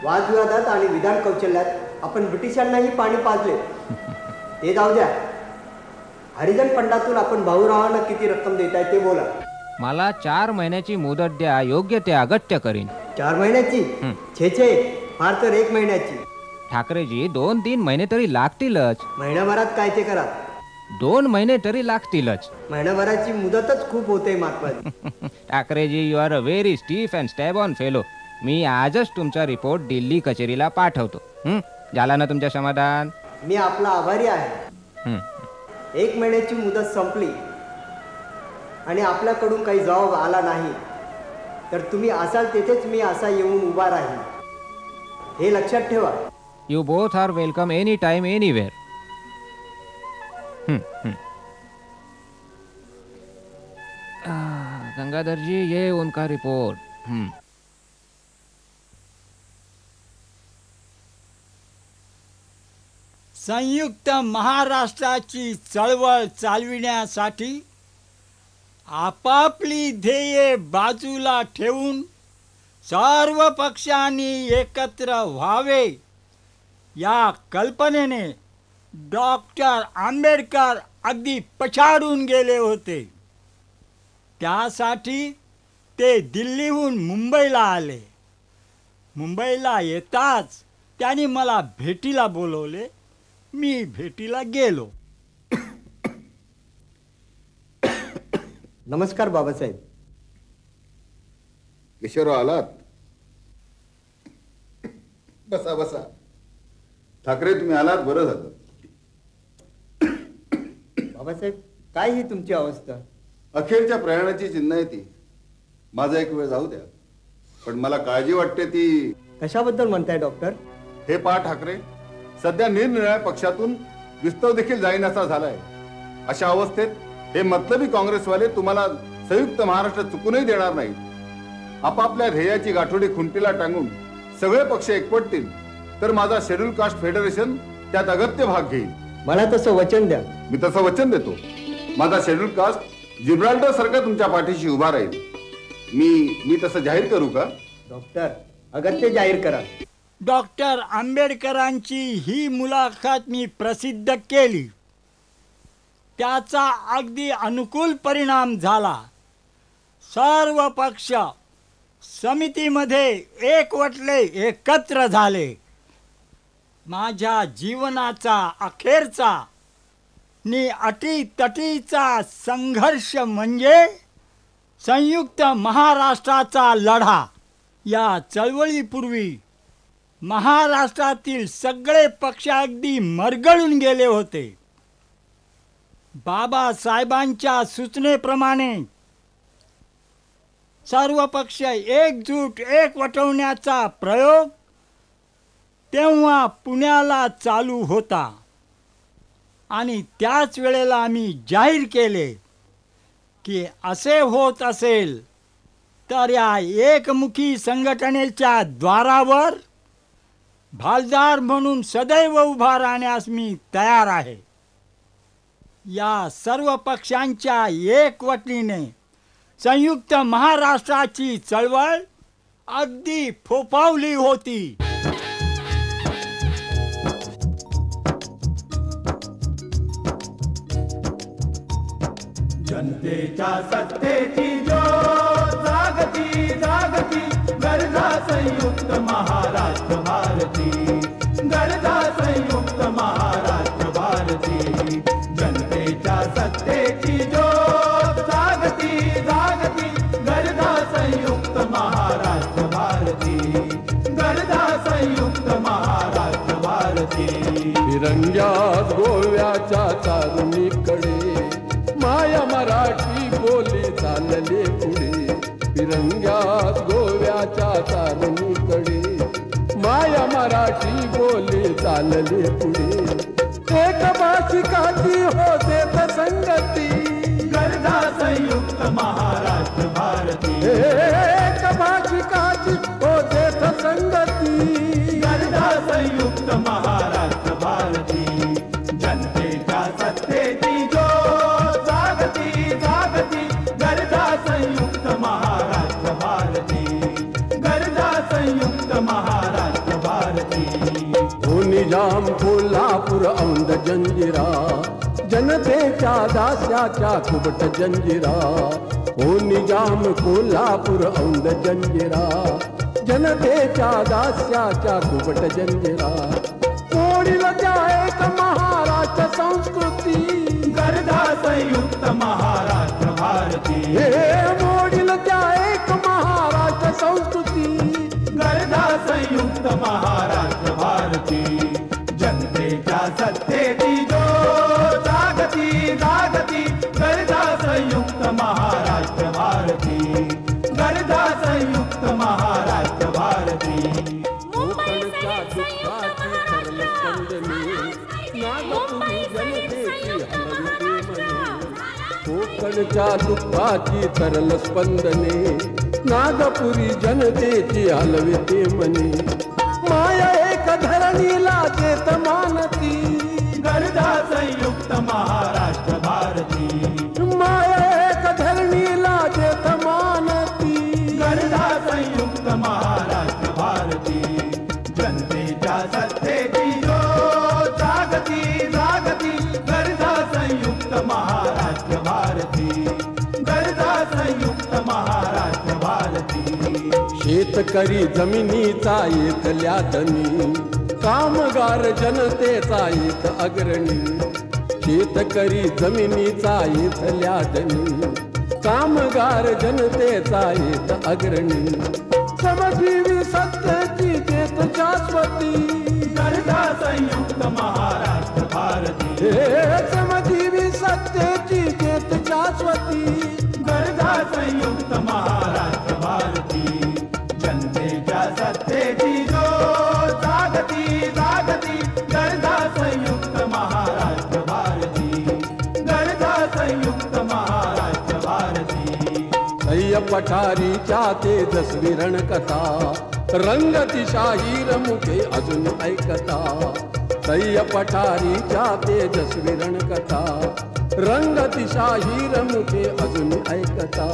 Speaker 18: वादविवादात आणि विधान कौशल्यात आपण ब्रिटिशांनाही पाणी पाजले. ते जाऊ द्या. हरिजन फंडातून आपण भाऊरावांना किती रक्कम देताय ते बोला.
Speaker 23: मला 4 महिन्याची मुदत द्या, योग्य ते अगत्य करीन.
Speaker 18: 4 महिन्याची? छे, फार तर 1 महिन्याची.
Speaker 23: ठाकरेजी, 2-3 महिने तरी लागतीलच.
Speaker 18: महिनाभरात काय ते करा.
Speaker 23: 2 महिने तरी लागतीलच.
Speaker 18: महिनाभराची मुदतच खूप होते महात्माजी.
Speaker 23: ठाकरेजी, you are a very stiff and stubborn fellow. मी आजच तुमचा रिपोर्ट दिल्ली कचेरीला पाठवतो. झाला ना तुमच्या समाधान?
Speaker 18: मी आपला आभारी आहे. 1 महिन्याची मुदत संपली आणि आपल्याकडून काही जबाब आला नाही तर तुम्ही असाल तेथेच मी असा येऊन उभा राहील. हे लक्षात ठेवा.
Speaker 23: You both are welcome any time anywhere. Gangadhar ji, ये उनका रिपोर्ट.
Speaker 2: संयुक्त महाराष्ट्राची चळवळ चालविण्यासाठी आपापली ध्येये बाजूला ठेवून सर्व पक्षांनी एकत्र व्हावे या कल्पनेने डॉक्टर आंबेडकर अगदी पछाडून गेले होते. त्यासाठी ते दिल्लीहून मुंबईला आले. मुंबईला येताच त्यांनी मला भेटीला बोलवले. मी भेटीला गेलो.
Speaker 18: नमस्कार बाबासाहेब.
Speaker 11: किशोरराव आलात? बसा बसा. ठाकरे, तुम्ही आलात, बरं झालं.
Speaker 18: बाबासाहेब, काय ही तुमची अवस्था?
Speaker 11: अखेरच्या प्रयाणाची चिन्ह आहे ती. माझा एक वेळ जाऊ द्या, पण मला काळजी वाटते ती.
Speaker 18: कशाबद्दल म्हणताय डॉक्टर?
Speaker 11: हे पहा ठाकरे, सध्या निरनिराळ्या पक्षातून विस्तव देखील जाईनासा झालाय. अशा अवस्थेत हे मतलबी काँग्रेसवाले तुम्हाला संयुक्त महाराष्ट्र चुकूनही देणार नाहीत. आपापल्या ध्येयाची गाठोडी खुंटीला टांगून सगळे पक्ष एकवटतील तर माझा शेड्यूल कास्ट फेडरेशन त्यात अगत्य भाग घेईल.
Speaker 18: मला तसं वचन द्या.
Speaker 11: मी तसं वचन देतो. माझा शेड्यूल कास्ट जिब्राल्टर सारखा तुमच्या पाठीशी उभा राहील. मी तसं जाहीर करू का?
Speaker 18: डॉक्टर अगत्य जाहीर करा.
Speaker 2: डॉक्टर आंबेडकरांची ही मुलाखत मी प्रसिद्ध केली. त्याचा अगदी अनुकूल परिणाम झाला. सर्व पक्ष समितीमध्ये एकवटले, एकत्र झाले. माझ्या जीवनाचा अखेरचा नि अटीतटीचा संघर्ष म्हणजे संयुक्त महाराष्ट्राचा लढा. या चळवळीपूर्वी महाराष्ट्रातील सगळे पक्ष अगदी मरगळून गेले होते. बाबासाहेबांच्या सूचनेप्रमाणे सर्व पक्ष एकजूट एकवटवण्याचा प्रयोग तेव्हा पुण्याला चालू होता आणि त्याच वेळेला आम्ही जाहीर केले की असे होत असेल तर या एकमुखी संघटनेच्या द्वारावर भालदार म्हणून सदैव उभा राहण्यास मी तयार आहे. या सर्व पक्षांच्या एकवटीने संयुक्त महाराष्ट्राची चळवळ अगदी फोफावली होती.
Speaker 5: जनतेच्या सत्तेची ज्योत जागती जागती गरजा संयुक्त महाराष्ट्र भारती. गरजा संयुक्त महाराष्ट्र भारती. जनतेच्या सत्तेची ज्योत जागती जागती गरजा संयुक्त महाराष्ट्र भारती. गरजा संयुक्त महाराष्ट्र भारती.
Speaker 6: तिरंग्यात गोव्याच्या चारुणीकडे माया मराठी बोली चालले पुढे. तिरंग्यात गोव्याच्या चारुणीकडे माया मराठी बोली चालले पुढे. एक भाषिकाची होते संगती
Speaker 5: गरजा संयुक्त महाराष्ट्र भारती.
Speaker 6: एक भाषिकाची होते संगती
Speaker 5: गरजा संयुक्त महाराष्ट्र भारती. जनतेच्या सत्तेची ज्योत जागती जागती गरजा संयुक्त महाराष्ट्र भारती. गरजा संयुक्त महाराष्ट्र भारती.
Speaker 6: हो निजाम कोल्हापूर औंध जंजिरा जनतेच्या दास्याच्या कुबट जंजिरा. हो निजाम कोल्हापूर औंध जंजिरा जनतेच्या दास्याच्या कुबट जंजिरा. मोडील त्या एक महाराष्ट्र संस्कृती
Speaker 5: गरजा संयुक्त महाराष्ट्र भारती.
Speaker 6: मोडील त्या एक महाराष्ट्र संस्कृती
Speaker 5: गरजा संयुक्त महाराष्ट्र भारती. जनतेच्या सत्तेची ज्योत जागती जागती गरजा संयुक्त महाराष्ट्र भारती. गरजा संयुक्त महाराष्ट्र भारती.
Speaker 6: कोकणच्या दुःखाची सरल स्पंदने नागपुरी जनतेची हलविते मने. कोकणच्या दुःखाची तरल स्पंदने नागपुरी जनतेची हलविते मने. माया एक धरणीला देत मानती
Speaker 5: गरजा संयुक्त महाराष्ट्र भारती.
Speaker 6: माया एक धरणीला देत मानती
Speaker 5: गरजा संयुक्त महाराष्ट्र भारती. जनतेच्या सत्तेची ज्योत जागती जागती गरजा संयुक्त महाराष्ट्र भारती. गरजा संयुक्त महाराष्ट्र भारती.
Speaker 6: शेतकरी जमिनीचा इथल्या धनी कामगार जनतेचा इथ अग्रणी. शेतकरी जमिनीचा इथल्या धनी कामगार जनतेचा इथ अग्रणी. श्रमजीवी सत्तेची चेत शाश्वती
Speaker 5: गरजा संयुक्त महाराष्ट्र भारती.
Speaker 6: श्रमजीवी सत्तेची चेत शाश्वती
Speaker 5: गरजा संयुक्त महाराष्ट्र भारती. जनतेच्या सत्तेची ज्योत जागती जागती गरजा संयुक्त महाराष्ट्र भारती. गरजा संयुक्त महाराष्ट्र भारती.
Speaker 6: सह्य पठारीच्या तेजस्वी रणकथा रंगती शाहीर मुखे अजून ऐकता. सह्य पठारीच्या तेजस्वी रणकथा रंगतिशाही रमुखे अजून ऐकता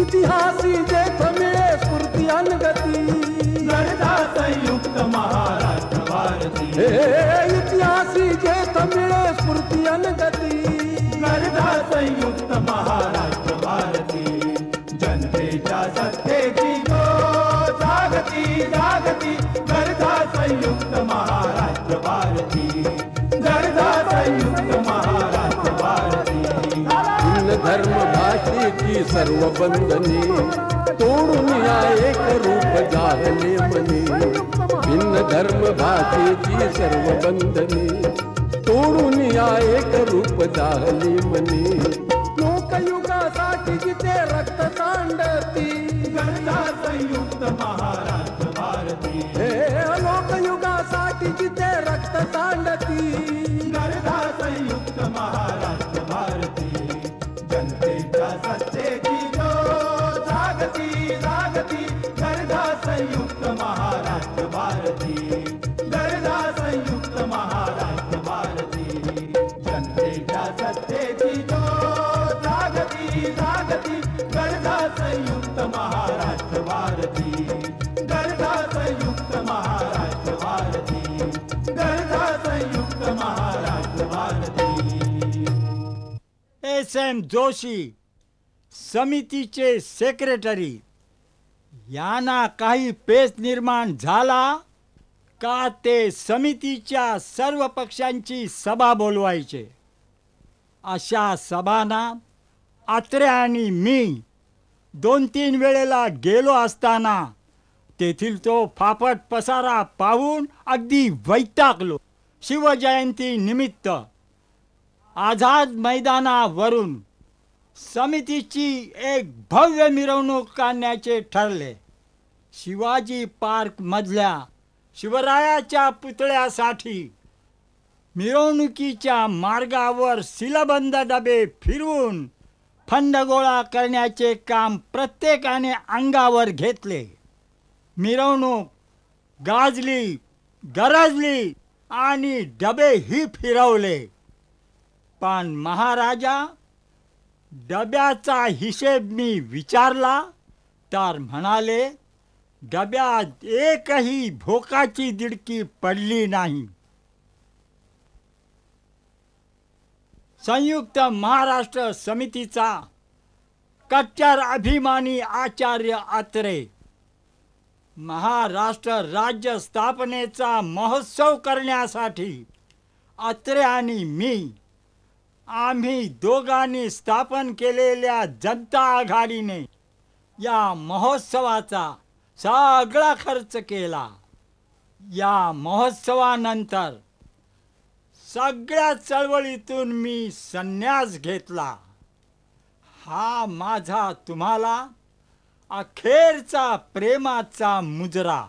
Speaker 6: इतिहासी जेथ मिळे स्फूर्ती अनगती
Speaker 5: गर्दा संयुक्त महाराष्ट्र भारती
Speaker 6: इतिहासी जेथ मिळे स्फूर्ती अनगती
Speaker 5: गर्दा संयुक्त महाराष्ट्र भारती जनतेच्या सत्तेची गो जागती जागती गर्दा संयुक्त महाराष्ट्र भारती गर्दा संयुक्त महाराष्ट्र भारती
Speaker 6: भिन्न धर्म भाषेची सर्व बंधने तोडून या एक रूप जाहले मने भिन्न धर्म भाषेची सर्व बंधने तोडून या एक रूप जाहले मने लोकयुगासाठी जिथे रक्त सांडती
Speaker 5: गर्दा संयुक्त महाराष्ट्र भारती
Speaker 6: लोकयुगासाठी जिथे रक्त सांडती
Speaker 5: गर्दा संयुक्त महाराष्ट्र भारती जनतेच्या सत्तेची गो जागती जागती गर्दा संयुक्त महाराष्ट्र भारती गर्दा संयुक्त महाराष्ट्र भारती जनतेच्या सत्तेची गो जागती जागती गर्दा संयुक्त महाराष्ट्र भारती गर्दा संयुक्त महाराष्ट्र भारती गर्दा संयुक्त महाराष्ट्र भारती
Speaker 2: SM जोशी समितीचे सेक्रेटरी यांना काही पेच निर्माण झाला का ते समितीच्या सर्व पक्षांची सभा बोलवायचे. अशा सभांना आत्रे आणि मी 2-3 वेळेला गेलो असताना तेथील तो फाफट पसारा पाहून अगदी वैतागलो. शिवजयंती निमित्त आझाद मैदानावरून समितीची एक भव्य मिरवणूक काढण्याचे ठरले. शिवाजी पार्क मधल्या शिवरायाच्या पुतळ्यासाठी मिरवणुकीच्या मार्गावर सीलबंद डबे फिरवून फंड गोळा करण्याचे काम प्रत्येकाने अंगावर घेतले. मिरवणूक गाजली, गरजली आणि डबेही फिरवले. पण महाराजा डब्याचा हिशेब मी विचारला तर म्हणाले, डब्यात एकही भोकाची दिडकी पडली नाही. संयुक्त महाराष्ट्र समितीचा कट्टर अभिमानी आचार्य आत्रे महाराष्ट्र राज्य स्थापनेचा महोत्सव करण्यासाठी आत्रे आणि मी आम्ही दोघांनी स्थापन केलेल्या जनता आघाडीने या महोत्सवाचा सगळा खर्च केला. या महोत्सवानंतर सगळ्या चळवळीतून मी संन्यास घेतला. हा माझा तुम्हाला अखेरचा प्रेमाचा मुजरा.